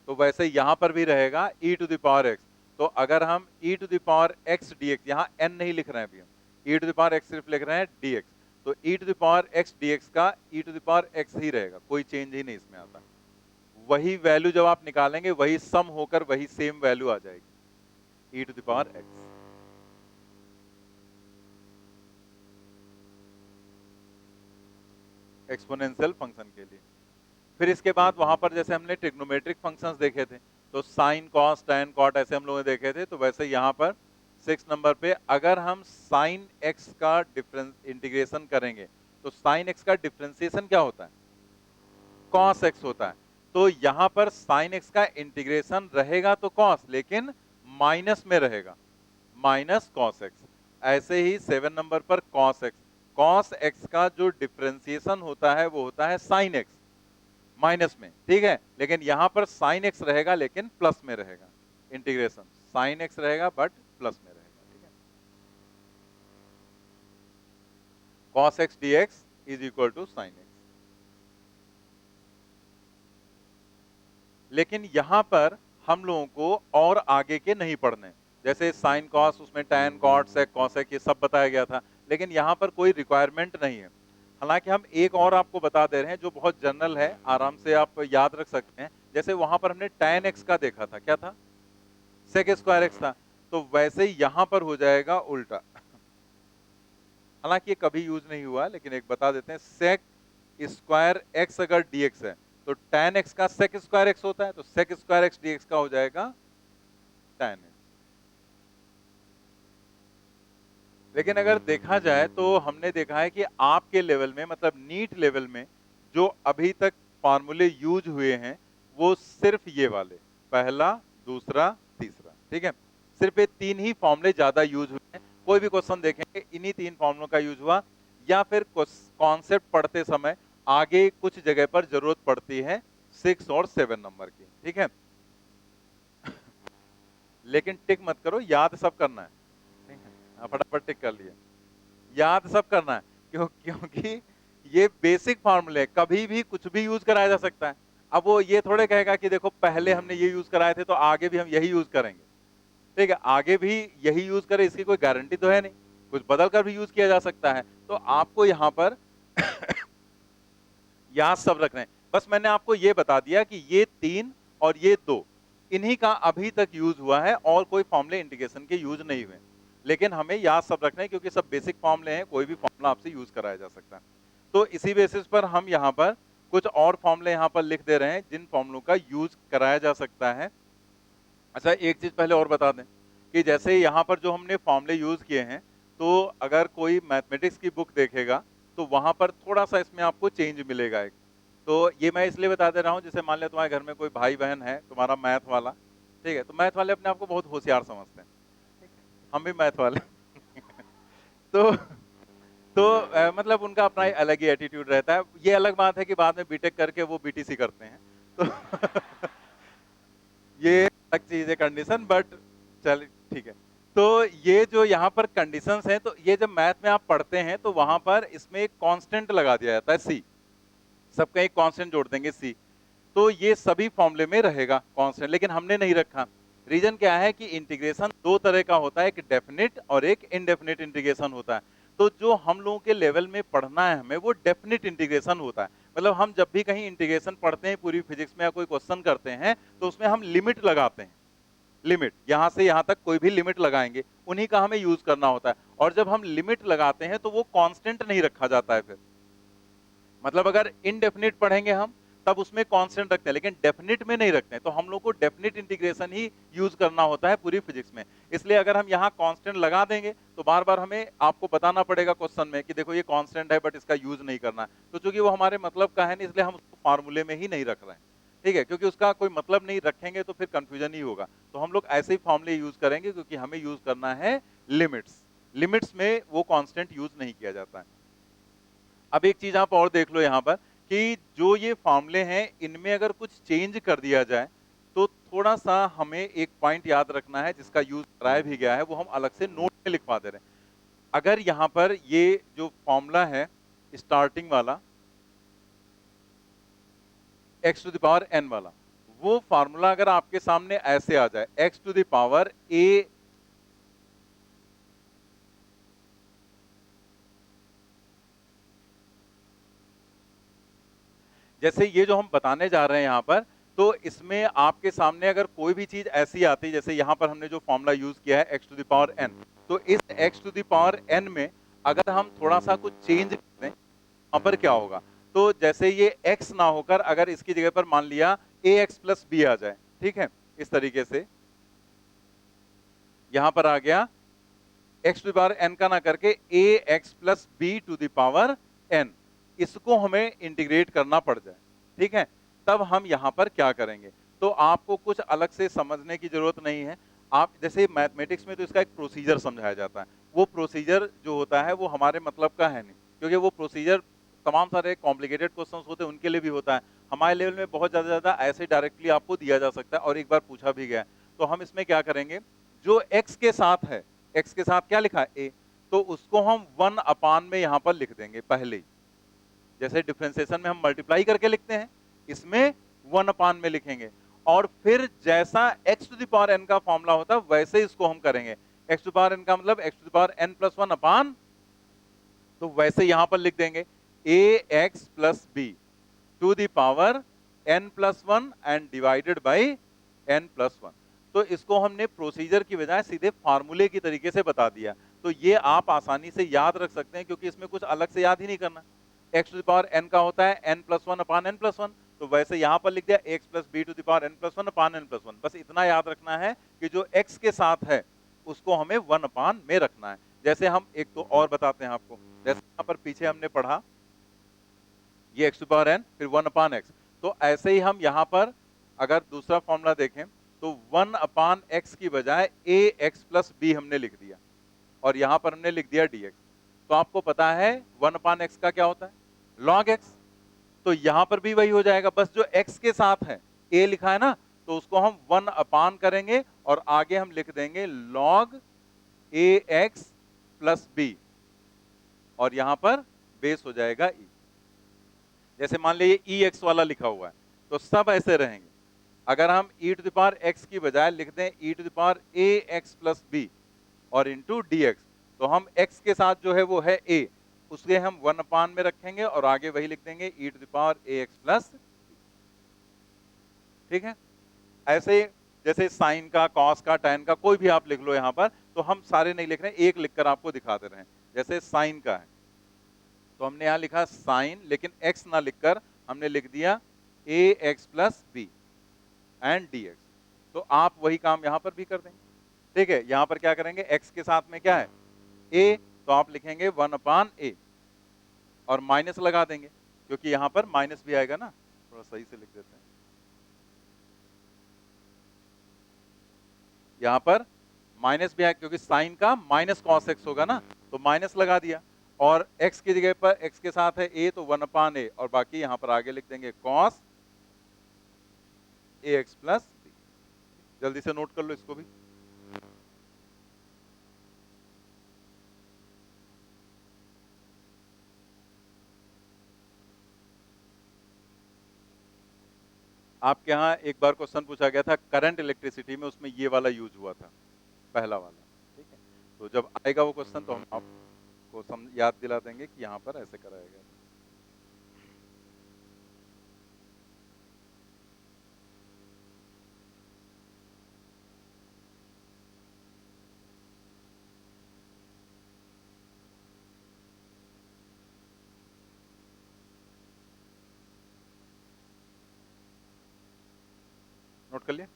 तो वैसे यहां पर भी रहेगा e to the power x। तो अगर हम e to the power x dx, यहां n नहीं लिख रहे हैं अभी हम, e to the power x सिर्फ लिख रहे हैं dx, तो e to the power x dx का e to the power x ही रहेगा, कोई चेंज ही नहीं इसमें आता। वही वैल्यू जब आप निकालेंगे वही सम होकर वही सेम वैल्यू आ जाएगी, e to the power x। Exponential function के लिए। फिर इसके बाद वहां पर जैसे हमने ट्रिग्नोमेट्रिक फंक्शंस देखे थे, तो साइन कॉस टैन कॉट ऐसे हम लोगों ने देखे थे, तो वैसे यहाँ पर 6 नंबर पे अगर हम साइन एक्स का डिफरेंस इंटीग्रेशन करेंगे तो साइन एक्स का डिफरेंशिएशन क्या होता है? कॉस एक्स होता है। तो यहां पर साइन एक्स का इंटीग्रेशन रहेगा तो कॉस, लेकिन माइनस में रहेगा, माइनस कॉस एक्स। ऐसे ही 7 नंबर पर कॉस एक्स, कॉस एक्स का जो डिफरेंशिएशन होता है वो होता है साइन एक्स, माइनस में। ठीक है, लेकिन यहां पर साइन एक्स रहेगा लेकिन प्लस में रहेगा, इंटीग्रेशन साइन एक्स रहेगा बट प्लस में रहेगा। ठीक है, cos x dx is equal to sin x। लेकिन यहां पर हम लोगों को और आगे के नहीं पढ़ने, जैसे साइन कॉस, उसमें tan cot sec cos ये सब बताया गया था, लेकिन यहां पर कोई रिक्वायरमेंट नहीं है। हालांकि हम एक और आपको बता दे रहे हैं जो बहुत जनरल है, आराम से आप याद रख सकते हैं। जैसे वहां पर हमने tan x का देखा था, क्या था, sec स्क्वायर x था, तो वैसे ही यहां पर हो जाएगा उल्टा। हालांकि ये कभी यूज नहीं हुआ, लेकिन एक बता देते हैं, sec स्क्वायर x अगर dx है तो tan x का sec स्क्वायर x होता है, तो sec स्क्वायर x dx का हो जाएगा tan x। लेकिन अगर देखा जाए तो हमने देखा है कि आपके लेवल में, मतलब नीट लेवल में, जो अभी तक फॉर्मूले यूज हुए हैं वो सिर्फ ये वाले, पहला, दूसरा, तीसरा, ठीक है, सिर्फ ये तीन ही फॉर्मूले ज्यादा यूज हुए हैं। कोई भी क्वेश्चन देखेंगे इन्हीं तीन फॉर्मूलों का यूज हुआ, या फिर कॉन्सेप्ट पढ़ते समय आगे कुछ जगह पर जरूरत पड़ती है 6 और 7 नंबर की, ठीक है। लेकिन टिक मत करो, याद सब करना है, ठीक है, फटाफट टिक कर लिए, याद सब करना है, क्योंकि ये बेसिक फार्मूले, कभी भी कुछ भी यूज कराया जा सकता है। अब वो ये थोड़े कहेगा कि देखो पहले हमने ये यूज कराए थे तो आगे भी हम यही यूज करेंगे, ठीक है, आगे भी यही यूज करे इसकी कोई गारंटी तो है नहीं, कुछ बदल कर भी यूज किया जा सकता है। तो आपको यहां पर याद सब रखना है। बस मैंने आपको ये बता दिया कि ये तीन और ये दो, इन्हीं का अभी तक यूज हुआ है, और कोई फॉर्मूले इंटीग्रेशन के यूज नहीं हुए, लेकिन हमें याद सब रखना है क्योंकि सब बेसिक फॉर्मूले हैं, कोई भी फॉर्मूला आपसे यूज कराया जा सकता है। तो इसी बेसिस पर हम यहाँ पर कुछ और फॉर्मूले यहाँ पर लिख दे रहे हैं जिन फॉर्मूलों का यूज कराया जा सकता है। अच्छा, एक चीज पहले और बता दें कि जैसे यहाँ पर जो हमने फॉर्मूले यूज किए हैं, तो अगर कोई मैथमेटिक्स की बुक देखेगा तो वहां पर थोड़ा सा इसमें आपको चेंज मिलेगा एक। तो ये मैं इसलिए बता दे रहा हूँ, जैसे मान लिया तुम्हारे घर में कोई भाई बहन है तुम्हारा मैथ वाला, ठीक है, तो मैथ वाले अपने आप को बहुत होशियार समझते हैं, ठीक है, हम भी मैथ वाले तो मतलब उनका अपना अलग ही एटीट्यूड रहता है। ये अलग बात है कि बाद में बीटेक करके वो बीटीसी करते हैं, तो ये अलग चीज है कंडीशन, बट चल ठीक है। तो ये जो यहाँ पर कंडीशंस हैं, तो ये जब मैथ में आप पढ़ते हैं तो वहां पर इसमें एक कांस्टेंट लगा दिया जाता है सी, सबका एक कांस्टेंट जोड़ देंगे सी, तो ये सभी फॉर्मूले में रहेगा कांस्टेंट, लेकिन हमने नहीं रखा। रीजन क्या है कि इंटीग्रेशन दो तरह का होता है, एक डेफिनिट और एक इनडेफिनिट इंटीग्रेशन होता है। तो जो हम लोगों के लेवल में पढ़ना है हमें, वो डेफिनिट इंटीग्रेशन होता है। मतलब हम जब भी कहीं इंटीग्रेशन पढ़ते हैं पूरी फिजिक्स में या कोई क्वेश्चन करते हैं, तो उसमें हम लिमिट लगाते हैं, लिमिट यहां से यहां तक कोई भी लिमिट लगाएंगे, उन्हीं का हमें यूज करना होता है। और जब हम लिमिट लगाते हैं तो वो कांस्टेंट नहीं रखा जाता है फिर, मतलब अगर इनडेफिनिट पढ़ेंगे हम तब उसमें कांस्टेंट रखते हैं, लेकिन डेफिनिट में नहीं रखते हैं। तो हम लोग को डेफिनिट इंटीग्रेशन ही यूज करना होता है पूरी फिजिक्स में। इसलिए अगर हम यहाँ कांस्टेंट लगा देंगे तो बार बार हमें आपको बताना पड़ेगा क्वेश्चन में कि देखो ये कांस्टेंट है बट इसका यूज नहीं करना है। तो चूंकि वो हमारे मतलब का है नहीं, इसलिए हम उसको फार्मूले में ही नहीं रख रहे हैं, ठीक है, क्योंकि उसका कोई मतलब नहीं रखेंगे तो फिर कंफ्यूजन ही होगा। तो हम लोग ऐसे ही फॉर्मूले यूज करेंगे क्योंकि हमें यूज करना है लिमिट्स, लिमिट्स में वो कांस्टेंट यूज नहीं किया जाता है। अब एक चीज आप और देख लो यहाँ पर कि जो ये फॉर्मूले हैं इनमें अगर कुछ चेंज कर दिया जाए तो थोड़ा सा हमें एक पॉइंट याद रखना है जिसका यूज कराया भी गया है, वो हम अलग से नोट में लिखवा दे रहे हैं। अगर यहाँ पर ये जो फॉर्मूला है स्टार्टिंग वाला x to the power n वाला, वो फॉर्मूला अगर आपके सामने ऐसे आ जाए x to the power a, जैसे ये जो हम बताने जा रहे हैं यहाँ पर, तो इसमें आपके सामने अगर कोई भी चीज ऐसी आती, जैसे यहाँ पर हमने जो फॉर्मूला यूज किया है x to the power n, तो इस x to the power n में अगर हम थोड़ा सा कुछ चेंज करें, यहाँ पर क्या होगा, तो जैसे ये x ना होकर अगर इसकी जगह पर मान लिया ax प्लस b आ जाए, ठीक है, इस तरीके से यहां पर आ गया x to the power n का ना करके ax plus b to the power n, इसको हमें इंटीग्रेट करना पड़ जाए, ठीक है, तब हम यहां पर क्या करेंगे। तो आपको कुछ अलग से समझने की जरूरत नहीं है। आप जैसे मैथमेटिक्स में तो इसका एक प्रोसीजर समझाया जाता है, वो प्रोसीजर जो होता है वो हमारे मतलब का है नहीं, क्योंकि वो प्रोसीजर तमाम सारे कॉम्प्लिकेटेड क्वेश्चंस होते हैं उनके लिए भी होता है। हमारे लेवल में बहुत ज्यादा ऐसे डायरेक्टली आपको दिया जा सकता है और एक बार पूछा भी गया है। तो हम इसमें क्या करेंगे, जो x के साथ है, x के साथ क्या लिखा है a, तो उसको हम 1 अपान में यहां पर लिख देंगे पहले ही। जैसे डिफरेंशिएशन में हम मल्टीप्लाई करके लिखते हैं, इसमें 1 अपान में लिखेंगे, और फिर जैसा x to the power n का फॉर्मूला होता है वैसे इसको हम करेंगे। x to the power n का मतलब x to the power n plus 1 upon, तो वैसे यहां पर लिख देंगे ax plus b to the power n plus 1 and divided by n plus 1। तो इसको हमने प्रोसीजर की बजाय सीधे फार्मूले की तरीके से बता दिया। तो ये आप आसानी से याद रख सकते हैं, क्योंकि इसमें कुछ अलग से याद ही नहीं करना। x to the power n का होता है n plus 1 upon n plus 1, तो वैसे यहां पर लिख दिया x plus b to the power n plus 1 upon n plus 1। बस इतना याद रखना है कि जो x के साथ है उसको हमें 1 अपान में रखना है। जैसे हम एक तो और बताते हैं आपको, जैसे यहां पर पीछे हमने पढ़ा ये x to the power n फिर 1 अपान x, तो ऐसे ही हम यहां पर अगर दूसरा फॉर्मूला देखें तो 1 अपान x की बजाय ax प्लस b हमने लिख दिया, और यहां पर हमने लिख दिया dx। तो आपको पता है 1 अपान x का क्या होता है, log x। तो यहां पर भी वही हो जाएगा, बस जो x के साथ है a लिखा है ना, तो उसको हम 1 अपान करेंगे और आगे हम लिख देंगे log ax प्लस b, और यहां पर बेस हो जाएगा e। जैसे मान लीजिए ex वाला लिखा हुआ है, तो सब ऐसे रहेंगे। अगर हम e to the power x की बजाय लिख दें e to the power ax plus b और इंटू dx, तो हम x के साथ जो है वो है a, उसके हम 1 अपान में रखेंगे और आगे वही लिख देंगे e to the power ax plus. ठीक है, ऐसे जैसे साइन का, कॉस का, टैन का कोई भी आप लिख लो यहां पर, तो हम सारे नहीं लिख रहे हैं, एक लिखकर आपको दिखाते रहे। जैसे साइन का है तो हमने यहां लिखा साइन, लेकिन x ना लिखकर हमने लिख दिया ax plus b and dx। तो आप वही काम यहां पर भी कर देंगे। ठीक है, यहां पर क्या करेंगे, x के साथ में क्या है a, तो आप लिखेंगे 1 अपान a और माइनस लगा देंगे, क्योंकि यहां पर माइनस भी आएगा ना, थोड़ा सही से लिख देते हैं। यहां पर माइनस भी आएगा क्योंकि साइन का माइनस कॉस x होगा ना, तो माइनस लगा दिया, और x की जगह पर x के साथ है a, तो 1 अपान a, और बाकी यहां पर आगे लिख देंगे कॉस ax प्लस b। जल्दी से नोट कर लो इसको भी। आपके यहाँ एक बार क्वेश्चन पूछा गया था करंट इलेक्ट्रिसिटी में, उसमें ये वाला यूज हुआ था, पहला वाला। ठीक है, तो जब आएगा वो क्वेश्चन तो हम आपको याद दिला देंगे कि यहाँ पर ऐसे कराया गया था। नोट कर लिया।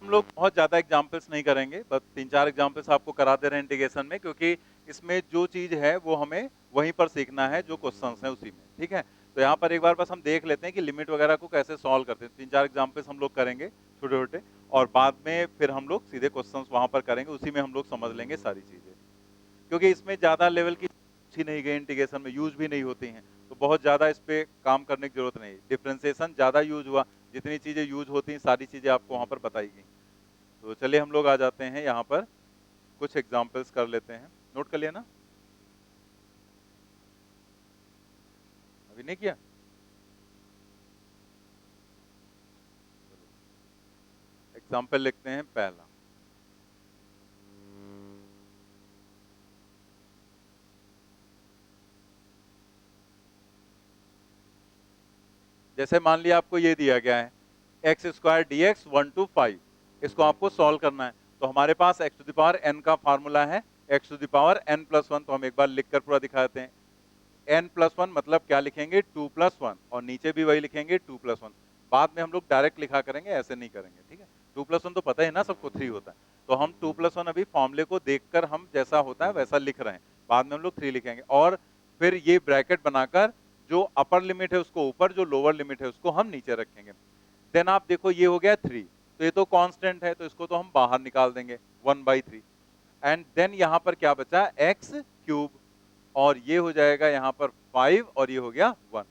हम लोग बहुत ज्यादा एग्जाम्पल्स नहीं करेंगे, बस 3-4 एग्जाम्पल्स आपको कराते रहे इंटीग्रेशन में, क्योंकि इसमें जो चीज है वो हमें वहीं पर सीखना है, जो क्वेश्चंस है उसी में। ठीक है, तो यहाँ पर एक बार बस हम देख लेते हैं कि लिमिट वगैरह को कैसे सॉल्व करते हैं। 3-4 एग्जाम्पल्स हम लोग करेंगे छोटे छोटे, और बाद में फिर हम लोग सीधे क्वेश्चंस वहां पर करेंगे, उसी में हम लोग समझ लेंगे सारी चीजें, क्योंकि इसमें ज्यादा लेवल की ही नहीं गई, इंटीग्रेशन में यूज भी नहीं होती हैं, तो बहुत ज्यादा इस पे काम करने की जरूरत नहीं। डिफरेंशिएशन ज्यादा यूज हुआ, जितनी चीजें यूज होती हैं सारी चीजें आपको वहां पर बताई गई। तो चलिए हम लोग आ जाते हैं यहाँ पर, कुछ एग्जाम्पल्स कर लेते हैं। नोट कर लिया ना, अभी नहीं किया? एग्जाम्पल लिखते हैं पहला। जैसे मान लिया आपको ये दिया गया है x square D x 1 to 5, इसको आपको सॉल्व करना है। तो हमारे पास x to the power n का फॉर्मूला है x to the power n plus 1, तो हम एक बार लिखकर पूरा दिखाते हैं। n प्लस 1 मतलब क्या लिखेंगे 2 प्लस 1, और नीचे भी वही लिखेंगे 2 प्लस 1। बाद में हम लोग डायरेक्ट लिखा करेंगे, ऐसे नहीं करेंगे। ठीक है, 2 प्लस 1 तो पता है ना सबको 3 होता है, तो हम 2 प्लस 1 अभी फॉर्मूले को देखकर हम जैसा होता है वैसा लिख रहे हैं, बाद में हम लोग 3 लिखेंगे, और फिर ये ब्रैकेट बनाकर जो अपर लिमिट है उसको ऊपर, जो लोअर लिमिट है उसको हम नीचे रखेंगे। देन आप देखो ये हो गया 3, तो ये तो कांस्टेंट है, तो इसको तो हम बाहर निकाल देंगे 1/3, एंड देन यहाँ पर क्या बचा एक्स क्यूब, और ये हो जाएगा यहाँ पर 5 और ये हो गया 1।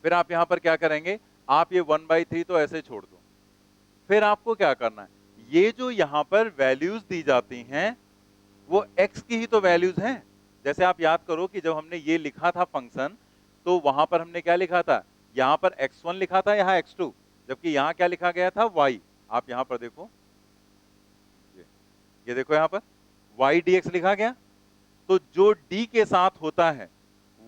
फिर आप यहाँ पर क्या करेंगे, आप ये 1/3 तो ऐसे छोड़ दो, फिर आपको क्या करना है, ये जो यहाँ पर वैल्यूज दी जाती हैं वो x की ही तो वैल्यूज हैं। जैसे आप याद करो कि जब हमने ये लिखा था फंक्शन, तो वहां पर हमने क्या लिखा था, यहाँ पर x1 लिखा था, यहाँ x2, जबकि यहाँ क्या लिखा गया था, y। आप यहाँ पर देखो, ये देखो यहाँ पर y dx लिखा गया। तो जो d के साथ होता है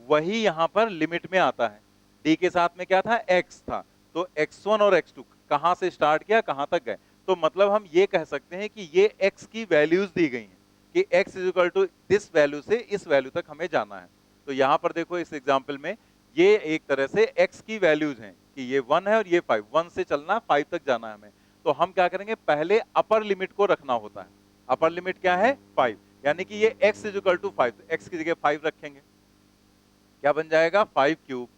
वही यहाँ पर लिमिट में आता है। d के साथ में क्या था, x था, तो x1 और x2 कहां से स्टार्ट किया, कहां तक गए। तो मतलब हम ये कह सकते हैं कि ये x की वैल्यूज दी गई हैं कि x is equal to this value से इस वैल्यू तक हमें जाना है। तो यहां पर देखो इस एग्जांपल में ये एक तरह से x की वैल्यूज हैं कि ये 1 है और ये 5, 1 से चलना 5 तक जाना है हमें। तो हम क्या करेंगे, पहले अपर लिमिट को रखना होता है। अपर लिमिट क्या है, 5, यानी कि ये x इज इक्वल टू 5, तो x की जगह 5 रखेंगे, क्या बन जाएगा 5 क्यूब।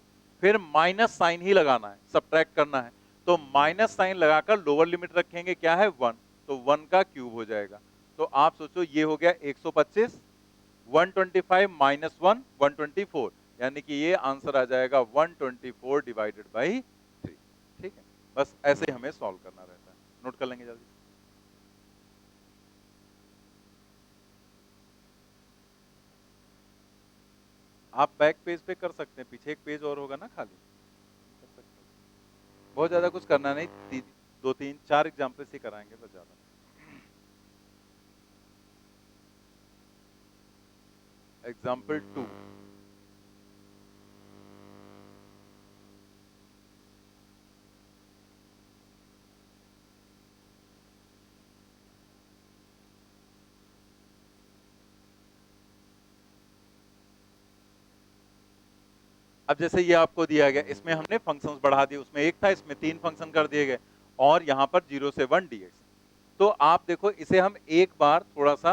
फिर माइनस साइन ही लगाना है, सब्ट्रैक्ट करना है, तो माइनस साइन लगाकर लोअर लिमिट रखेंगे, क्या है 1, तो 1 का क्यूब हो जाएगा। तो आप सोचो ये हो गया 125, 125 माइनस 1 124, यानी कि ये आंसर आ जाएगा 124 डिवाइडेड बाई 3। ठीक है, बस ऐसे ही हमें सॉल्व करना रहता है। नोट कर लेंगे जल्दी। आप बैक पेज पे कर सकते हैं, पीछे एक पेज और होगा ना खाली, कर सकते हैं। बहुत ज्यादा कुछ करना नहीं, 2 3 4 एग्जाम्पल्स ही कराएंगे, बस ज्यादा। एग्जाम्पल 2, अब जैसे ये आपको दिया गया, इसमें हमने फंक्शंस बढ़ा दिए, उसमें एक था, इसमें 3 फंक्शन कर दिए गए, और यहाँ पर 0 से 1 dx। तो आप देखो इसे हम एक बार थोड़ा सा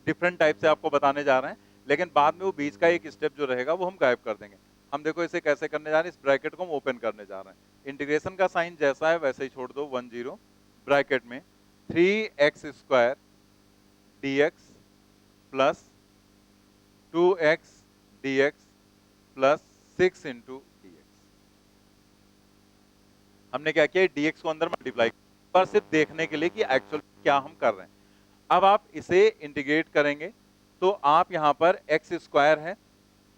डिफरेंट टाइप से आपको बताने जा रहे हैं, लेकिन बाद में वो बीच का एक स्टेप जो रहेगा वो हम गायब कर देंगे। हम देखो इसे कैसे करने जा रहे हैं, इस ब्रैकेट को हम ओपन करने जा रहे हैं। इंटीग्रेशन का साइन जैसा है वैसे ही छोड़ दो, 1 0 ब्रैकेट में 3x² dx plus 2x dx plus 6 into dx। हमने क्या किया, dx को अंदर मल्टीप्लाई पर सिर्फ देखने के लिए कि एक्चुअल क्या हम कर रहे हैं। अब आप इसे इंटीग्रेट करेंगे तो आप यहां पर x² है,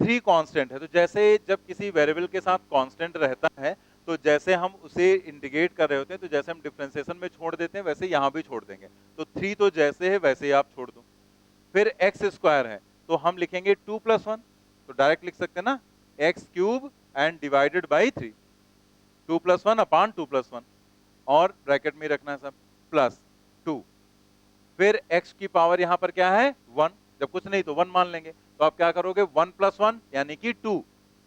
3 कांस्टेंट है, तो जैसे जब किसी वेरिएबल के साथ कांस्टेंट रहता है तो जैसे हम उसे इंटीग्रेट कर रहे होते हैं, तो जैसे हम डिफरेंशिएशन में छोड़ देते हैं वैसे यहां भी छोड़ देंगे। तो 3 तो जैसे है वैसे ही आप छोड़ दो। फिर x² है तो हम लिखेंगे 2 + 1, तो डायरेक्ट लिख सकते हैं ना, x³ and divided by 3, 2 + 1 upon 2 + 1, और ब्रैकेट में रखना है सब, प्लस 2। फिर x की पावर यहां पर क्या है 1, जब कुछ नहीं तो 1 मान लेंगे, तो आप क्या करोगे 1 + 1 यानी कि 2,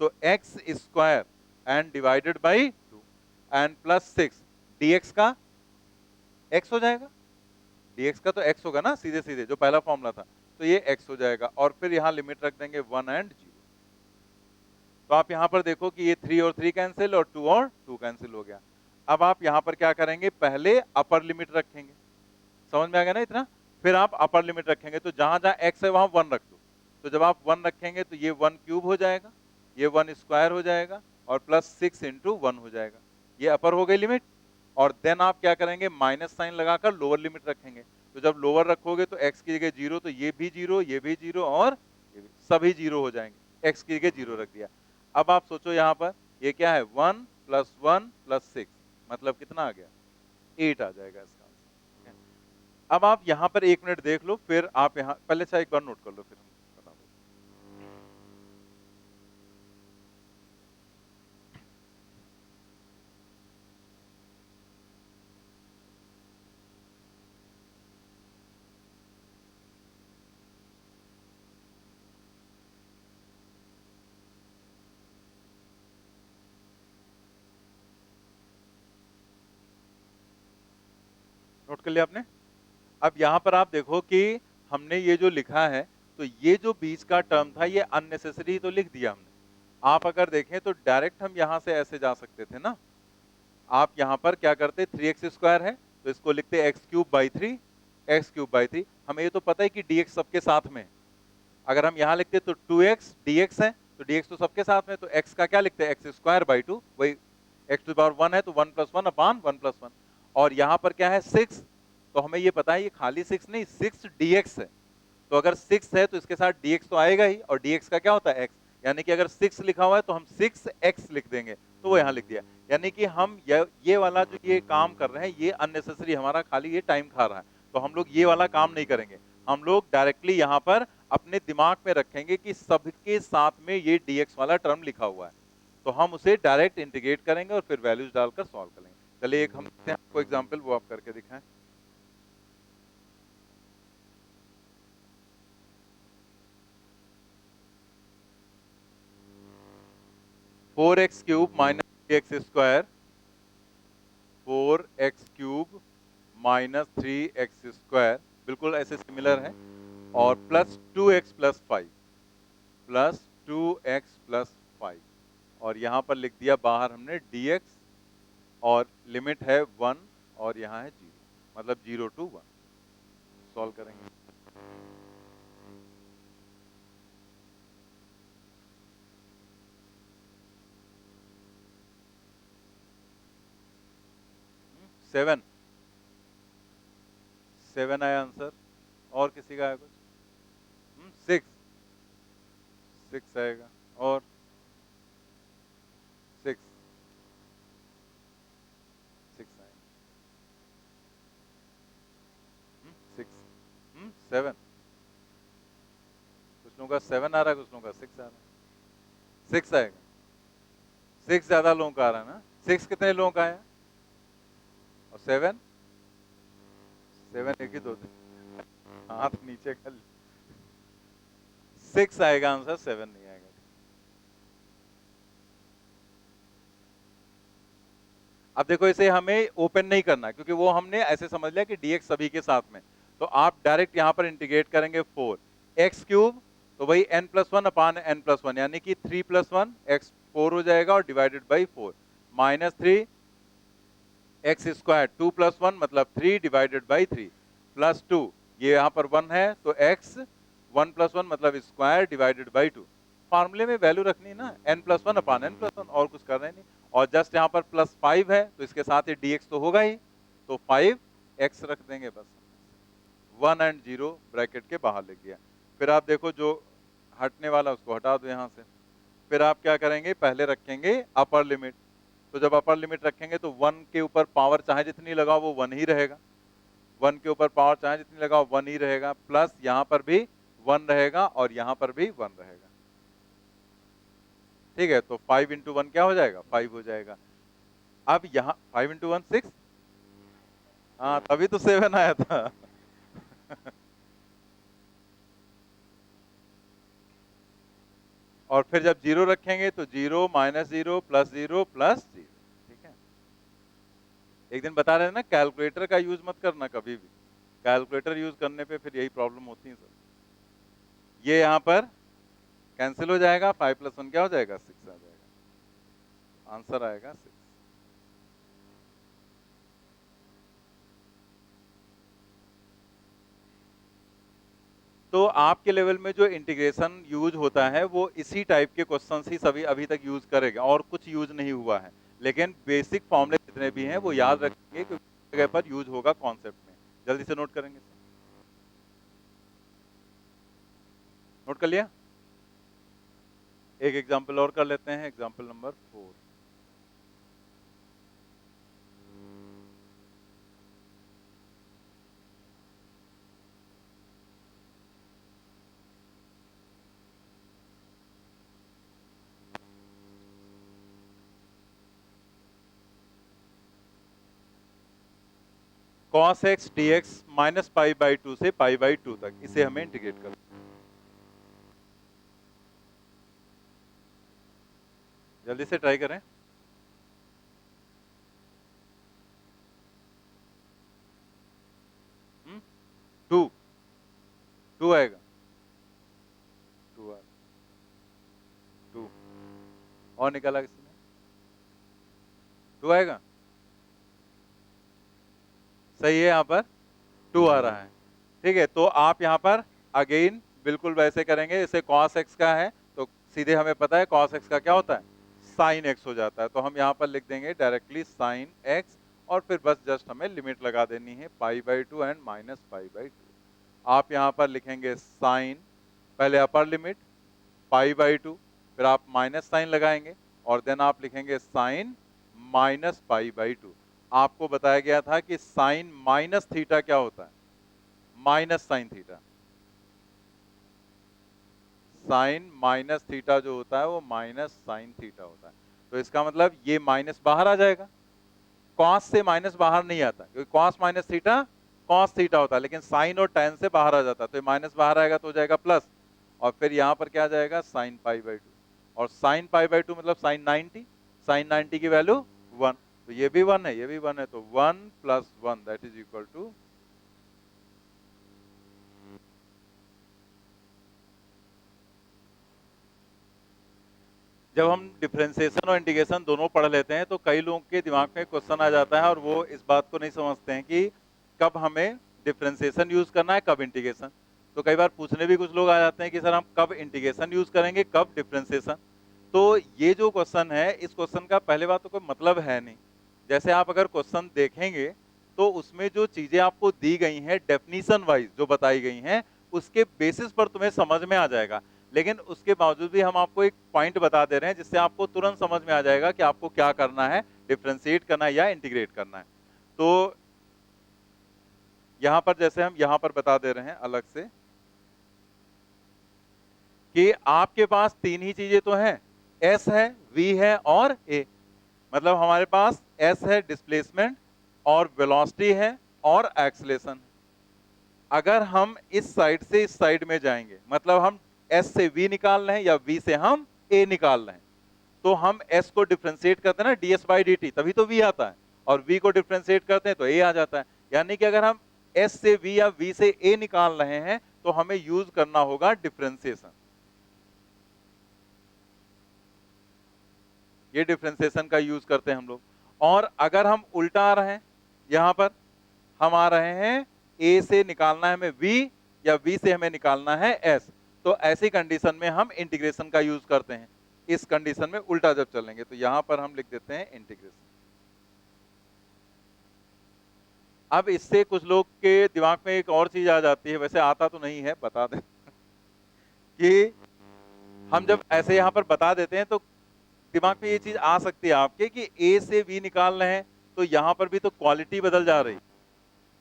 तो x² and divided by 2 and plus 6, dx का x हो जाएगा, dx का तो x होगा ना, सीधे सीधे जो पहला फॉर्मूला था, तो ये x हो जाएगा, और फिर यहां लिमिट रख देंगे 1 एंड 0। तो आप यहां पर देखो कि ये 3 और 3 कैंसिल और 2 और 2 कैंसिल हो गया। अब आप यहां पर क्या करेंगे, पहले अपर लिमिट रखेंगे, समझ में आ गया ना इतना, फिर आप अपर लिमिट रखेंगे, तो जहां जहां x है वहां 1 रख दो, तो जब आप 1 रखेंगे तो ये 1 क्यूब हो जाएगा, ये 1² हो जाएगा, और प्लस 6 इंटू 1 हो जाएगा, ये अपर हो गई लिमिट। और देन आप क्या करेंगे, माइनस साइन लगाकर लोअर लिमिट रखेंगे, तो जब लोअर रखोगे तो x की जगह 0, तो ये भी 0, ये भी 0, और ये भी, सभी 0 हो जाएंगे, x की जगह 0 रख दिया। अब आप सोचो यहाँ पर ये क्या है, 1 + 1 + 6, मतलब कितना आ गया, 8 आ जाएगा इसका आंसर। अब आप यहां पर 1 मिनट देख लो, फिर आप यहां पहले से एक बार नोट कर लो, फिर हम बता दो। नोट कर लिया आपने। अब यहां पर आप देखो कि हमने ये जो लिखा है, तो ये जो बीच का टर्म था ये अननेसेसरी तो लिख दिया हमने। आप अगर देखें तो डायरेक्ट हम यहां से ऐसे जा सकते थे ना, आप यहां पर क्या करते, 3x² है तो इसको लिखते x³ / 3, x³/3। हमें ये तो पता है कि dx सबके साथ में है, अगर हम यहां लिखते तो 2x dx है, तो dx तो सबके साथ में, तो x का क्या लिखते हैं, x² / 2, वही x⁴ है तो 1 + 1 अपॉन 1 + 1। और यहाँ पर क्या है 6, तो हमें ये पता है ये खाली 6 नहीं 6 dx है, तो अगर 6 है तो इसके साथ dx तो आएगा ही, और dx का क्या होता है x, यानी कि अगर 6 लिखा हुआ है तो हम 6x लिख देंगे, तो वो यहाँ लिख दिया। यानी कि हम ये वाला जो ये काम कर रहे हैं ये अननेसेसरी हमारा खाली ये टाइम खा रहा है, तो हम लोग ये वाला काम नहीं करेंगे। हम लोग डायरेक्टली यहाँ पर अपने दिमाग में रखेंगे कि सबके साथ में ये dx वाला टर्म लिखा हुआ है, तो हम उसे डायरेक्ट इंटीग्रेट करेंगे और फिर वैल्यूज डालकर सॉल्व करेंगे। चलिए एक हम आपको एग्जांपल वो आप करके दिखाएं। Four x cube minus three x square, 4x cube minus 3x square बिल्कुल ऐसे सिमिलर है, और plus 2x plus 5, plus 2x plus 5, और यहां पर लिख दिया बाहर हमने dx, और लिमिट है 1 और यहाँ है 0, मतलब 0 to 1। सॉल्व करेंगे। सेवन, 7 आया आंसर। और किसी का है कुछ? 6, 6 आएगा, और 6, 6 आएगा। 6, 7, कुछ लोगों का 7 आ रहा है, कुछ लोगों का 6 आ रहा है। 6 आएगा, 6 ज्यादा लोगों का आ रहा है ना। 6 कितने लोगों का आया, और 7, 7 एक ही दो थे, हाथ नीचे कर। 6 आएगा आंसर, 7 नहीं आएगा। अब देखो इसे हमें ओपन नहीं करना, क्योंकि वो हमने ऐसे समझ लिया कि dx सभी के साथ में, तो आप डायरेक्ट यहां पर इंटीग्रेट करेंगे 4 एक्स क्यूब, तो वही n+1 अपान n+1, यानी कि 3+1 x 4 हो जाएगा और divided by 4, minus 3 x square 2+1 मतलब 3 डिवाइडेड बाई 3, प्लस 2, ये यहाँ पर 1 है तो x 1+1 मतलब स्क्वायर डिवाइडेड बाई 2। फार्मूले में वैल्यू रखनी है ना, n+1 अपान n+1, और कुछ कर रहे नहीं। और जस्ट यहाँ पर प्लस 5 है तो इसके साथ ये dx तो होगा ही, तो 5x रख देंगे बस। 1 एंड 0 ब्रैकेट के बाहर लिख दिया। फिर आप देखो जो हटने वाला उसको हटा दो यहाँ से। फिर आप क्या करेंगे, पहले रखेंगे अपर लिमिट, तो जब अपर लिमिट रखेंगे तो 1 के ऊपर पावर चाहे जितनी लगाओ वो 1 ही रहेगा, 1 के ऊपर पावर चाहे जितनी लगाओ 1 ही रहेगा, प्लस यहाँ पर भी 1 रहेगा और यहाँ पर भी 1 रहेगा। ठीक है, तो 5 इंटू 1 क्या हो जाएगा, 5 हो जाएगा। अब यहाँ 5 इंटू 1 6, हाँ तभी तो 7 आया था। और फिर जब 0 रखेंगे तो 0 माइनस 0 प्लस 0 प्लस 0। ठीक है, एक दिन बता रहे हैं ना कैलकुलेटर का यूज मत करना कभी भी, कैलकुलेटर यूज करने पे फिर यही प्रॉब्लम होती है सर। ये यहाँ पर कैंसिल हो जाएगा, 5+1 क्या हो जाएगा, 6 आ जाएगा, आंसर आएगा 6। तो आपके लेवल में जो इंटीग्रेशन यूज होता है वो इसी टाइप के क्वेश्चंस ही सभी अभी तक यूज करेगा, और कुछ यूज नहीं हुआ है, लेकिन बेसिक फॉर्मूले जितने भी हैं वो याद रखेंगे क्योंकि जगह पर यूज होगा कॉन्सेप्ट में। जल्दी से नोट करेंगे, नोट कर लिया। एक एग्जांपल और कर लेते हैं, example number 4। cos x dx minus pi by 2 से पाई बाई 2 तक, इसे हमें इंटीग्रेट करना। जल्दी से ट्राई करें। टू, 2 आएगा, 2 आ 2 और निकाला किसी ने, 2 आएगा, सही है, यहाँ पर 2 आ रहा है। ठीक है, तो आप यहाँ पर अगेन बिल्कुल वैसे करेंगे जैसे cos x का है, तो सीधे हमें पता है cos x का क्या होता है, sin x हो जाता है, तो हम यहाँ पर लिख देंगे डायरेक्टली sin x, और फिर बस जस्ट हमें लिमिट लगा देनी है π/2 एंड -π/2। आप यहाँ पर लिखेंगे साइन, पहले अपर लिमिट π/2, फिर आप माइनस साइन लगाएंगे और देन आप लिखेंगे साइन -π/2। आपको बताया गया था कि साइन माइनस थीटा क्या होता है, minus sine theta. Sine minus theta जो होता है वो माइनस साइन थीटा होता है। तो इसका मतलब ये माइनस बाहर आ जाएगा, कॉस से माइनस बाहर नहीं आता, क्योंकि cos minus theta cos theta होता है, लेकिन साइन और टेन से बाहर आ जाता है। तो ये माइनस बाहर आएगा तो हो जाएगा प्लस, और फिर यहाँ पर क्या आ जाएगा साइन π/2, और साइन π/2 मतलब साइन 90, साइन 90 की वैल्यू 1, तो ये भी 1 है, ये भी 1 है, तो 1 + 1 दैट इज इक्वल टू। जब हम डिफरेंशिएशन और इंटीग्रेशन दोनों पढ़ लेते हैं तो कई लोगों के दिमाग में क्वेश्चन आ जाता है और वो इस बात को नहीं समझते हैं कि कब हमें डिफरेंशिएशन यूज करना है, कब इंटीग्रेशन। तो कई बार पूछने भी कुछ लोग आ जाते हैं कि सर हम कब इंटीग्रेशन यूज करेंगे, कब डिफरेंशिएशन। तो ये जो क्वेश्चन है, इस क्वेश्चन का पहले बात तो कोई मतलब है नहीं। जैसे आप अगर क्वेश्चन देखेंगे तो उसमें जो चीजें आपको दी गई हैं डेफिनेशन वाइज जो बताई गई हैं, उसके बेसिस पर तुम्हें समझ में आ जाएगा। लेकिन उसके बावजूद भी हम आपको एक पॉइंट बता दे रहे हैं जिससे आपको तुरंत समझ में आ जाएगा कि आपको क्या करना है, डिफरेंशिएट करना है या इंटीग्रेट करना है। तो यहां पर जैसे हम यहां पर बता दे रहे हैं अलग से कि आपके पास तीन ही चीजें तो हैं, एस है, वी है और ए। मतलब हमारे पास एस है डिस्प्लेसमेंट, और वेलोसिटी है और एक्सेलरेशन। अगर हम इस साइड से इस साइड में जाएंगे, मतलब हम एस से वी निकाल रहे हैं या वी से हम ए निकाल रहे हैं, तो हम एस को डिफरेंशिएट करते हैं ना ds/dt, तभी तो वी आता है, और वी को डिफरेंशिएट करते हैं तो ए आ जाता है। यानी कि अगर हम एस से वी या वी से ए निकाल रहे हैं तो हमें यूज करना होगा डिफरेंशिएशन। ये डिफरेंशिएशन का यूज करते हैं हम लोग। और अगर हम उल्टा आ रहे हैं, यहां पर हम आ रहे हैं ए से निकालना है हमें वी, या वी से हमें निकालना है एस, तो ऐसी कंडीशन में हम इंटीग्रेशन का यूज करते हैं। इस कंडीशन में उल्टा जब चलेंगे तो यहां पर हम लिख देते हैं इंटीग्रेशन। अब इससे कुछ लोग के दिमाग में एक और चीज आ जाती है, वैसे आता तो नहीं है, बता दें कि हम जब ऐसे यहां पर बता देते हैं तो दिमाग में ये चीज आ सकती है आपके कि ए से वी निकाल रहे हैं तो यहां पर भी तो क्वालिटी बदल जा रही।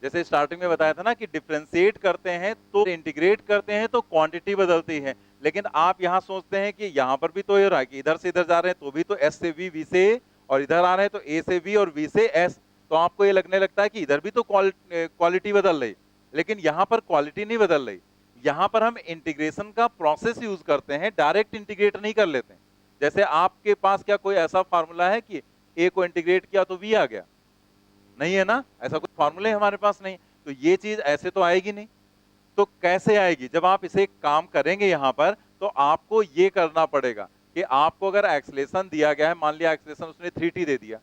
जैसे स्टार्टिंग में बताया था ना कि डिफरेंशिएट करते हैं तो इंटीग्रेट करते हैं तो क्वांटिटी बदलती है, लेकिन आप यहां सोचते हैं कि यहां पर भी तो ये रहा है कि इधर से इधर जा रहे हैं तो भी तो एस से वी, वी से ए, और इधर आ रहे हैं तो ए से वी और वी से एस, तो आपको ये लगने लगता है कि इधर भी तो क्वालिटी बदल रही, लेकिन यहां पर क्वालिटी नहीं बदल रही। यहां पर हम इंटीग्रेशन का प्रोसेस यूज करते हैं, डायरेक्ट इंटीग्रेट नहीं कर लेते। जैसे आपके पास क्या कोई ऐसा फार्मूला है कि ए को इंटीग्रेट किया तो वी आ गया? नहीं है ना, ऐसा कुछ फार्मूले हमारे पास नहीं। तो ये चीज ऐसे तो आएगी नहीं। तो कैसे आएगी? जब आप इसे काम करेंगे यहां पर तो आपको ये करना पड़ेगा कि आपको अगर एक्सेलरेशन दिया गया है, मान लिया एक्सेलरेशन उसने 3t दे दिया,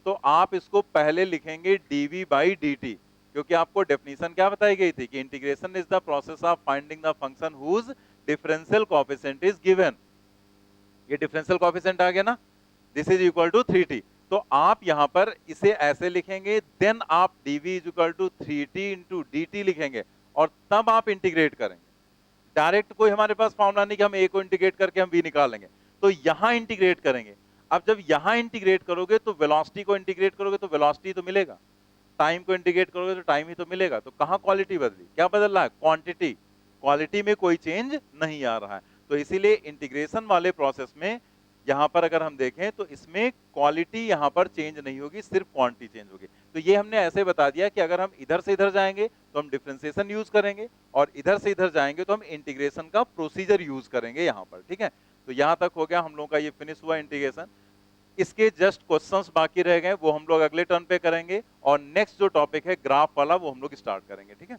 तो आप इसको पहले लिखेंगे dv/dt, क्योंकि आपको डेफिनेशन क्या बताई गई थी कि integration is the process of finding the function whose differential coefficient is given. ये डिफरेंशियल कोएफिशिएंट आ गया ना, this is equal to 3t। तो आप यहां पर इसे ऐसे लिखेंगे, देन आप dv is equal to 3t into dt लिखेंगे, और तब आप इंटीग्रेट करेंगे। डायरेक्ट कोई हमारे पास फॉर्मूला नहीं कि हम a को इंटीग्रेट करके हम v निकालेंगे, तो यहां इंटीग्रेट करेंगे। अब जब यहां इंटीग्रेट करोगे तो वेलोसिटी को इंटीग्रेट करोगे तो वेलोसिटी तो मिलेगा, टाइम को इंटीग्रेट करोगे तो टाइम ही तो मिलेगा। तो कहां क्वालिटी बदली? क्या बदल रहा है? क्वांटिटी। क्वालिटी में कोई चेंज नहीं आ रहा है। तो इसीलिए इंटीग्रेशन वाले प्रोसेस में यहां पर अगर हम देखें तो इसमें क्वालिटी यहां पर चेंज नहीं होगी, सिर्फ क्वांटिटी चेंज होगी। तो ये हमने ऐसे बता दिया कि अगर हम इधर से इधर जाएंगे तो हम डिफरेंशिएशन यूज करेंगे, और इधर से इधर जाएंगे तो हम इंटीग्रेशन का प्रोसीजर यूज करेंगे यहां पर। ठीक है, तो यहां तक हो गया हम लोग का, ये फिनिश हुआ इंटीग्रेशन। इसके जस्ट क्वेश्चंस बाकी रह गए, वो हम लोग अगले टर्न पे करेंगे, और नेक्स्ट जो टॉपिक है ग्राफ वाला वो हम लोग स्टार्ट करेंगे। ठीक है।